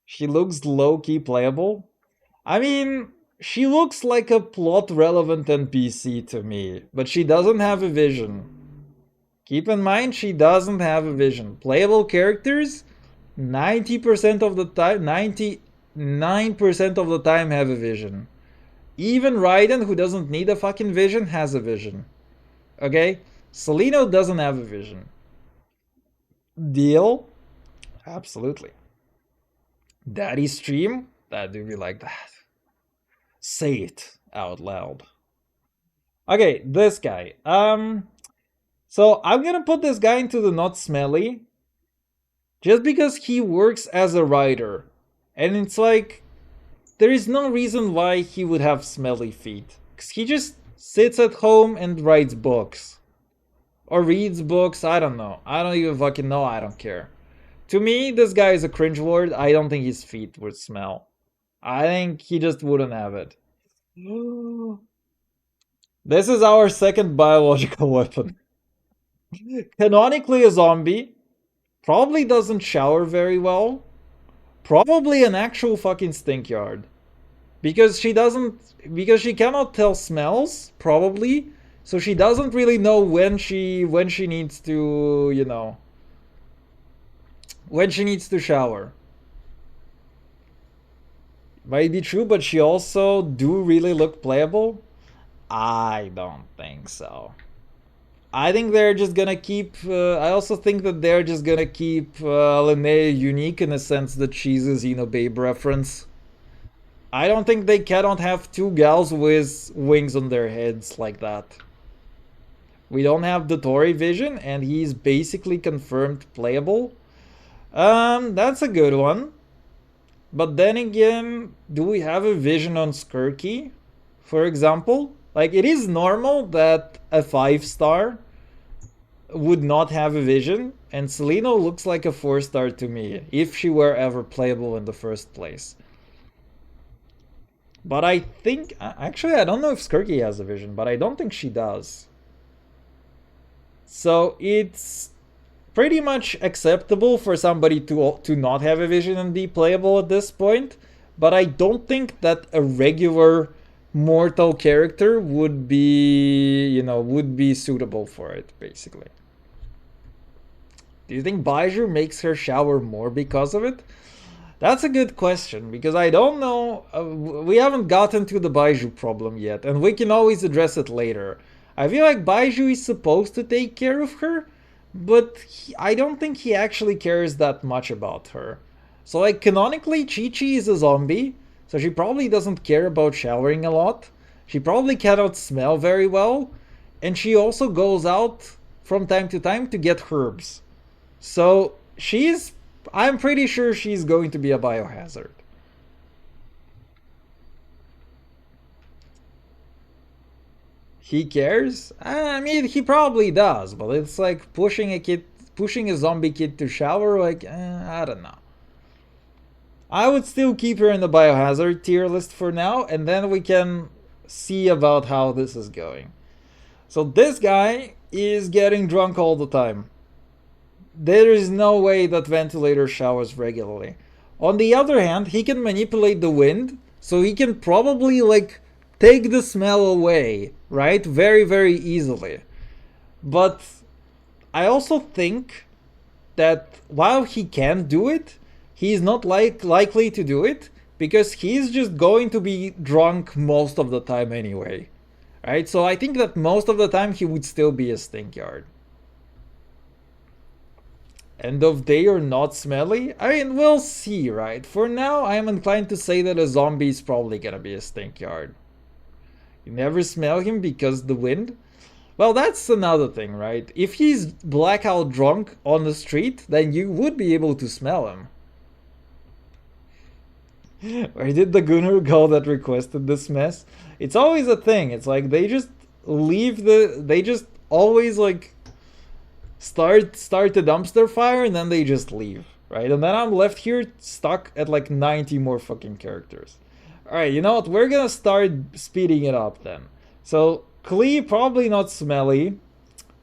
She looks low-key playable. I mean, she looks like a plot-relevant NPC to me, but she doesn't have a vision. Keep in mind, she doesn't have a vision. Playable characters, 90% of the time, 99% of the time have a vision. Even Raiden, who doesn't need a fucking vision, has a vision. Okay? Celino doesn't have a vision. Deal? Absolutely. Daddy stream? That do be like that. Say it out loud. Okay, this guy. So I'm gonna put this guy into the not smelly. Just because he works as a writer. And it's like, there is no reason why he would have smelly feet. Because he just sits at home and writes books. Or reads books, I don't know. I don't even fucking know, I don't care. To me, this guy is a cringe lord. I don't think his feet would smell. I think he just wouldn't have it. This is our second biological weapon. Canonically a zombie. Probably doesn't shower very well. Probably an actual fucking stinkyard. Because she cannot tell smells, probably. So she doesn't really know when she needs to, you know, when she needs to shower. Might be true, but she also do really look playable. I don't think so. I think they're just gonna keep. I also think that they're just gonna keep Linnea unique in the sense that she's a Xenobabe reference. I don't think they cannot have two gals with wings on their heads like that. We don't have the Tori vision, and he's basically confirmed playable. That's a good one. But then again, do we have a vision on Skirky, for example? Like, it is normal that a 5-star would not have a vision, and Celino looks like a 4-star to me, if she were ever playable in the first place. But I think, actually, I don't know if Skirky has a vision, but I don't think she does. So it's pretty much acceptable for somebody to not have a vision and be playable at this point, but I don't think that a regular mortal character would be, would be suitable for it, basically. Do you think Baiju makes her shower more because of it? That's a good question, because I don't know. We haven't gotten to the Baiju problem yet, and we can always address it later. I feel like Baiju is supposed to take care of her, but I don't think he actually cares that much about her. So, like, canonically, Chi-Chi is a zombie, so she probably doesn't care about showering a lot. She probably cannot smell very well, and she also goes out from time to get herbs. So, I'm pretty sure she's going to be a biohazard. He cares? I mean, he probably does, but it's like pushing a zombie kid to shower, like, I don't know. I would still keep her in the biohazard tier list for now, and then we can see about how this is going. So this guy is getting drunk all the time. There is no way that Ventilator showers regularly. On the other hand, he can manipulate the wind, so he can probably, like, take the smell away, right? Very, very easily. But I also think that while he can do it, he's not likely to do it because he's just going to be drunk most of the time anyway. Right? So I think that most of the time he would still be a stinkyard. End of day or not smelly? I mean, we'll see, right? For now, I am inclined to say that a zombie is probably gonna be a stinkyard. You never smell him because the wind? Well, that's another thing, right? If he's blackout drunk on the street, then you would be able to smell him. Where did the Gunner go that requested this mess? It's always a thing. It's like they just they just always like start the dumpster fire and then they just leave, right? And then I'm left here stuck at like 90 more fucking characters. Alright, you know what? We're gonna start speeding it up then. So, Klee, probably not smelly.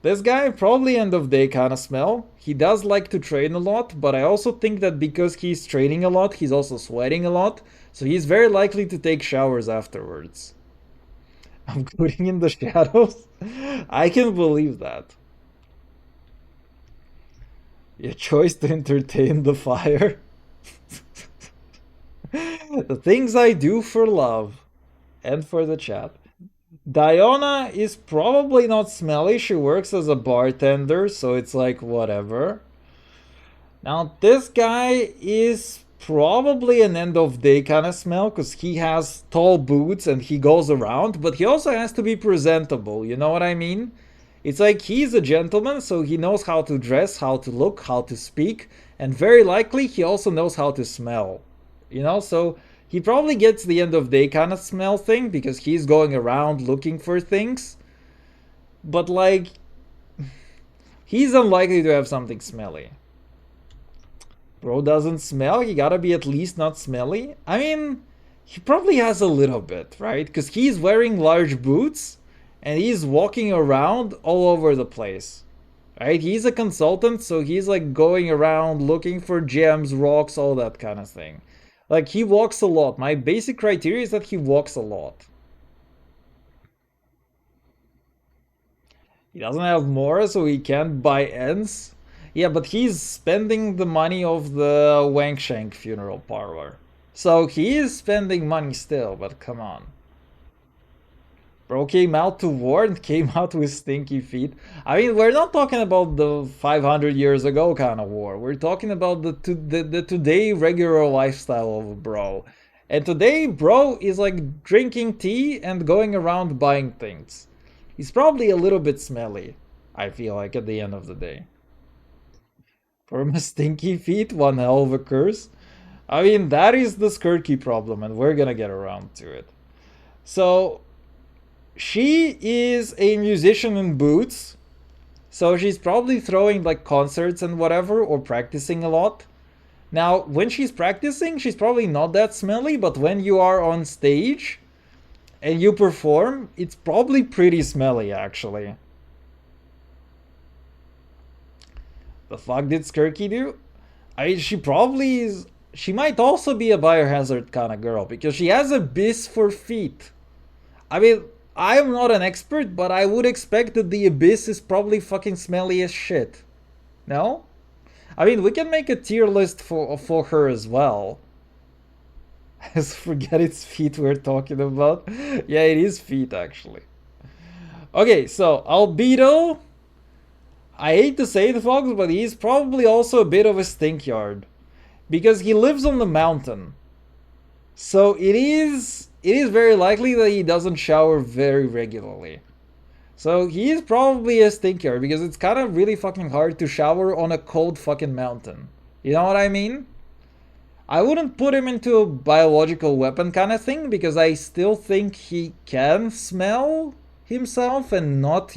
This guy, probably end of day kind of smell. He does like to train a lot, but I also think that because he's training a lot, he's also sweating a lot. So he's very likely to take showers afterwards. I'm putting in the shadows? I can believe that. Your choice to entertain the fire. The things I do for love and for the chat. Diona is probably not smelly. She works as a bartender, so it's like whatever. Now this guy is probably an end of day kind of smell because he has tall boots and he goes around, but he also has to be presentable, you know what I mean? It's like he's a gentleman, so he knows how to dress, how to look, how to speak, and very likely he also knows how to smell. You know, so he probably gets the end of day kind of smell thing because he's going around looking for things. But like, he's unlikely to have something smelly. Bro doesn't smell, he gotta be at least not smelly. I mean, he probably has a little bit, right? Because he's wearing large boots and he's walking around all over the place. Right? He's a consultant, so he's like going around looking for gems, rocks, all that kind of thing. Like, he walks a lot. My basic criteria is that he walks a lot. He doesn't have more, so he can't buy ends. Yeah, but he's spending the money of the Wangshank funeral parlor. So he is spending money still, but come on. Bro came out to war and came out with stinky feet. I mean, we're not talking about the 500 years ago kind of war. We're talking about the today regular lifestyle of a bro. And today, bro is like drinking tea and going around buying things. He's probably a little bit smelly, I feel like, at the end of the day. For my stinky feet, one hell of a curse. I mean, that is the Skirky problem, and we're gonna get around to it. So, she is a musician in boots, so she's probably throwing like concerts and whatever, or practicing a lot. Now, when she's practicing, she's probably not that smelly, but when you are on stage and you perform, it's probably pretty smelly, actually. The fuck did Skirky do? She probably is. She might also be a biohazard kind of girl because she has abyss for feet. I mean, I'm not an expert, but I would expect that the abyss is probably fucking smelly as shit. No? I mean, we can make a tier list for her as well. I forget it's feet we're talking about. Yeah, it is feet actually. Okay, so Albedo. I hate to say the fox, but he's probably also a bit of a stinkyard because he lives on the mountain. So it is very likely that he doesn't shower very regularly. So he is probably a stinker because it's kind of really fucking hard to shower on a cold fucking mountain. You know what I mean? I wouldn't put him into a biological weapon kind of thing because I still think he can smell himself and not,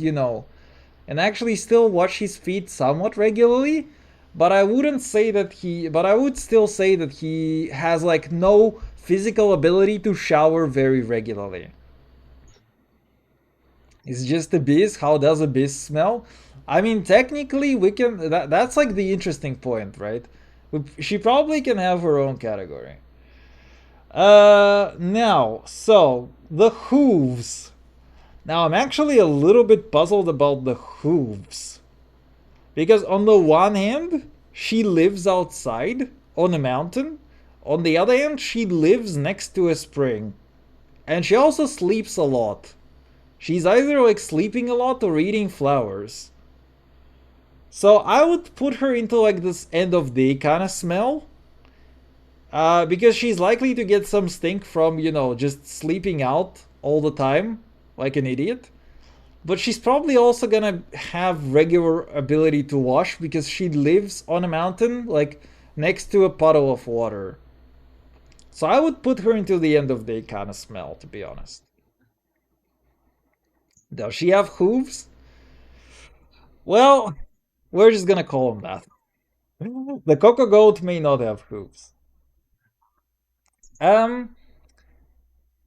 and actually still wash his feet somewhat regularly. But I wouldn't say that but I would still say that he has like no physical ability to shower very regularly. It's just Abyss. How does Abyss smell? I mean, technically, we can. That's like the interesting point, right? She probably can have her own category. Now, so the hooves. Now, I'm actually a little bit puzzled about the hooves. Because on the one hand, she lives outside on a mountain. On the other hand, she lives next to a spring. And she also sleeps a lot. She's either like sleeping a lot or eating flowers. So I would put her into like this end of day kind of smell. Because she's likely to get some stink from, just sleeping out all the time, like an idiot. But she's probably also gonna have regular ability to wash because she lives on a mountain, like next to a puddle of water. So I would put her into the end of day kind of smell, to be honest. Does she have hooves? Well, we're just gonna call them that. The Coco Goat may not have hooves. Um,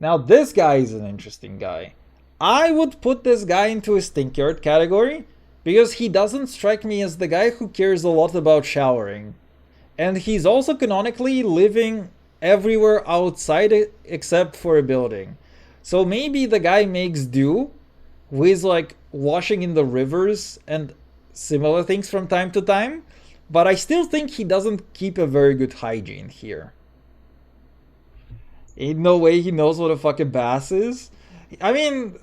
Now this guy is an interesting guy. I would put this guy into a stinkyard category because he doesn't strike me as the guy who cares a lot about showering. And he's also canonically living everywhere outside except for a building. So maybe the guy makes do with like washing in the rivers and similar things from time to time, but I still think he doesn't keep a very good hygiene here. Ain't no way he knows what a fucking bass is. I mean,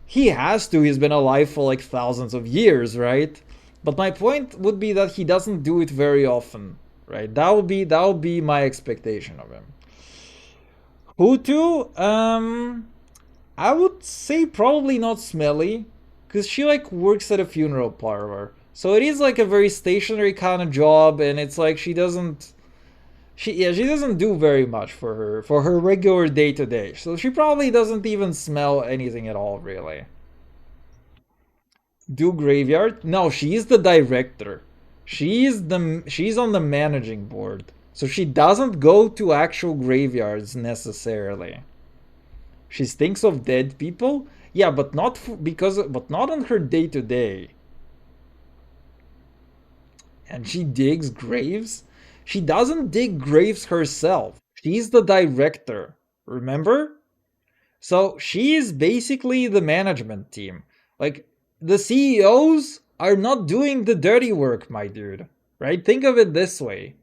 he has to. He's been alive for like thousands of years, right? But my point would be that he doesn't do it very often, right? That would be my expectation of him. Hutu, I would say probably not smelly, because she like works at a funeral parlor. So it is like a very stationary kind of job, and it's like she doesn't do very much for her regular day to day. So she probably doesn't even smell anything at all, really. Do graveyard? No, she's the director. She's on the managing board. So she doesn't go to actual graveyards necessarily. She thinks of dead people? Yeah, but not on her day to day. And she digs graves? She doesn't dig graves herself. She's the director. Remember? So she is basically the management team. Like, the CEOs are not doing the dirty work, my dude. Right? Think of it this way.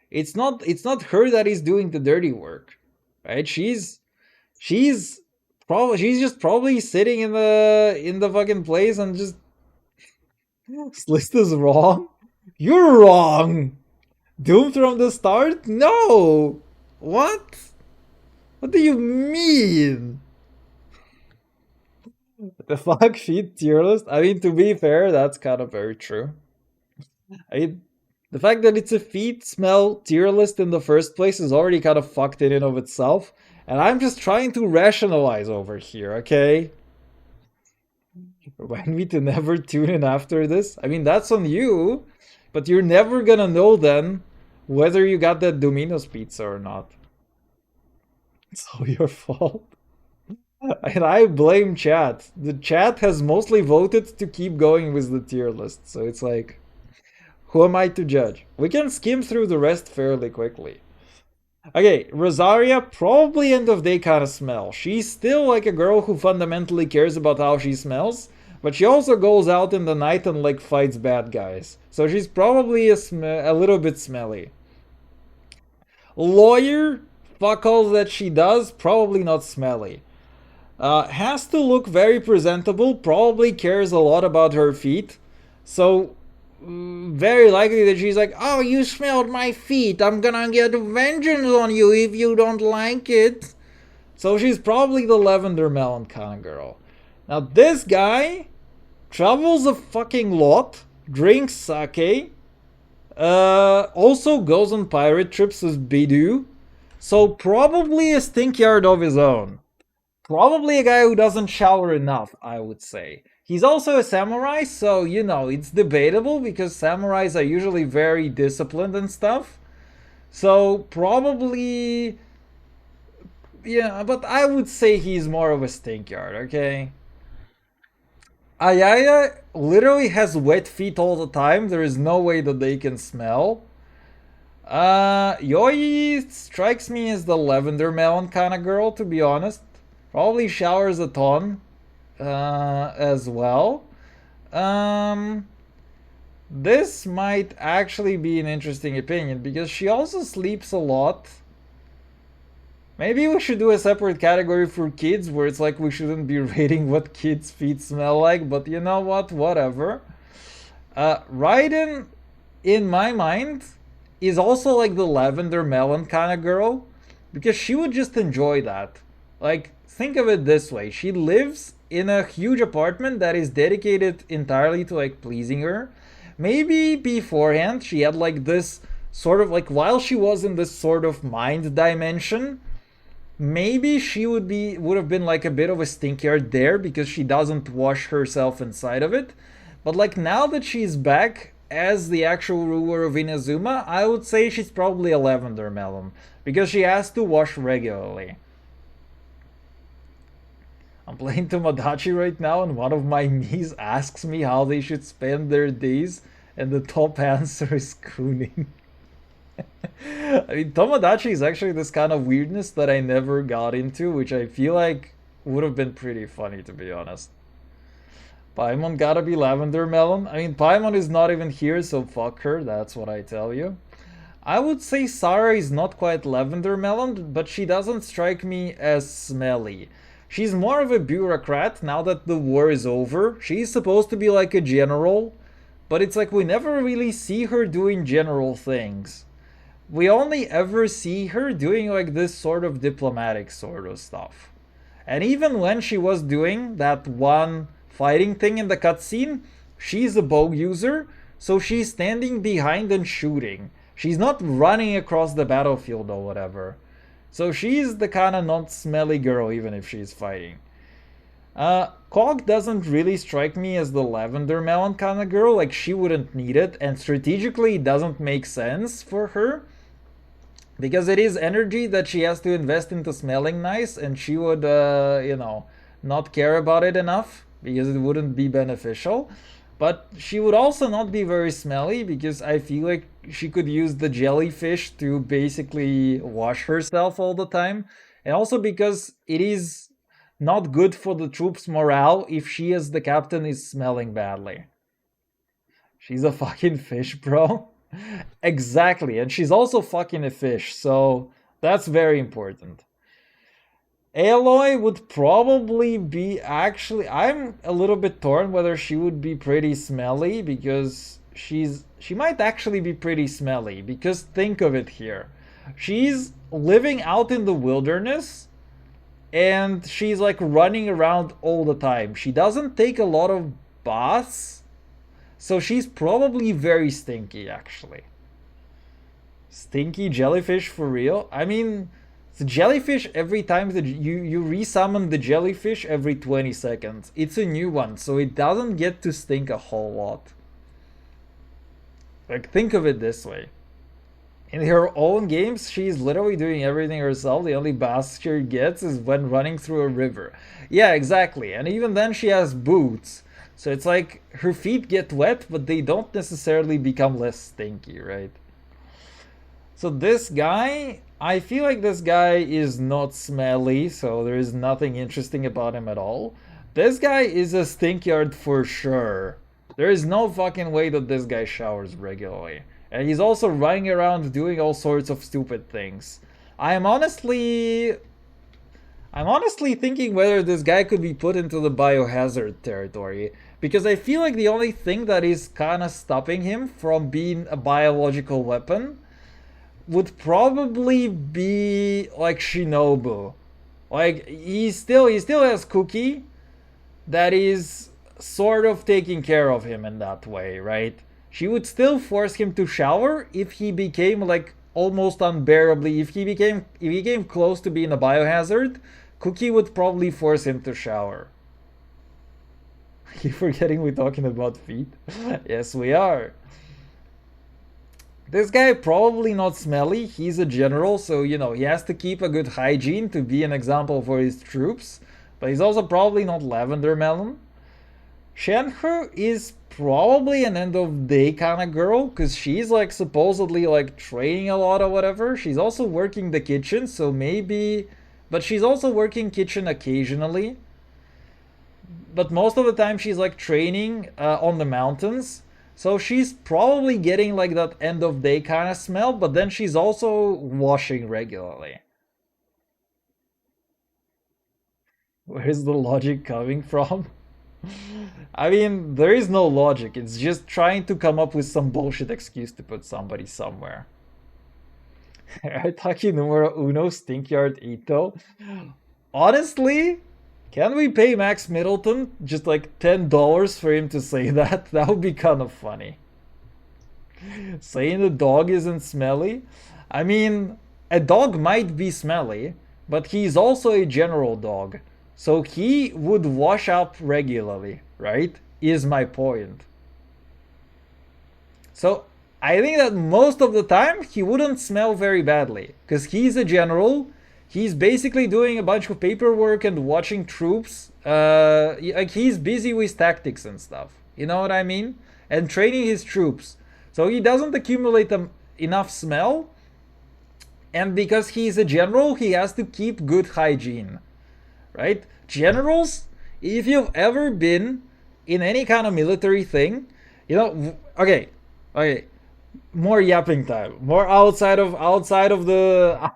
It's not her that is doing the dirty work. Right? She's just probably sitting in the fucking place and just this list is wrong. You're wrong. Doomed from the start? No. What? What do you mean? The fuck feet tier list? I mean, to be fair, that's kind of very true. I mean, the fact that it's a feet smell tier list in the first place is already kind of fucked in and of itself. And I'm just trying to rationalize over here, okay? Remind me to never tune in after this. I mean, that's on you, but you're never gonna know then whether you got that Domino's pizza or not. It's all your fault. And I blame chat. The chat has mostly voted to keep going with the tier list. So it's like, Who am I to judge? We can skim through the rest fairly quickly. Okay, Rosaria, probably end of day kind of smell. She's still like a girl who fundamentally cares about how she smells, but she also goes out in the night and like fights bad guys. So she's probably a little bit smelly. Lawyer, fuck all that she does, probably not smelly. Has to look very presentable, probably cares a lot about her feet. So, very likely that she's like, oh, you smelled my feet, I'm gonna get vengeance on you if you don't like it. So she's probably the lavender melon kind of girl. Now this guy travels a fucking lot, drinks sake, also goes on pirate trips with Bidu, so probably a stinkyard of his own. Probably a guy who doesn't shower enough, I would say. He's also a samurai, so, you know, it's debatable because samurais are usually very disciplined and stuff. So, probably... Yeah, but I would say he's more of a stinkyard, okay? Ayaya literally has wet feet all the time. There is no way that they can smell. Yoi strikes me as the lavender melon kind of girl, to be honest. Probably showers a ton as well. This might actually be an interesting opinion because she also sleeps a lot. Maybe we should do a separate category for kids where it's like we shouldn't be rating what kids' feet smell like, but you know what? Whatever. Raiden, in my mind, is also like the lavender melon kind of girl because she would just enjoy that. Like, think of it this way. She lives in a huge apartment that is dedicated entirely to like pleasing her. Maybe beforehand she had like this sort of like while she was in this sort of mind dimension, maybe she would have been like a bit of a stinkyard there because she doesn't wash herself inside of it. But like now that she's back as the actual ruler of Inazuma, I would say she's probably a lavender melon because she has to wash regularly. I'm playing Tomodachi right now and one of my Miis asks me how they should spend their days and the top answer is cooning. I mean, Tomodachi is actually this kind of weirdness that I never got into, which I feel like would have been pretty funny, to be honest. Paimon gotta be lavender melon. I mean, Paimon is not even here, so fuck her, that's what I tell you. I would say Sarah is not quite lavender melon, but she doesn't strike me as smelly. She's more of a bureaucrat now that the war is over. She's supposed to be like a general, but it's like we never really see her doing general things. We only ever see her doing like this sort of diplomatic sort of stuff. And even when she was doing that one fighting thing in the cutscene, she's a bow user, so she's standing behind and shooting. She's not running across the battlefield or whatever. So she's the kind of not smelly girl even if she's fighting. Cog doesn't really strike me as the lavender melon kind of girl, like she wouldn't need it, and strategically it doesn't make sense for her. Because it is energy that she has to invest into smelling nice, and she would, you know, not care about it enough because it wouldn't be beneficial. But she would also not be very smelly because I feel like she could use the jellyfish to basically wash herself all the time. And also because it is not good for the troops' morale if she as the captain is smelling badly. She's a fucking fish, bro. Exactly, and she's also fucking a fish, so that's very important. Aloy would probably be actually I'm a little bit torn whether she would be pretty smelly because she might actually be pretty smelly because think of it here. She's living out in the wilderness and she's like running around all the time. She doesn't take a lot of baths, so she's probably very stinky actually. Stinky jellyfish for real? I mean, the jellyfish every time that you resummon the jellyfish every 20 seconds. It's a new one, so it doesn't get to stink a whole lot. Like, think of it this way. In her own games, she's literally doing everything herself. The only bath she gets is when running through a river. Yeah, exactly. And even then she has boots. So it's like her feet get wet, but they don't necessarily become less stinky, right? So this guy, I feel like this guy is not smelly, so there is nothing interesting about him at all. This guy is a stinkyard for sure. There is no fucking way that this guy showers regularly. And he's also running around doing all sorts of stupid things. I'm honestly thinking whether this guy could be put into the biohazard territory. Because I feel like the only thing that is kind of stopping him from being a biological weapon would probably be like Shinobu. Like he still has Cookie that is sort of taking care of him in that way, right? She would still force him to shower if he became like almost unbearably, if he came close to being a biohazard, Cookie would probably force him to shower. You forgetting we're talking about feet? Yes, we are. This guy probably not smelly. He's a general, so you know he has to keep a good hygiene to be an example for his troops. But he's also probably not lavender melon. Shenhe is probably an end of day kind of girl, because she's like supposedly like training a lot or whatever. She's also working the kitchen, so maybe, but she's also working kitchen occasionally. But most of the time she's like training on the mountains. So she's probably getting like that end of day kind of smell, but then she's also washing regularly. Where's the logic coming from? I mean, there is no logic. It's just trying to come up with some bullshit excuse to put somebody somewhere. Taki numero uno, Stinkyard Ito. Honestly, can we pay Max Middleton just like $10 for him to say that? That would be kind of funny. Saying the dog isn't smelly? I mean, a dog might be smelly, but he's also a general dog. So he would wash up regularly, right? Is my point. So I think that most of the time he wouldn't smell very badly, because he's a general. He's basically doing a bunch of paperwork and watching troops. Like he's busy with tactics and stuff. You know what I mean? And training his troops. So he doesn't accumulate enough smell. And because he's a general, he has to keep good hygiene. Right? Generals, if you've ever been in any kind of military thing, you know, okay, more yapping time, more outside of the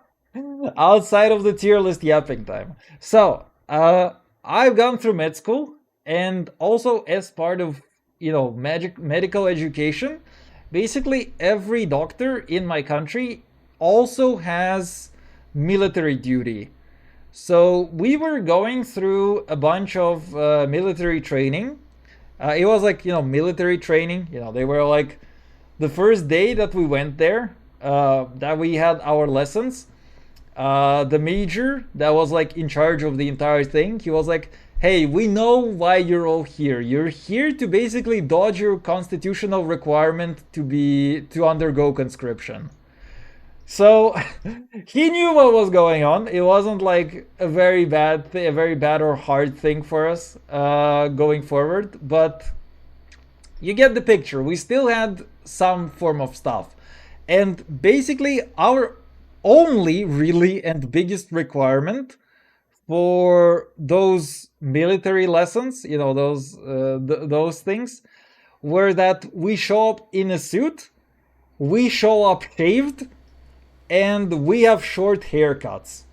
tier list yapping time. So, I've gone through med school, and also as part of, you know, medical education, basically every doctor in my country also has military duty. So we were going through a bunch of military training. It was like, you know, military training. You know, they were like the first day that we went there, that we had our lessons. The major that was like in charge of the entire thing, he was like, hey, we know why you're all here. You're here to basically dodge your constitutional requirement to undergo conscription. So he knew what was going on. It wasn't like a very bad or hard thing for us going forward, but you get the picture. We still had some form of stuff. And basically our only really and biggest requirement for those military lessons, you know, those things, were that we show up in a suit, we show up shaved, and we have short haircuts.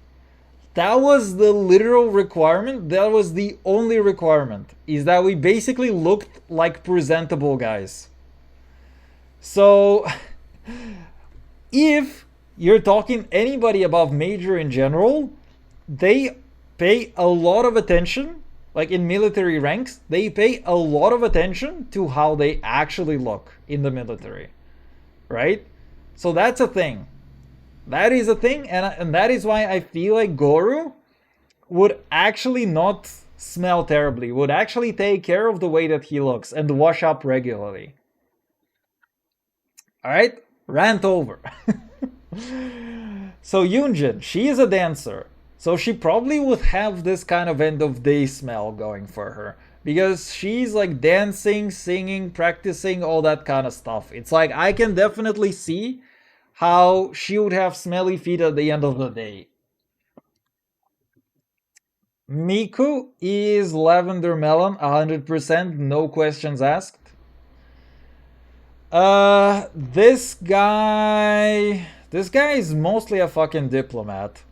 That was the literal requirement. That was the only requirement, is that we basically looked like presentable guys. So if you're talking anybody above major in general, they pay a lot of attention, like in military ranks, they pay a lot of attention to how they actually look in the military, right? So that's a thing. That is a thing, and that is why I feel like Goru would actually not smell terribly, would actually take care of the way that he looks and wash up regularly. Alright? Rant over. So Yunjin, she is a dancer. So she probably would have this kind of end of day smell going for her. because she's like dancing, singing, practicing, all that kind of stuff. It's like I can definitely see how she would have smelly feet at the end of the day. Miku is lavender melon, 100%, no questions asked. This guy is mostly a fucking diplomat.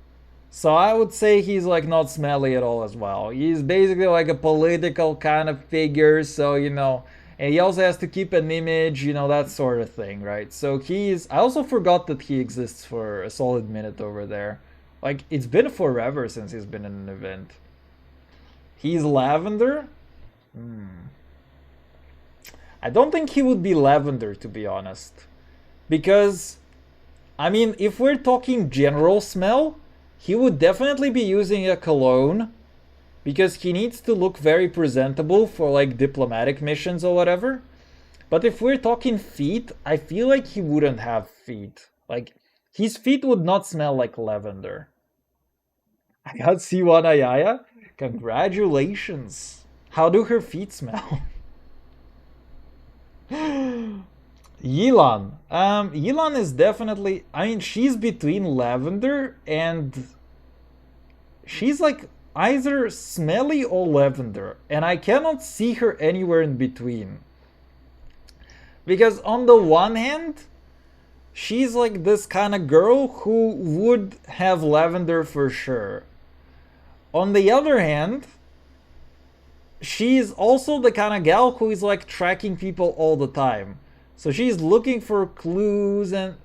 So I would say he's like not smelly at all as well. He's basically like a political kind of figure, so and he also has to keep an image, that sort of thing, right? So I also forgot that he exists for a solid minute over there. Like, it's been forever since he's been in an event. He's lavender? I don't think he would be lavender, to be honest. Because, I mean, if we're talking general smell, he would definitely be using a cologne because he needs to look very presentable for like diplomatic missions or whatever. But if we're talking feet, I feel like he wouldn't have feet. Like, his feet would not smell like lavender. I got C1 Ayaya? Congratulations. How do her feet smell? Yilan. Yilan is definitely, I mean, she's between lavender and she's like either smelly or lavender, and I cannot see her anywhere in between. Because on the one hand, she's like this kind of girl who would have lavender for sure. On the other hand, she's also the kind of gal who is like tracking people all the time. So she's looking for clues and...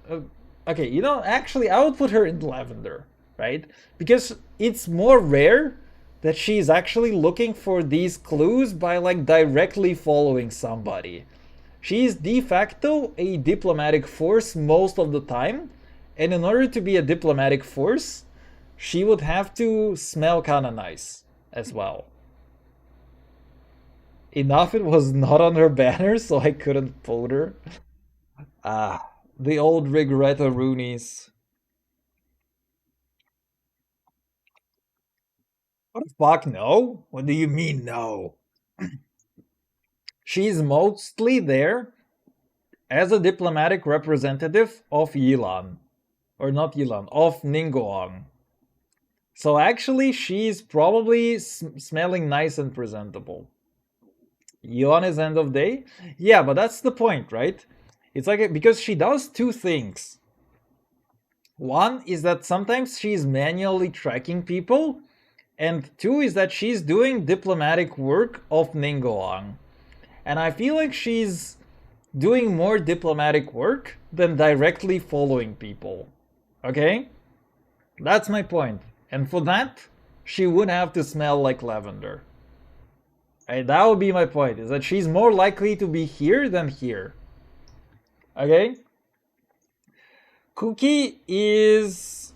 okay, actually I would put her in lavender, right? Because it's more rare that she's actually looking for these clues by like directly following somebody. She's de facto a diplomatic force most of the time, and in order to be a diplomatic force, she would have to smell kind of nice as well. Enough it was not on her banner, so I couldn't vote her. The old Regretta Roonies. What the fuck, no? What do you mean, no? She's mostly there as a diplomatic representative of Yilan. Or not Yilan, of Ningguang. So actually, she's probably smelling nice and presentable. Yilan is end of day? Yeah, but that's the point, right? It's like, because she does two things. One is that sometimes she's manually tracking people, and two is that she's doing diplomatic work of Ningguang. And I feel like she's doing more diplomatic work than directly following people. Okay? That's my point. And for that, she would have to smell like lavender. Right, that would be my point, is that she's more likely to be here than here. Okay? Cookie is...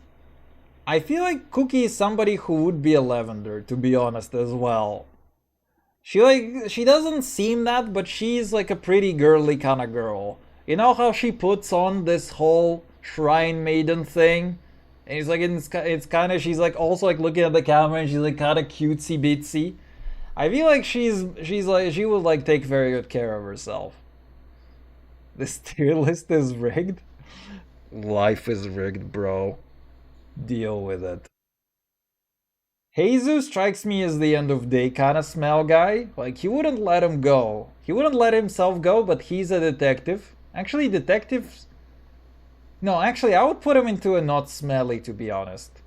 I feel like Cookie is somebody who would be a lavender, to be honest, as well. She doesn't seem that, but she's like a pretty girly kind of girl. You know how she puts on this whole shrine maiden thing? And it's like, it's kind of, she's like also like looking at the camera and she's like kind of cutesy bitsy. I feel like she would like take very good care of herself. This tier list is rigged? Life is rigged, bro. Deal with it. Jesus strikes me as the end of day kind of smell guy. Like, he wouldn't let him go. He wouldn't let himself go, but he's a detective. Actually, detectives... No, actually, I would put him into a not smelly, to be honest.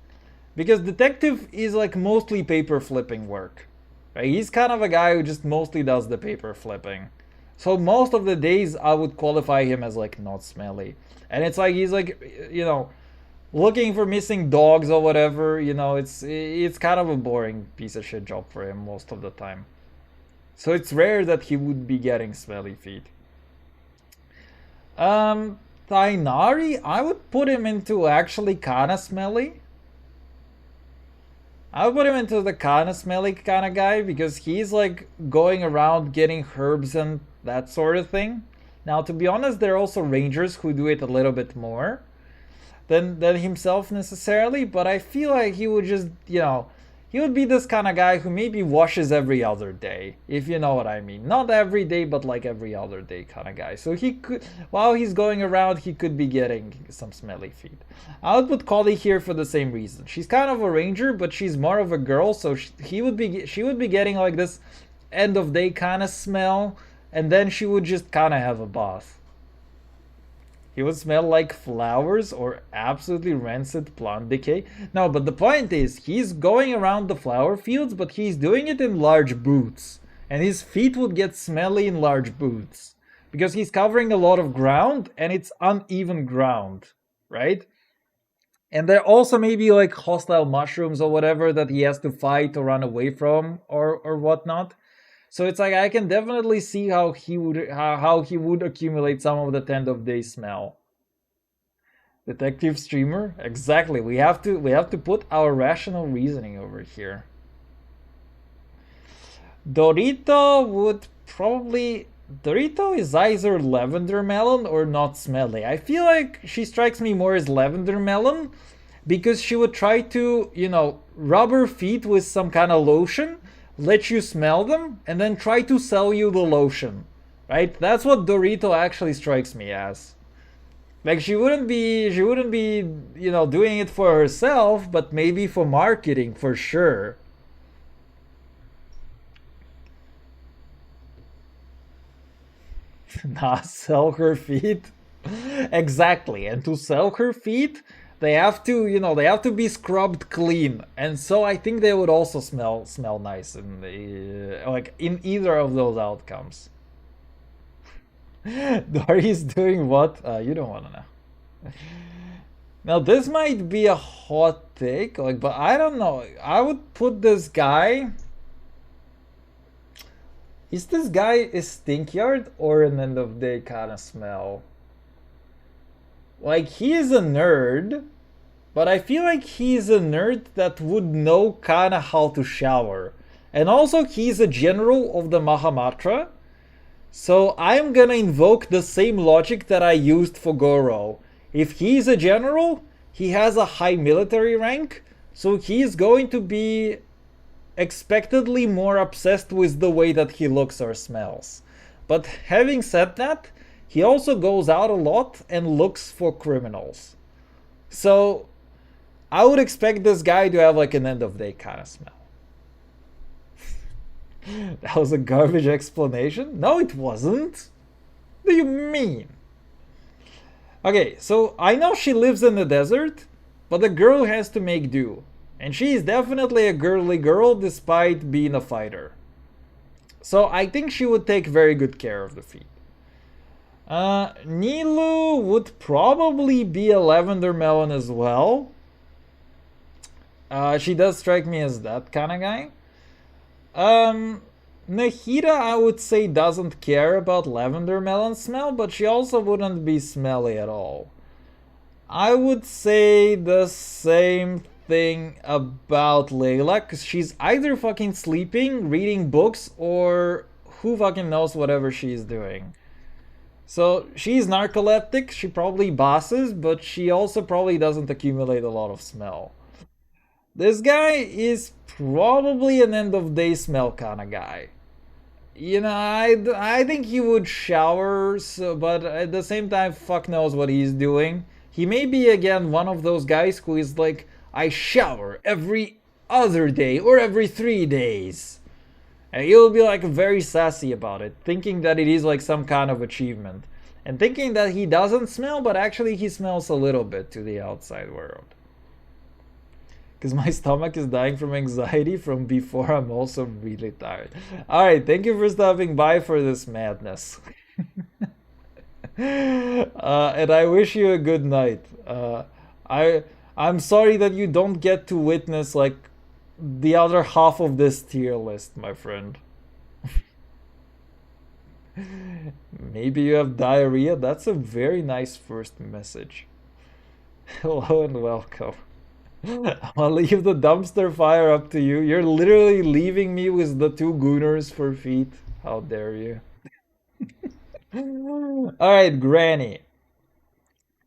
Because detective is like mostly paper flipping work. Right? He's kind of a guy who just mostly does the paper flipping. So most of the days I would qualify him as like not smelly. And it's like he's like, looking for missing dogs or whatever, it's kind of a boring piece of shit job for him most of the time. So it's rare that he would be getting smelly feet. Tainari, I would put him into actually kinda smelly. I would put him into the kinda smelly kind of guy because he's like going around getting herbs and that sort of thing. Now, to be honest, there are also rangers who do it a little bit more than himself necessarily, but I feel like he would just, he would be this kind of guy who maybe washes every other day, if you know what I mean. Not every day, but like every other day kind of guy. So he could, while he's going around, he could be getting some smelly feet. I would put Collie here for the same reason. She's kind of a ranger, but she's more of a girl, so she would be getting like this end of day kind of smell, and then she would just kind of have a bath. He would smell like flowers or absolutely rancid plant decay. No, but the point is, he's going around the flower fields, but he's doing it in large boots. And his feet would get smelly in large boots. Because he's covering a lot of ground, and it's uneven ground, right? And there also may be like hostile mushrooms or whatever that he has to fight or run away from or whatnot. So it's like I can definitely see how he would accumulate some of the end of day smell. Detective streamer, exactly. We have to put our rational reasoning over here. Dorito is either lavender melon or not smelly. I feel like she strikes me more as lavender melon because she would try to, rub her feet with some kind of lotion, let you smell them, and then try to sell you the lotion, right? That's what Dorito actually strikes me as. Like she wouldn't be, doing it for herself, but maybe for marketing for sure. Not sell her feet. Exactly, and to sell her feet, they have to be scrubbed clean, and so I think they would also smell nice in like in either of those outcomes. Dory's doing what? You don't want to know. Now this might be a hot take, but I don't know. I would put this guy. Is this guy a stinkyard or an end of day kind of smell? Like he is a nerd, but I feel like he's a nerd that would know kind of how to shower, and also he's a general of the Mahamatra. So I'm gonna invoke the same logic that I used for Goro. If he's a general, he has a high military rank, so he's going to be expectedly more obsessed with the way that he looks or smells. But having said that, he also goes out a lot and looks for criminals. So I would expect this guy to have like an end of day kind of smell. That was a garbage explanation? No, it wasn't. What do you mean? Okay, so I know she lives in the desert, but the girl has to make do. And she is definitely a girly girl despite being a fighter. So I think she would take very good care of the feet. Nilu would probably be a lavender melon as well. She does strike me as that kind of guy. Nahida, I would say, doesn't care about lavender melon smell, but she also wouldn't be smelly at all. I would say the same thing about Layla, because she's either fucking sleeping, reading books, or who fucking knows whatever she's doing. So she's narcoleptic, she probably bosses, but she also probably doesn't accumulate a lot of smell. This guy is probably an end of day smell kind of guy. I think he would shower, but at the same time, fuck knows what he's doing. He may be again one of those guys who is like, I shower every other day or every 3 days. And he'll be like very sassy about it, thinking that it is like some kind of achievement. And thinking that he doesn't smell, but actually he smells a little bit to the outside world. Because my stomach is dying from anxiety from before. I'm also really tired. Alright, thank you for stopping by for this madness. And I wish you a good night. I'm sorry that you don't get to witness like the other half of this tier list, my friend. Maybe you have diarrhea? That's a very nice first message. Hello and welcome. I'll leave the dumpster fire up to you. You're literally leaving me with the 2 gooners for feet. How dare you? Alright, Granny.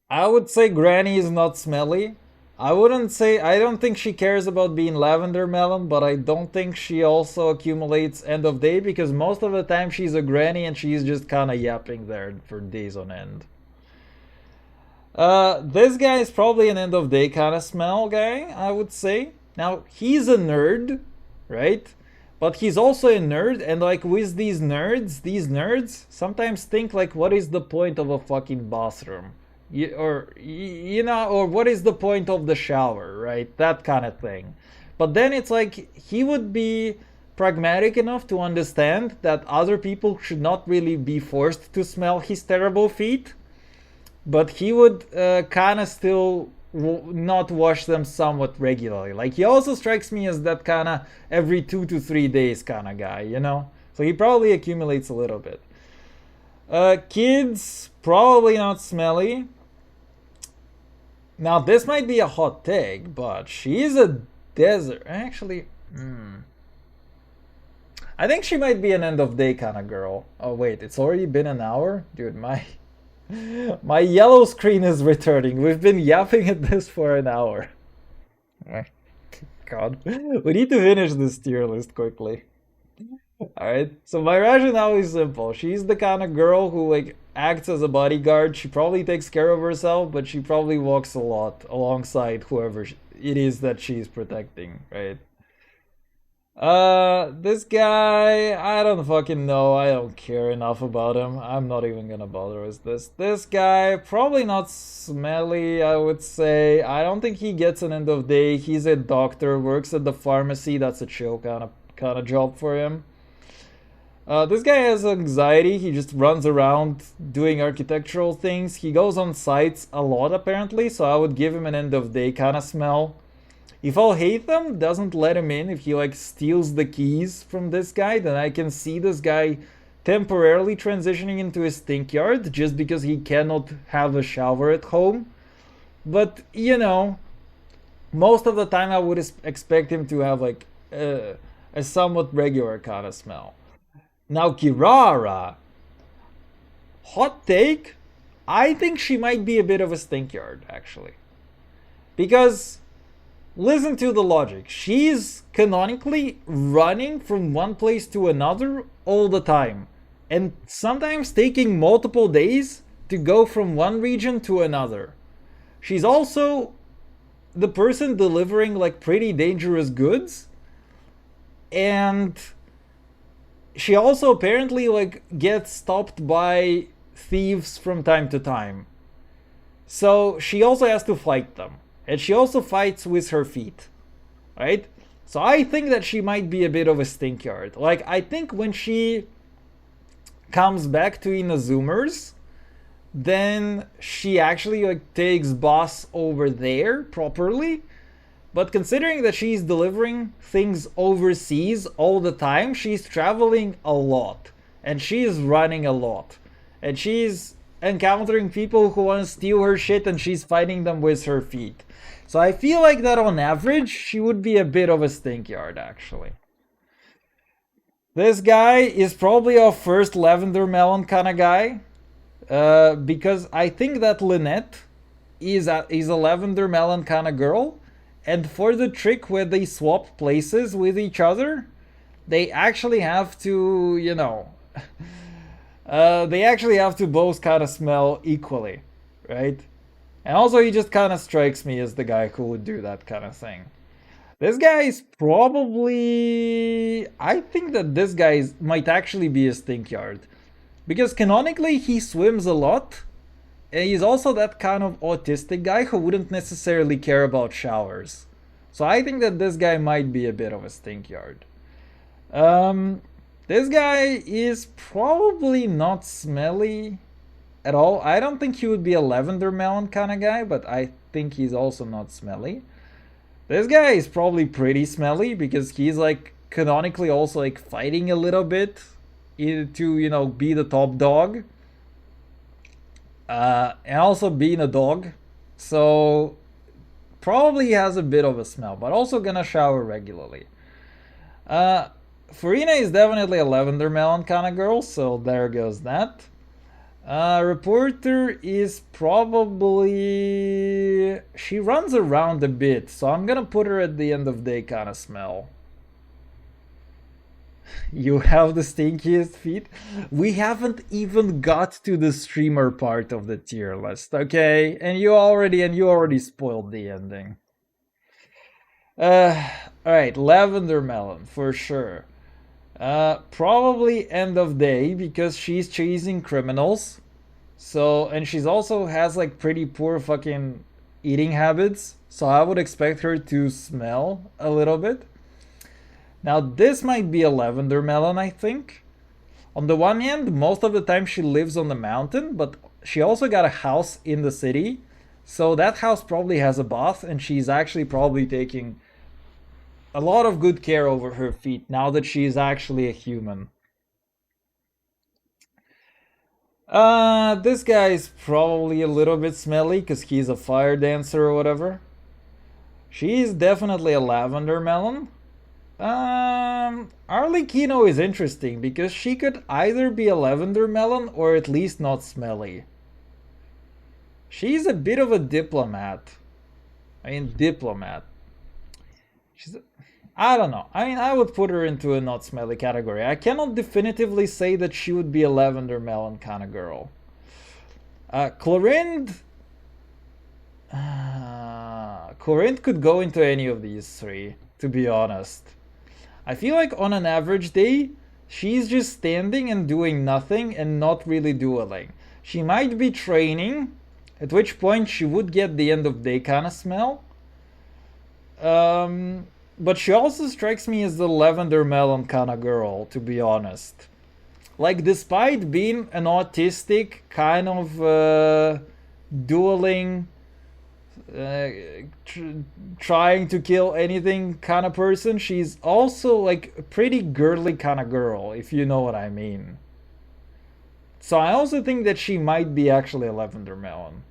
I would say Granny is not smelly. I wouldn't say, I don't think she cares about being lavender melon, but I don't think she also accumulates end of day because most of the time she's a granny and she's just kind of yapping there for days on end. This guy is probably an end of day kind of smell guy, I would say. Now, he's a nerd, right? But he's also a nerd, and like with these nerds sometimes think like, what is the point of a fucking bathroom? Or what is the point of the shower, right? That kind of thing. But then it's like he would be pragmatic enough to understand that other people should not really be forced to smell his terrible feet, but he would kind of still not wash them somewhat regularly. Like he also strikes me as that kind of every 2 to 3 days kind of guy, you know? So he probably accumulates a little bit. Kids, probably not smelly. Now, this might be a hot take, but she's a desert. Actually, I think she might be an end of day kind of girl. Oh, wait, it's already been an hour? Dude, my yellow screen is returning. We've been yapping at this for an hour. God. We need to finish this tier list quickly. Alright, so my rationale is simple. She's the kind of girl who like acts as a bodyguard. She probably takes care of herself, but she probably walks a lot alongside whoever it is that she's protecting, right? This guy, I don't fucking know. I don't care enough about him. I'm not even gonna bother with this. This guy, probably not smelly, I would say. I don't think he gets an end of day. He's a doctor, works at the pharmacy. That's a chill kind of job for him. This guy has anxiety. He just runs around doing architectural things. He goes on sites a lot, apparently, so I would give him an end of day kind of smell. If I'll hate them, doesn't let him in, if he like steals the keys from this guy, then I can see this guy temporarily transitioning into a stink yard just because he cannot have a shower at home. But, you know, most of the time I would expect him to have like a somewhat regular kind of smell. Now, Kirara, hot take, I think she might be a bit of a stink yard, actually. Because, listen to the logic. She's canonically running from one place to another all the time. And sometimes taking multiple days to go from one region to another. She's also the person delivering like pretty dangerous goods. And she also apparently like gets stopped by thieves from time to time. So she also has to fight them. And she also fights with her feet. Right? So I think that she might be a bit of a stink yard. Like, I think when she comes back to Inazuma's, then she actually like takes boss over there properly. But considering that she's delivering things overseas all the time, she's traveling a lot. And she's running a lot. And she's encountering people who want to steal her shit and she's fighting them with her feet. So I feel like that on average, she would be a bit of a stink yard, actually. This guy is probably our first lavender melon kind of guy. Because I think that Lynette is a lavender melon kind of girl. And for the trick where they swap places with each other, they actually have to, you know, they actually have to both kind of smell equally, right? And also he just kind of strikes me as the guy who would do that kind of thing. This guy is probably... I think that this guy might actually be a stink yard. Because canonically he swims a lot. And he's also that kind of autistic guy who wouldn't necessarily care about showers. So I think that this guy might be a bit of a stink yard. This guy is probably not smelly at all. I don't think he would be a lavender melon kind of guy, but I think he's also not smelly. This guy is probably pretty smelly because he's like canonically also like fighting a little bit to, you know, be the top dog. And also being a dog. So probably has a bit of a smell, but also gonna shower regularly. Farina is definitely a lavender melon kind of girl, so there goes that. Reporter is probably... She runs around a bit, so I'm gonna put her at the end of day kind of smell. You have the stinkiest feet? We haven't even got to the streamer part of the tier list, okay? And you already spoiled the ending. Alright, lavender melon, for sure. Probably end of day, because she's chasing criminals. So, and she's also has like pretty poor fucking eating habits. So I would expect her to smell a little bit. Now this might be a lavender melon, I think. On the one hand, most of the time she lives on the mountain, but she also got a house in the city. So that house probably has a bath, and she's actually probably taking a lot of good care over her feet now that she's actually a human. This guy's probably a little bit smelly because he's a fire dancer or whatever. She's definitely a lavender melon. Arlecchino is interesting because she could either be a lavender melon or at least not smelly. She's a bit of a diplomat. I mean, diplomat. I don't know. I mean, I would put her into a not smelly category. I cannot definitively say that she would be a lavender melon kind of girl. Chlorinde... Chlorinde could go into any of these three, to be honest. I feel like on an average day, she's just standing and doing nothing and not really dueling. She might be training, at which point she would get the end of day kind of smell. But she also strikes me as the lavender melon kind of girl, to be honest. Like, despite being an autistic kind of dueling, trying to kill anything kind of person, she's also like a pretty girly kind of girl, if you know what I mean. So I also think that she might be actually a lavender melon.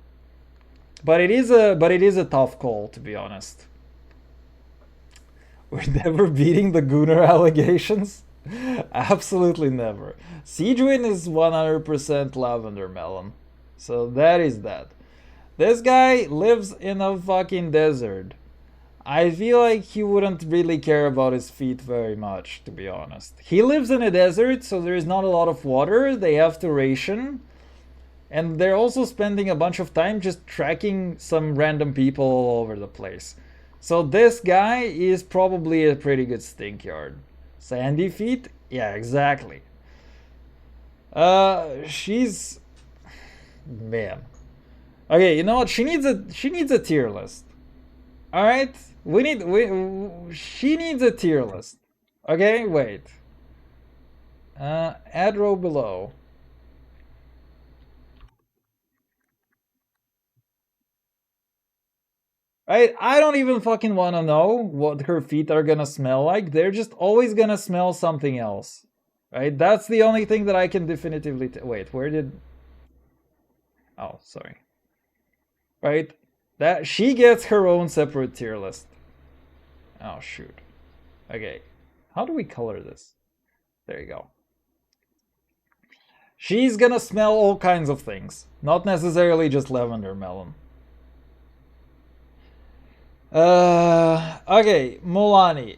But it is a tough call, to be honest. We're never beating the Gunnar allegations? Absolutely never. Siegewin is 100% lavender melon. So that is that. This guy lives in a fucking desert. I feel like he wouldn't really care about his feet very much, to be honest. He lives in a desert, so there's not a lot of water. They have to ration. And they're also spending a bunch of time just tracking some random people all over the place. So this guy is probably a pretty good stinkyard. Sandy feet? Yeah, exactly. She's... Man. Okay, you know what? She needs a tier list. Alright? She needs a tier list. Okay, wait. Add row below. I don't even fucking want to know what her feet are gonna smell like. They're just always gonna smell something else. Right? That's the only thing that I can definitively... Wait, where did... Oh, sorry. Right? That she gets her own separate tier list. Oh, shoot. Okay. How do we color this? There you go. She's gonna smell all kinds of things. Not necessarily just lavender melon. Okay, Molani.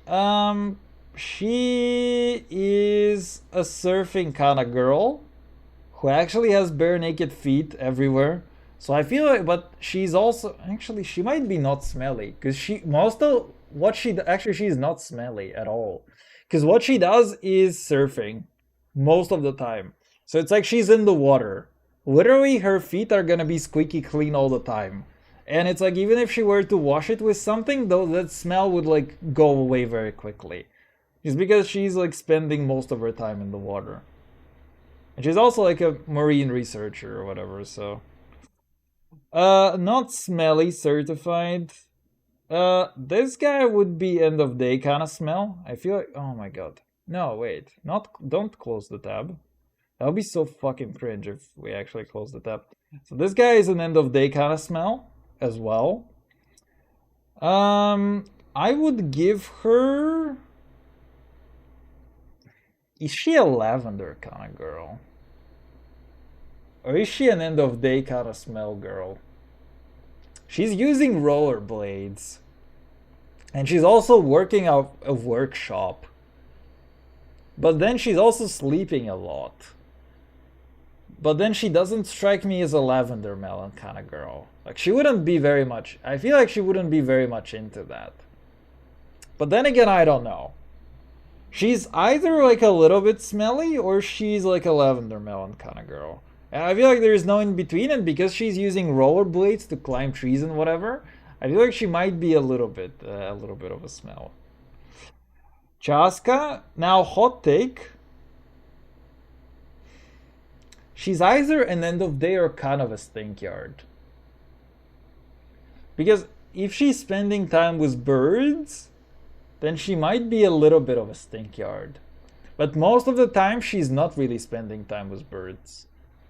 She is a surfing kind of girl who actually has bare naked feet everywhere. So I feel like, but she's also, actually, she might be not smelly, because most of what she's not smelly at all. Because what she does is surfing most of the time. So it's like she's in the water. Literally, her feet are gonna be squeaky clean all the time. And it's like, even if she were to wash it with something, though, that smell would like go away very quickly. Just because she's like spending most of her time in the water. And she's also like a marine researcher or whatever, so... not smelly certified. This guy would be end of day kind of smell. I feel like, oh my god. No, wait. Don't close the tab. That would be so fucking cringe if we actually close the tab. So this guy is an end of day kind of smell as well. I would give her... Is she a lavender kind of girl? Or is she an end of day kind of smell girl? She's using rollerblades. And she's also working out a workshop. But then she's also sleeping a lot. But then she doesn't strike me as a lavender melon kind of girl. Like, she wouldn't be very much. I feel like she wouldn't be very much into that. But then again, I don't know. She's either like a little bit smelly or she's like a lavender melon kind of girl. And I feel like there is no in between, and because she's using rollerblades to climb trees and whatever, I feel like she might be a little bit of a smell. Chaska, now hot take. She's either an end of day or kind of a stink yard. Because if she's spending time with birds, then she might be a little bit of a stink yard. But most of the time, she's not really spending time with birds.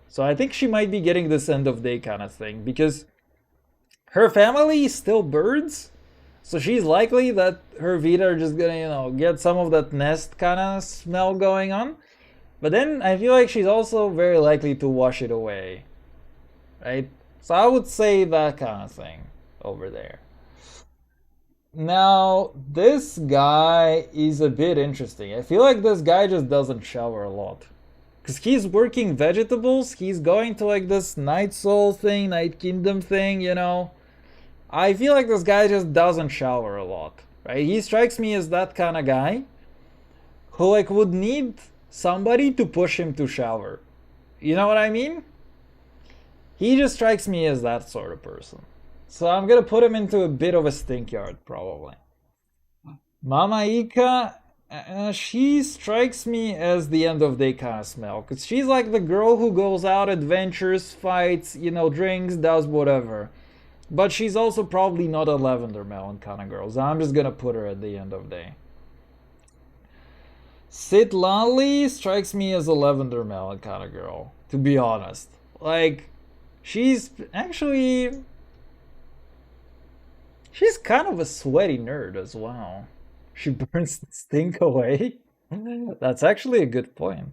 So I think she might be getting this end of day kind of thing, because her family is still birds. So she's likely that her Vita are just gonna, get some of that nest kind of smell going on. But then I feel like she's also very likely to wash it away. Right? So I would say that kind of thing over there. Now, this guy is a bit interesting. I feel like this guy just doesn't shower a lot. Because he's working vegetables, he's going to like this Night Soul thing, Night Kingdom thing, I feel like this guy just doesn't shower a lot, right? He strikes me as that kind of guy who like would need somebody to push him to shower. You know what I mean? He just strikes me as that sort of person. So I'm gonna put him into a bit of a stink yard, probably. Mama Ika, she strikes me as the end of day kind of smell. Because she's like the girl who goes out, adventures, fights, drinks, does whatever. But she's also probably not a lavender melon kind of girl. So I'm just gonna put her at the end of day. Sit Lali strikes me as a lavender melon kind of girl, to be honest. Like, she's actually... She's kind of a sweaty nerd as well. She burns the stink away. That's actually a good point.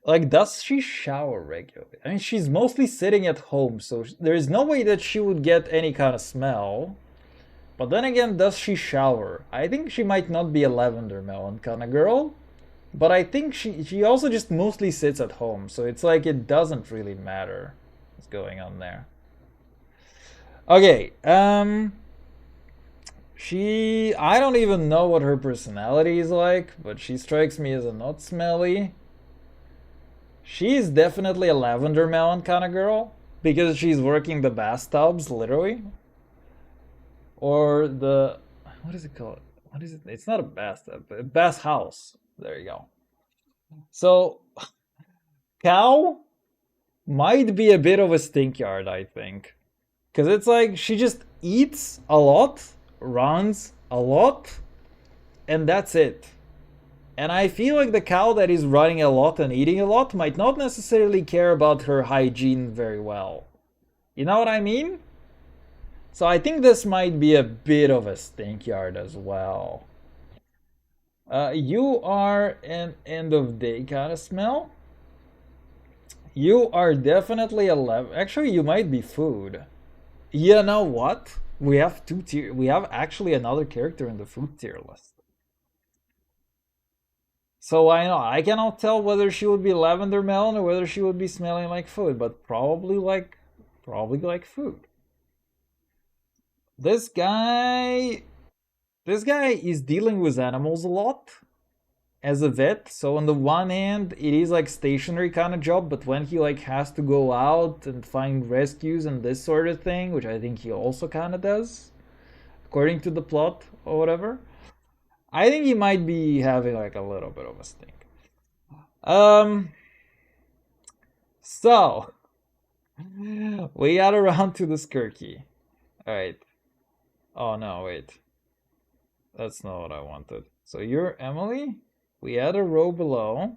Like, does she shower regularly? I mean, she's mostly sitting at home, so there is no way that she would get any kind of smell. But then again, does she shower? I think she might not be a lavender melon kind of girl. But I think she also just mostly sits at home, so it's like it doesn't really matter what's going on there. Okay, I don't even know what her personality is like, but she strikes me as a not smelly. She's definitely a lavender melon kind of girl, because she's working the bathtubs, literally. Or the, what is it called? What is it? It's not a bathtub, but a bath house. There you go. So, Cow might be a bit of a stink yard, I think. Because it's like she just eats a lot, runs a lot, and that's it. And I feel like the cow that is running a lot and eating a lot might not necessarily care about her hygiene very well. You know what I mean? So I think this might be a bit of a stink yard as well. You are an end of day kind of smell. You are definitely a Actually, you might be food. You know what? We have two tier. We have actually another character in the food tier list. So I cannot tell whether she would be lavender melon or whether she would be smelling like food, but probably like food. This guy is dealing with animals a lot as a vet. So on the one hand, it is like stationary kind of job, but when he like has to go out and find rescues and this sort of thing, which I think he also kind of does, according to the plot or whatever, I think he might be having like a little bit of a stink. So we got around to the Skirky. Alright. Oh no, wait. That's not what I wanted. So you're Emily? We add a row below.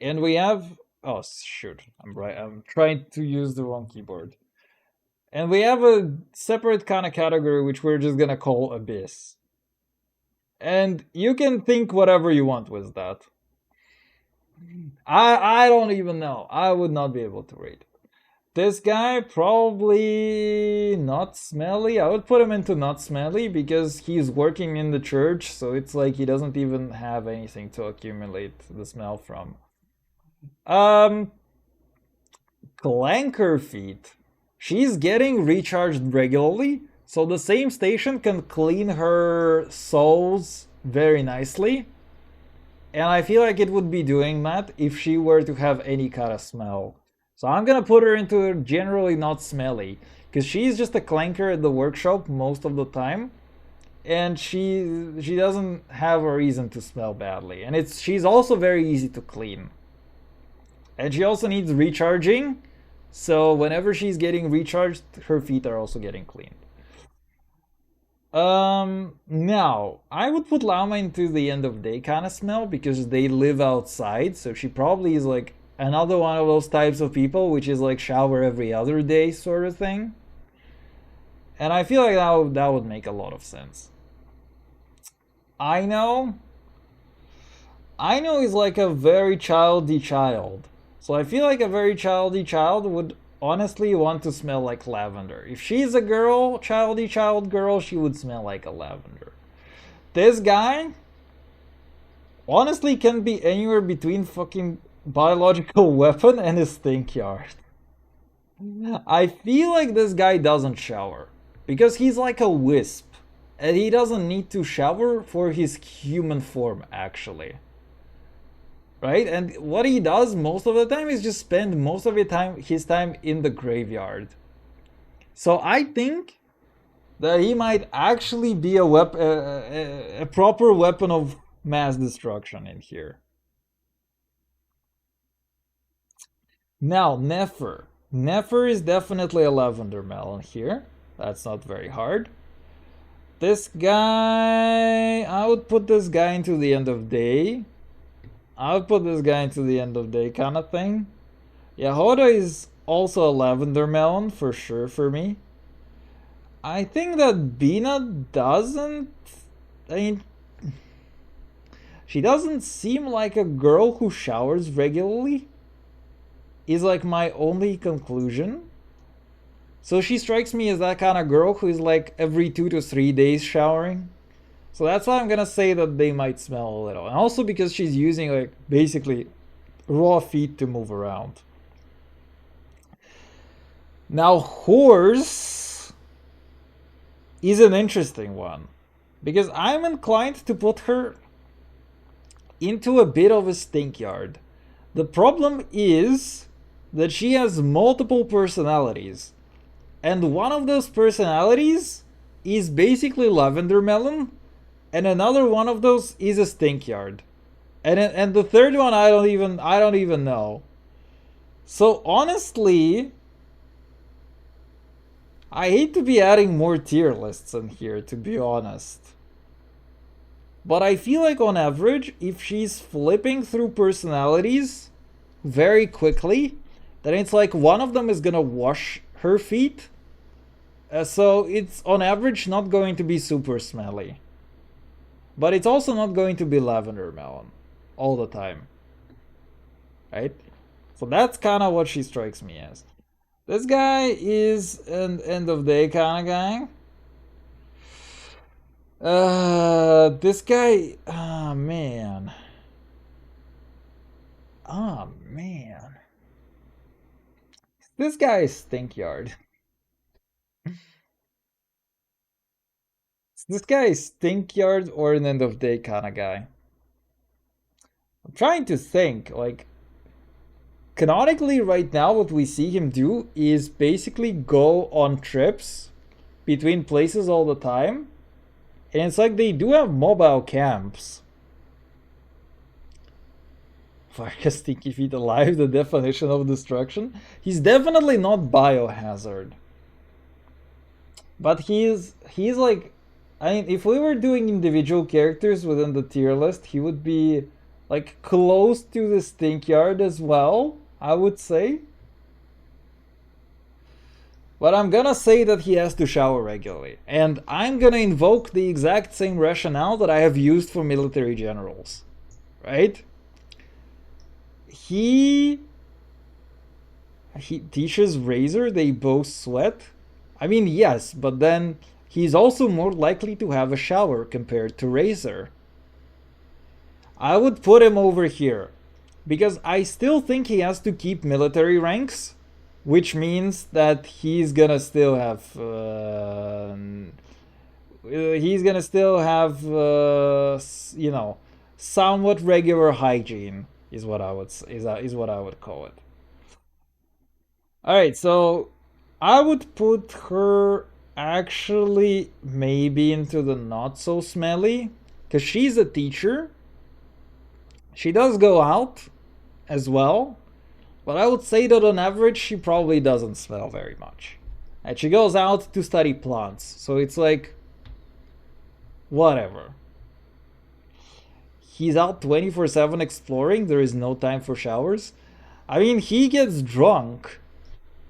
And we have... Oh, shoot. I'm trying to use the wrong keyboard. And we have a separate kind of category which we're just gonna call Abyss. And you can think whatever you want with that. I don't even know. I would not be able to rate. This guy probably not smelly. I would put him into not smelly because he's working in the church, so it's like he doesn't even have anything to accumulate the smell from. Clanker feet. She's getting recharged regularly, so the same station can clean her souls very nicely. And I feel like it would be doing that if she were to have any kind of smell. So I'm gonna put her into generally not smelly, because she's just a clanker at the workshop most of the time, and she doesn't have a reason to smell badly. And she's also very easy to clean. And she also needs recharging, so whenever she's getting recharged, her feet are also getting cleaned. Now, I would put Llama into the end of day kind of smell because they live outside, so she probably is like another one of those types of people, which is like shower every other day sort of thing. And I feel like that would make a lot of sense. I know is like a very childy child. So I feel like a very childy child would honestly want to smell like lavender. If she's a girl, childy child girl, she would smell like a lavender. This guy honestly can be anywhere between fucking biological weapon and a stink yard. I feel like this guy doesn't shower because he's like a wisp and he doesn't need to shower for his human form actually. Right? And what he does most of the time is just spend most of his time in the graveyard. So I think that he might actually be a proper weapon of mass destruction in here. Now, Nefer. Nefer is definitely a lavender melon here. That's not very hard. This guy, I would put this guy into the end of day. I would put this guy into the end of day kind of thing. Yahoda is also a lavender melon for sure for me. I think that Bina doesn't. I mean, she doesn't seem like a girl who showers regularly. Is like my only conclusion. So she strikes me as that kind of girl who is like every 2 to 3 days showering. So that's why I'm gonna say that they might smell a little. And also because she's using like basically raw feet to move around. Now horse is an interesting one. Because I'm inclined to put her into a bit of a stink yard. The problem is that she has multiple personalities. And one of those personalities is basically lavender melon. And another one of those is a stink yard. And the third one I don't even know. So honestly, I hate to be adding more tier lists in here, to be honest. But I feel like on average, if she's flipping through personalities very quickly, then it's like one of them is gonna wash her feet. So it's on average not going to be super smelly. But it's also not going to be lavender melon all the time. Right? So that's kind of what she strikes me as. This guy is an end of day kind of guy. This guy, oh man. Oh man. This guy is Stinkyard. This guy is Stinkyard or an end of day kind of guy. I'm trying to think, like, canonically right now what we see him do is basically go on trips between places all the time. And it's like they do have mobile camps. Varka Stinky Feet alive, the definition of destruction. He's definitely not biohazard. But he's like, I mean, if we were doing individual characters within the tier list, he would be like close to the Stinkyard as well, I would say. But I'm gonna say that he has to shower regularly. And I'm gonna invoke the exact same rationale that I have used for military generals. Right? He teaches Razor, they both sweat. I mean, yes, but then he's also more likely to have a shower compared to Razor. I would put him over here because I still think he has to keep military ranks, which means that he's gonna still have you know, somewhat regular hygiene is what I would is what I would call it. All right, so I would put her actually maybe into the not so smelly because she's a teacher. She does go out as well, but I would say that on average she probably doesn't smell very much. And she goes out to study plants, so it's like whatever. He's out 24/7 exploring, there is no time for showers. I mean, he gets drunk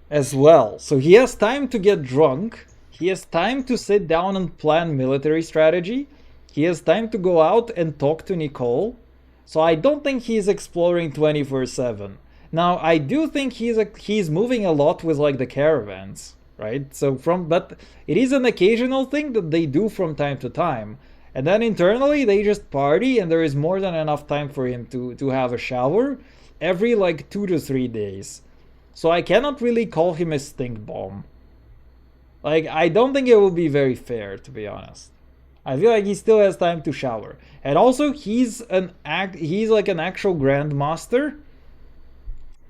as well. So he has time to get drunk. He has time to sit down and plan military strategy. He has time to go out and talk to Nicole. So I don't think he's exploring 24/7. Now, I do think he's moving a lot with like the caravans, right? But it is an occasional thing that they do from time to time. And then internally they just party and there is more than enough time for him to have a shower every like 2 to 3 days. So I cannot really call him a stink bomb. Like, I don't think it would be very fair, to be honest. I feel like he still has time to shower. And also, he's like an actual grandmaster.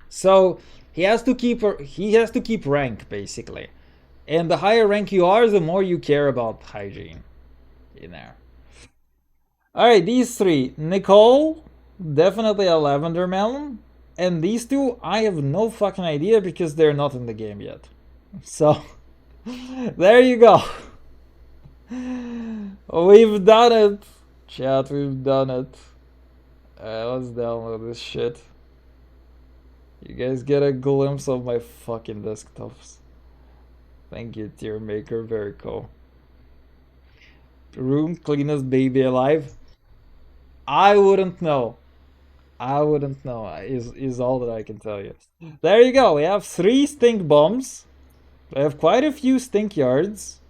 So he has to keep rank, basically. And the higher rank you are, the more you care about hygiene in there. Alright, these three. Nicole, definitely a lavender melon. And these two, I have no fucking idea because they're not in the game yet. So, there you go. We've done it. Chat, we've done it. Let's download this shit. You guys get a glimpse of my fucking desktops. Thank you, tier maker. Very cool. Room cleanest baby alive. I wouldn't know. I wouldn't know, is all that I can tell you. There you go, we have 3 stink bombs. We have quite a few stink yards.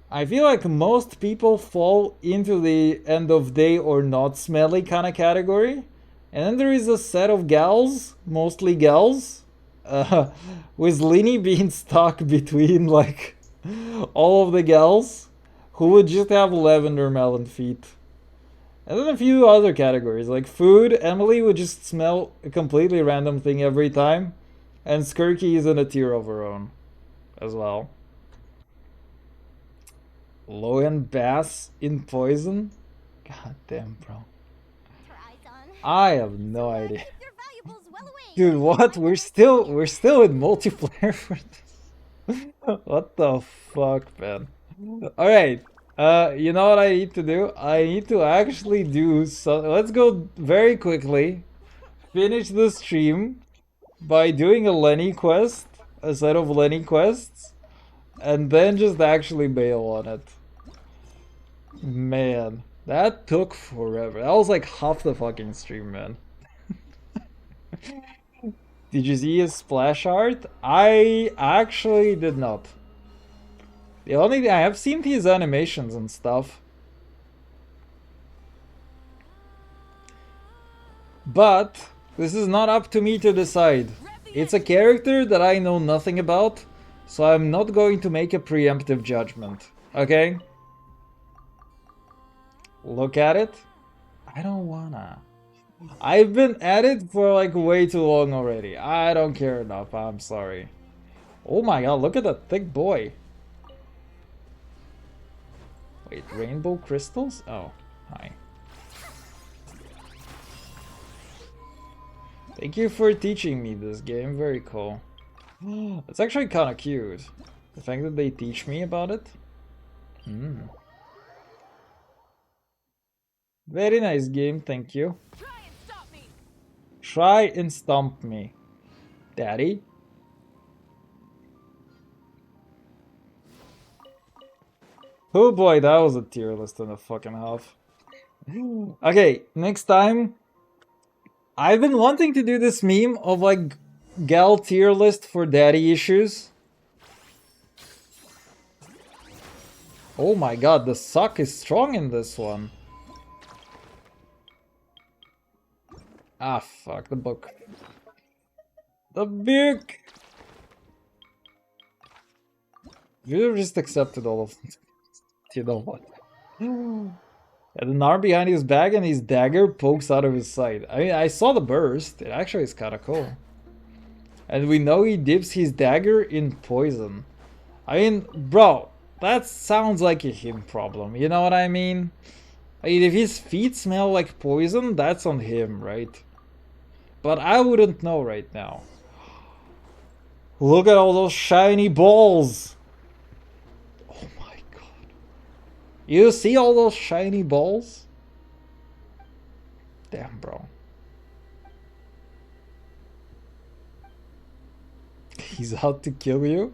I feel like most people fall into the end of day or not smelly kind of category. And then there is a set of gals, mostly gals, with Lini being stuck between like all of the gals who would just have lavender melon feet. And then a few other categories, like food. Emily would just smell a completely random thing every time. And Skirky is in a tier of her own as well. Loyan Bass in poison? God damn, bro. I have no idea. Dude, what? We're still in multiplayer for this. What the fuck, man? Alright. You know what I need to do? I need to actually do so. Let's go very quickly. Finish the stream by doing a Lenny quest, a set of Lenny quests, and then just actually bail on it. Man, that took forever. That was like half the fucking stream, man. Did you see his splash art? I actually did not. The only thing I have seen his animations and stuff. But this is not up to me to decide. It's a character that I know nothing about, so I'm not going to make a preemptive judgment. Okay? Look at it. I don't wanna. I've been at it for like way too long already. I don't care enough. I'm sorry. Oh my god, look at that thick boy. Wait, rainbow crystals? Oh, hi. Thank you for teaching me this game. Very cool. It's actually kind of cute. The fact that they teach me about it. Very nice game, thank you. Try and stomp me. Daddy? Oh boy, that was a tier list and a fucking half. Okay, next time. I've been wanting to do this meme of like gal tier list for daddy issues. Oh my god, the suck is strong in this one. Ah, fuck, the book. The book! You have just accepted all of them. You know what? And an arm behind his back and his dagger pokes out of his side. I mean, I saw the burst. It actually is kinda cool. And we know he dips his dagger in poison. I mean, bro, that sounds like a him problem. You know what I mean? I mean, if his feet smell like poison, that's on him, right? But I wouldn't know right now. Look at all those shiny balls! Oh my god. You see all those shiny balls? Damn, bro. He's out to kill you?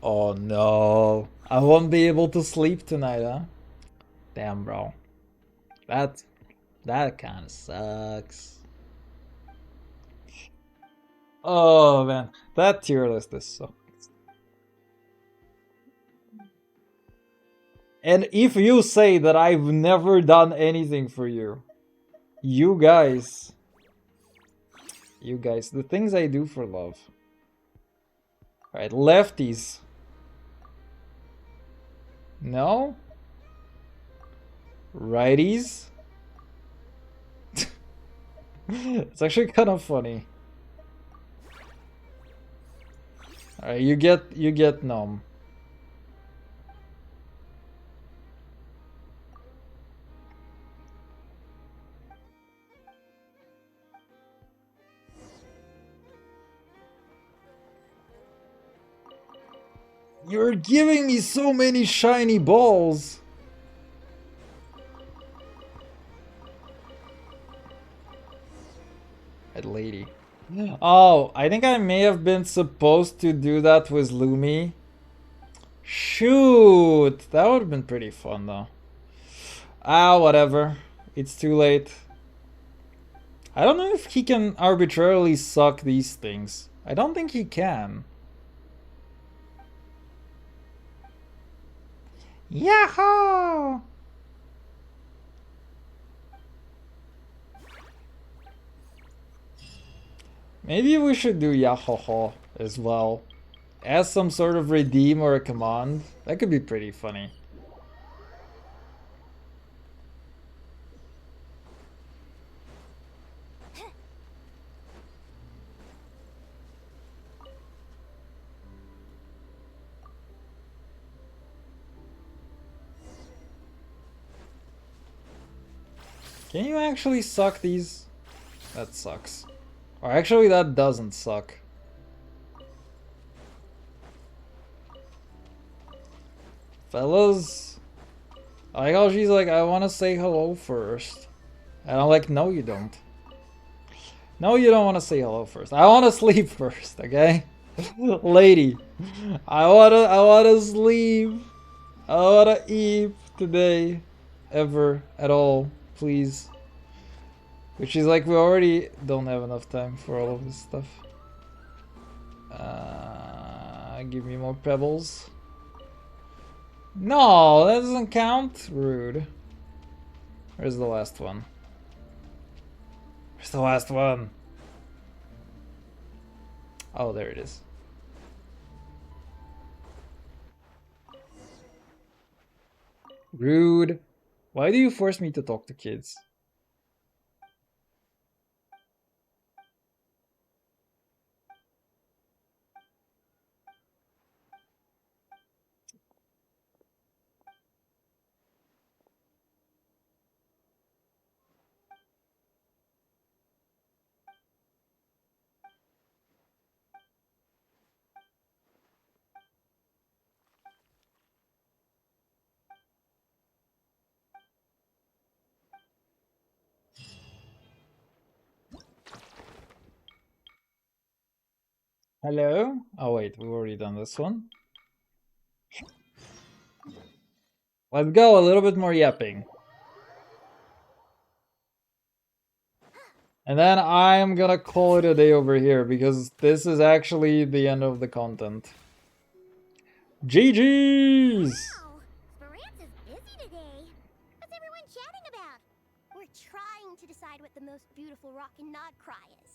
Oh no. I won't be able to sleep tonight, huh? Damn, bro. That kinda sucks. Oh man, that tier list is so. And if you say that I've never done anything for you, you guys, the things I do for love. Right, lefties. No? Righties? It's actually kind of funny. Alright, you get numb. You're giving me so many shiny balls. That lady. Oh, I think I may have been supposed to do that with Lumi. Shoot, that would have been pretty fun though. Ah, whatever. It's too late. I don't know if he can arbitrarily suck these things. I don't think he can. Yahoo! Maybe we should do Yahoo as well. As some sort of redeem or a command. That could be pretty funny. Can you actually suck these? That sucks. Or actually, that doesn't suck. Fellas, I like how she's like, I want to say hello first. And I'm like, no, you don't. No, you don't want to say hello first. I want to sleep first, okay? Lady, I wanna sleep. I wanna eat today. Ever. At all. Please. Which is like, we already don't have enough time for all of this stuff. Give me more pebbles. No, that doesn't count. Rude. Where's the last one? Where's the last one? Oh, there it is. Rude. Why do you force me to talk to kids? Hello? Oh wait, we've already done this one. Let's go, a little bit more yapping. And then I'm gonna call it a day over here, because this is actually the end of the content. GG's! Wow! Speranza's busy today. What's everyone chatting about? We're trying to decide what the most beautiful rock in Nod Cry is.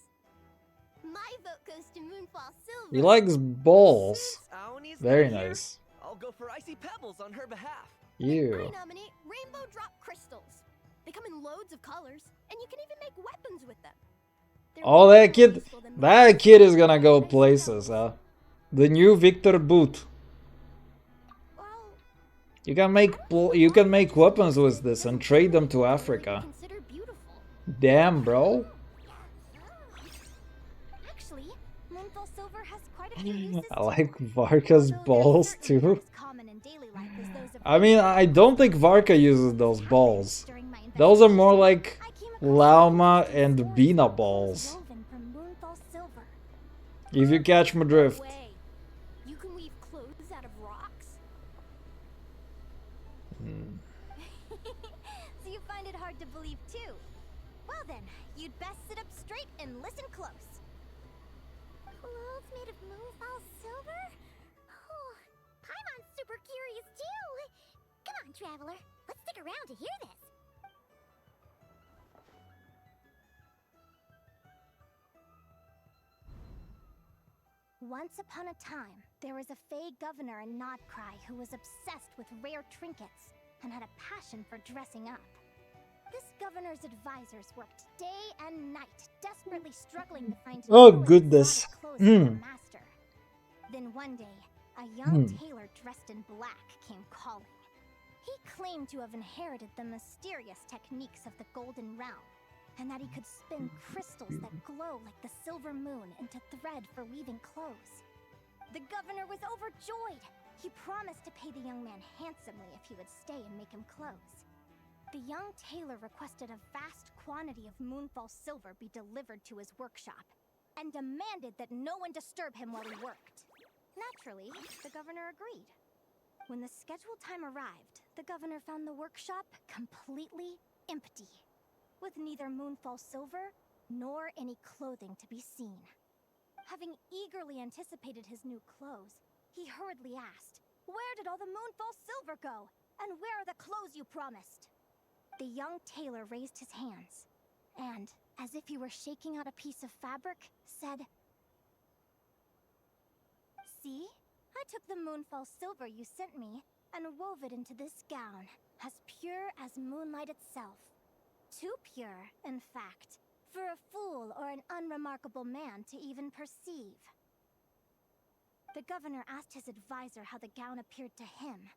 My vote goes to Moonfall Silver. He likes balls. Since Aoni's Very not here, nice. I'll go for Icy Pebbles on her behalf. I You. nominate Rainbow Drop Crystals. They come in loads of colors, and you can even make weapons with them. They're Oh, way that more kid. useful than That most kid is gonna go basic places, pebbles. huh? The new Victor Boot. Well, You can make you can make weapons with this and trade them to Africa. consider beautiful. Damn, bro. Actually, Moonfall Silver has quite a few uses I too. like Varka's Although they're balls certainly not too. as common in daily life as those of I mean, I don't think Varka uses those balls. During my Those are more investigation, like I came across llama interesting and stories Bina about clothes balls. woven from Moonfall Silver. If you catch my drift. Way. You can weave clothes out of rocks? So you find it hard to believe too? Well then, you'd best sit up straight and listen close. Clothes made of Moonfall Silver? Oh, Paimon's super curious too. Come on, Traveler. Let's stick around to hear this. Once upon a time, there was a Fey governor in Nodcry who was obsessed with rare trinkets and had a passion for dressing up. This governor's advisors worked day and night, desperately struggling to find Oh, new and goodness. exotic clothes for their master. Then one day, a young tailor dressed in black came calling. He claimed to have inherited the mysterious techniques of the Golden Realm, and that he could spin crystals that glow like the silver moon into thread for weaving clothes. The governor was overjoyed. He promised to pay the young man handsomely if he would stay and make him clothes. The young tailor requested a vast quantity of Moonfall silver be delivered to his workshop, and demanded that no one disturb him while he worked. Naturally, the governor agreed. When the scheduled time arrived, the governor found the workshop completely empty, with neither Moonfall silver nor any clothing to be seen. Having eagerly anticipated his new clothes, he hurriedly asked, "Where did all the Moonfall silver go? And where are the clothes you promised?" The young tailor raised his hands, and, as if he were shaking out a piece of fabric, said, "See? I took the Moonfall silver you sent me and wove it into this gown, as pure as moonlight itself. Too pure, in fact, for a fool or an unremarkable man to even perceive." The governor asked his advisor how the gown appeared to him,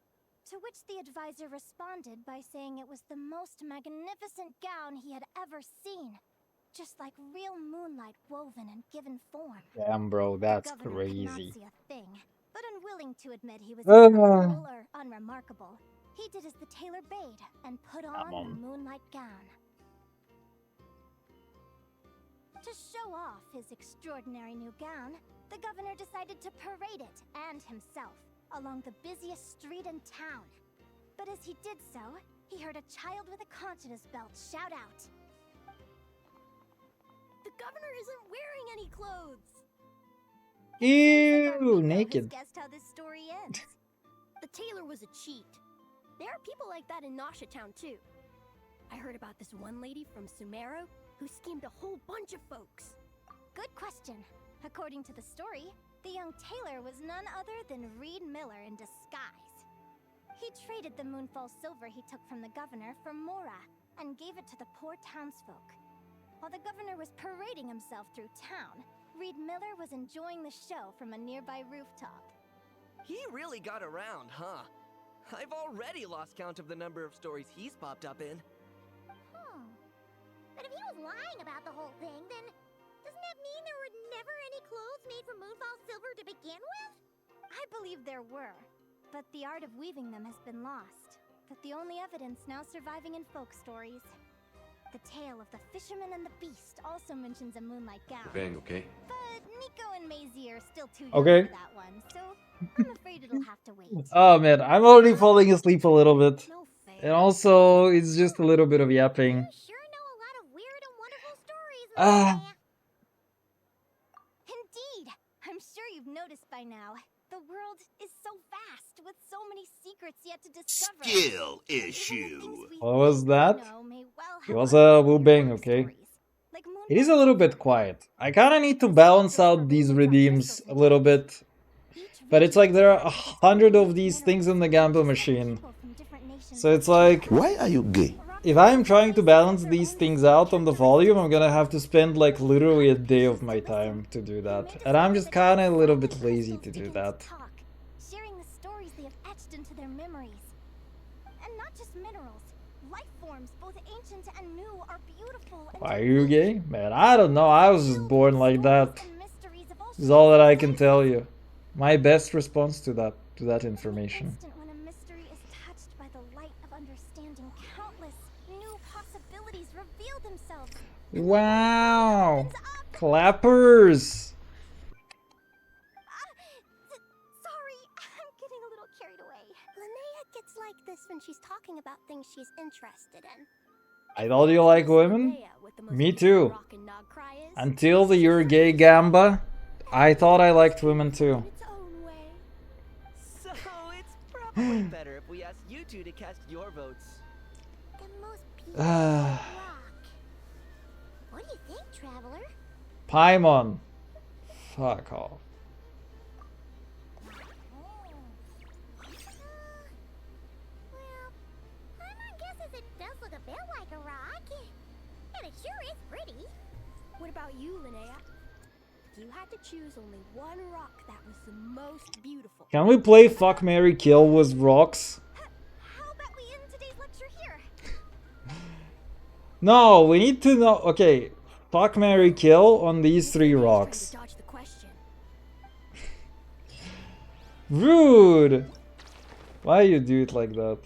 to which the advisor responded by saying it was the most magnificent gown he had ever seen, just like real moonlight woven and given form. Damn, bro, that's The governor could not crazy. see a thing, but unwilling to admit he was Ah. either a fool or unremarkable, he did as the tailor bade and put on the moonlight gown. To show off his extraordinary new gown, the governor decided to parade it and himself along the busiest street in town. But as he did so, he heard a child with a conscience belt shout out, "The governor isn't wearing any clothes!" Ew, naked. Guessed how this story ends. The tailor was a cheat. There are people like that in Nasha Town too. I heard about this one lady from Sumeru who schemed a whole bunch of folks. Good question. According to the story, the young tailor was none other than Reed Miller in disguise. He traded the Moonfall silver he took from the governor for Mora and gave it to the poor townsfolk. While the governor was parading himself through town, Reed Miller was enjoying the show from a nearby rooftop. He really got around, huh? I've already lost count of the number of stories he's popped up in. But if he was lying about the whole thing, then doesn't that mean there were never any clothes made from Moonfall silver to begin with? I believe there were, but the art of weaving them has been lost. But the only evidence now surviving in folk stories. The tale of the fisherman and the beast also mentions a moonlight gown. Bang, okay? But Nico and Maisie are still too young Okay. for that one, so I'm afraid it'll have to wait. Oh man, I'm already falling asleep a little bit. No fair. And also, it's just a little bit of yapping. You sure know a lot of weird and wonderful stories, Ah. Linnea. Indeed. I'm sure you've noticed by now. The world is so vast, with so many secrets yet to discover. Skill Even the issue. things we What was think we that? know may well It have was a unfamiliar Wu Bang, okay? backstories. Like It is a Moonlight little bit quiet. I kind of need to balance out these redeems a little bit. But it's like there are 100 of these things in the gamble machine. So it's like, Why are you gay? if I'm trying to balance these things out on the volume, I'm gonna have to spend like literally a day of my time to do that. And I'm just kind of a little bit lazy to do that. Sharing the stories they have etched into their memories. And not just minerals. Life forms, both ancient and new, are beautiful. Why are you gay? Man, I don't know. I was just born like that. Is all that I can tell you. My best response to that information. When a mystery is touched by the light of understanding, countless new possibilities reveal themselves. Wow! Clappers! Sorry, I'm getting a little carried away. Linnea gets like this when she's talking about things she's interested in. I thought you like women? Me too. Until the you're gay gamba, I thought I liked women too. So it's probably better if we ask you two to cast your votes. The most beautiful rock. What do you think, traveler? Paimon. Fuck off. Well, Paimon guesses it does look a bit like a rock. And it sure is pretty. What about you, Linnea? You had to choose only one rock that was the most beautiful. Can we play Fuck, Marry, Kill with rocks? How about we end today's lecture here? No, we need to know. Okay, Fuck, Marry, Kill on these three rocks. Dodge the question. Rude! Why you do it like that?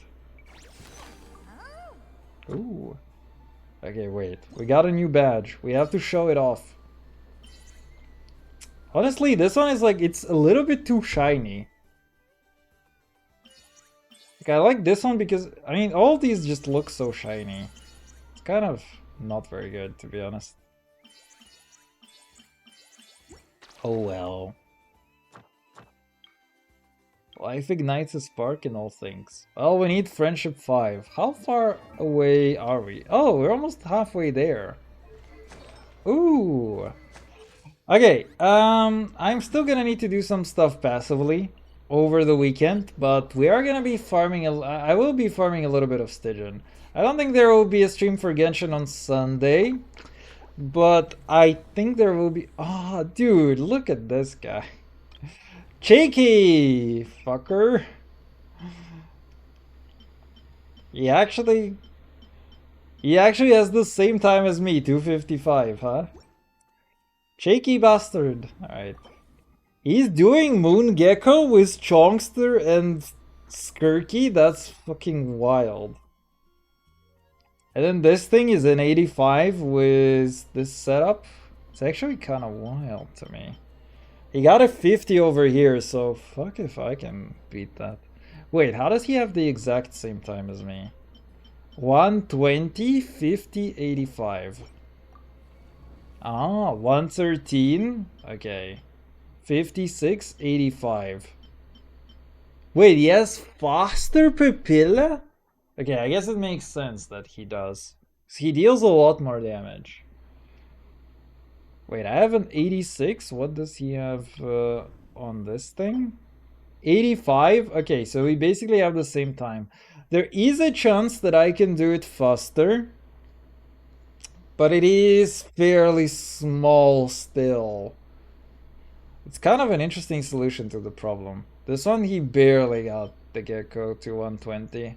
Ooh. Okay, wait. We got a new badge. We have to show it off. Honestly, this one is like, it's a little bit too shiny. Like, I like this one because, I mean, all of these just look so shiny. It's kind of not very good, to be honest. Oh well. Life ignites a spark in all things. Well, we need friendship 5. How far away are we? Oh, we're almost halfway there. Ooh. Okay, I'm still gonna need to do some stuff passively over the weekend, but we are gonna be farming, I will be farming a little bit of Stygian. I don't think there will be a stream for Genshin on Sunday, but I think there will be, oh dude, look at this guy. Cheeky fucker. He actually has the same time as me, 2:55, huh? Shaky bastard. Alright. He's doing Moon Gecko with Chongster and Skirky? That's fucking wild. And then this thing is an 85 with this setup. It's actually kind of wild to me. He got a 50 over here, so fuck if I can beat that. Wait, how does he have the exact same time as me? 120, 50, 85. Ah, 113. Okay. 56, 85. Wait, he has faster pupilla? Okay, I guess it makes sense that he does. He deals a lot more damage. Wait, I have an 86. What does he have on this thing? 85. Okay, so we basically have the same time. There is a chance that I can do it faster. But it is fairly small still. It's kind of an interesting solution to the problem. This one he barely got the Gecko to 120.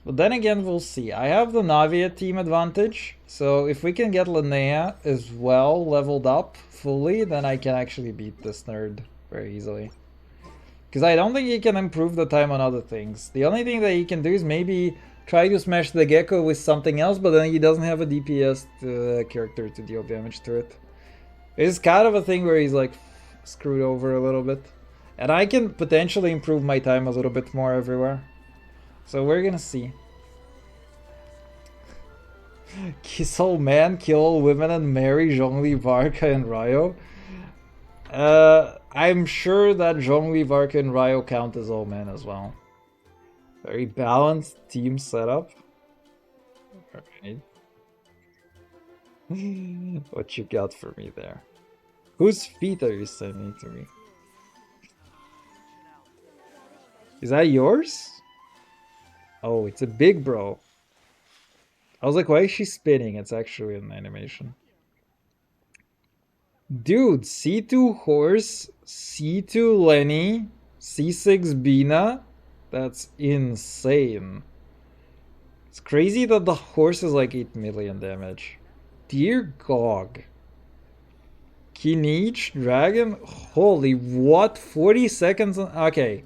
But then again, we'll see. I have the Navia team advantage. So if we can get Linnea as well leveled up fully, then I can actually beat this nerd very easily. Because I don't think he can improve the time on other things. The only thing that he can do is maybe try to smash the Gecko with something else, but then he doesn't have a DPS character to deal damage to it. It's kind of a thing where he's like screwed over a little bit. And I can potentially improve my time a little bit more everywhere. So we're gonna see. Kiss all men, kill all women, and marry Zhongli, Varka, and Ryo. I'm sure that Zhongli, Varka, and Ryo count as all men as well. Very balanced team setup. Alright. What you got for me there? Whose feet are you sending to me? Is that yours? Oh, it's a big bro. I was like, why is she spinning? It's actually an animation. Dude, C2 Horse, C2 Lenny, C6 Bina. That's insane. It's crazy that the horse is like 8 million damage. Dear Gog. Kinich, Dragon. Holy, what? 40 seconds on... Okay.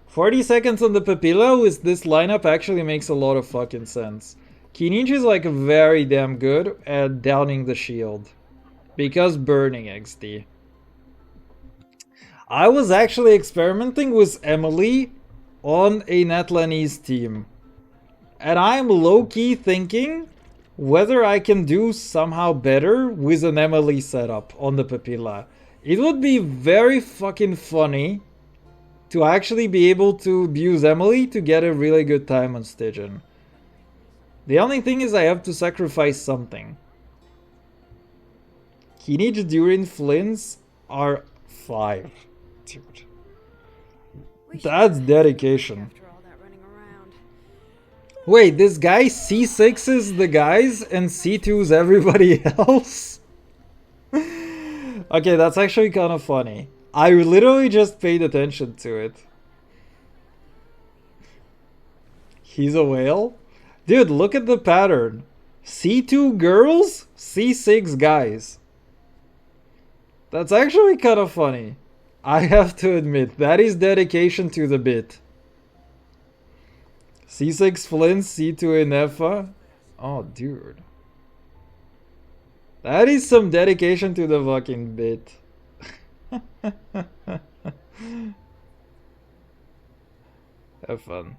40 seconds on the Papilla with this lineup actually makes a lot of fucking sense. Kinich is like very damn good at downing the shield. Because burning XD. I was actually experimenting with Emily on a Netlanese team. And I'm low-key thinking whether I can do somehow better with an Emily setup on the Papilla. It would be very fucking funny to actually be able to use Emily to get a really good time on Stygian. The only thing is I have to sacrifice something. Kinich, Durin, Flints are 5. Dude. That's dedication. Wait, this guy C6 is the guys and C2 is everybody else? Okay, that's actually kind of funny. I literally just paid attention to it. He's a whale? Dude, look at the pattern. C2 girls, C6 guys. That's actually kind of funny. I have to admit, that is dedication to the bit. C6 Flint, C2 Inefa. Oh, dude. That is some dedication to the fucking bit. Have fun.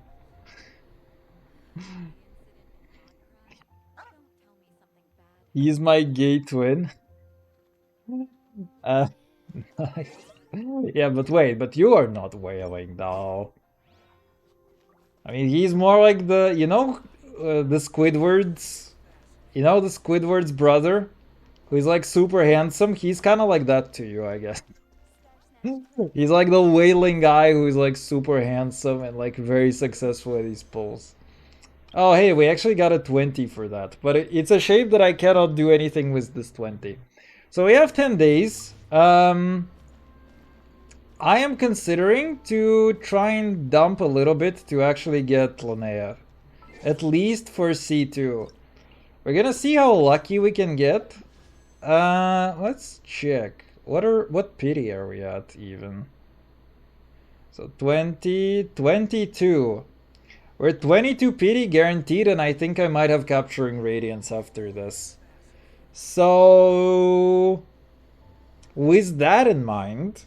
He's my gay twin. Nice. Yeah, but wait, but you are not whaling though. I mean, he's more like the, you know, the Squidward's, you know, the Squidward's brother, who is like super handsome. He's kind of like that to you, I guess. He's like the whaling guy who is like super handsome and like very successful at his pulls. Oh, hey, we actually got a 20 for that, but it's a shame that I cannot do anything with this 20. So we have 10 days. I am considering to try and dump a little bit to actually get Linnea. At least for C2. We're gonna see how lucky we can get. Let's check. What pity are we at even? So 20, 22. We're 22 pity guaranteed, and I think I might have Capturing Radiance after this. So with that in mind,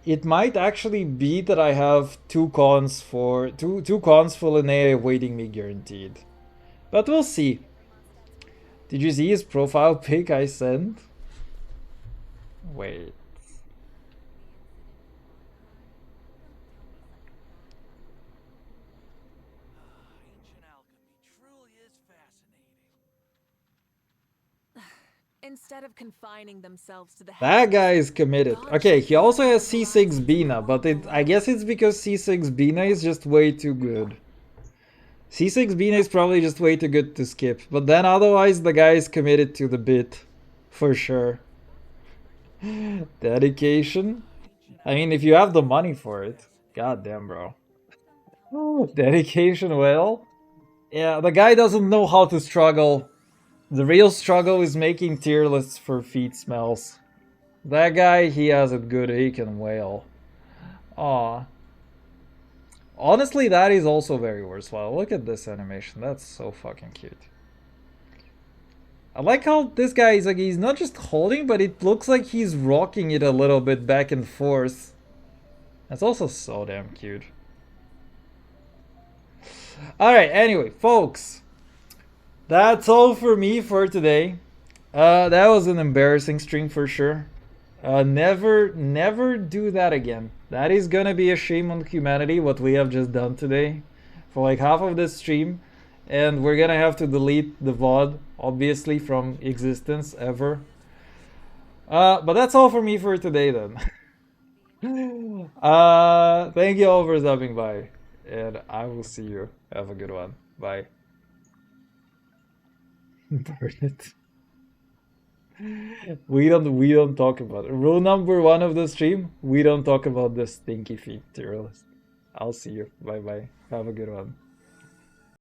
it might actually be that I have two cons for Linnea awaiting me guaranteed. But we'll see. Did you see his profile pic I sent? Wait. Instead of confining themselves to the That guy is committed. Okay, he also has C6 Bina, but I guess it's because C6 Bina is just way too good. C6 Bina is probably just way too good to skip, but then otherwise the guy is committed to the bit. For sure. Dedication? I mean, if you have the money for it. God damn, bro. Dedication, well. Yeah, the guy doesn't know how to struggle. The real struggle is making tier lists for feet smells. That guy, he has it good, he can wail. Aw. Honestly, that is also very worthwhile. Look at this animation. That's so fucking cute. I like how this guy is like, he's not just holding, but it looks like he's rocking it a little bit back and forth. That's also so damn cute. Alright, anyway, folks. That's all for me for today. That was an embarrassing stream for sure. Never do that again. That is gonna be a shame on humanity, what we have just done today. For like half of this stream. And we're gonna have to delete the VOD, obviously, from existence ever. But that's all for me for today then. Thank you all for stopping by. And I will see you. Have a good one. Bye. Burn it. We don't talk about it. Rule number 1 of the stream, we don't talk about the stinky feet tier list. I'll see you. Bye bye. Have a good one.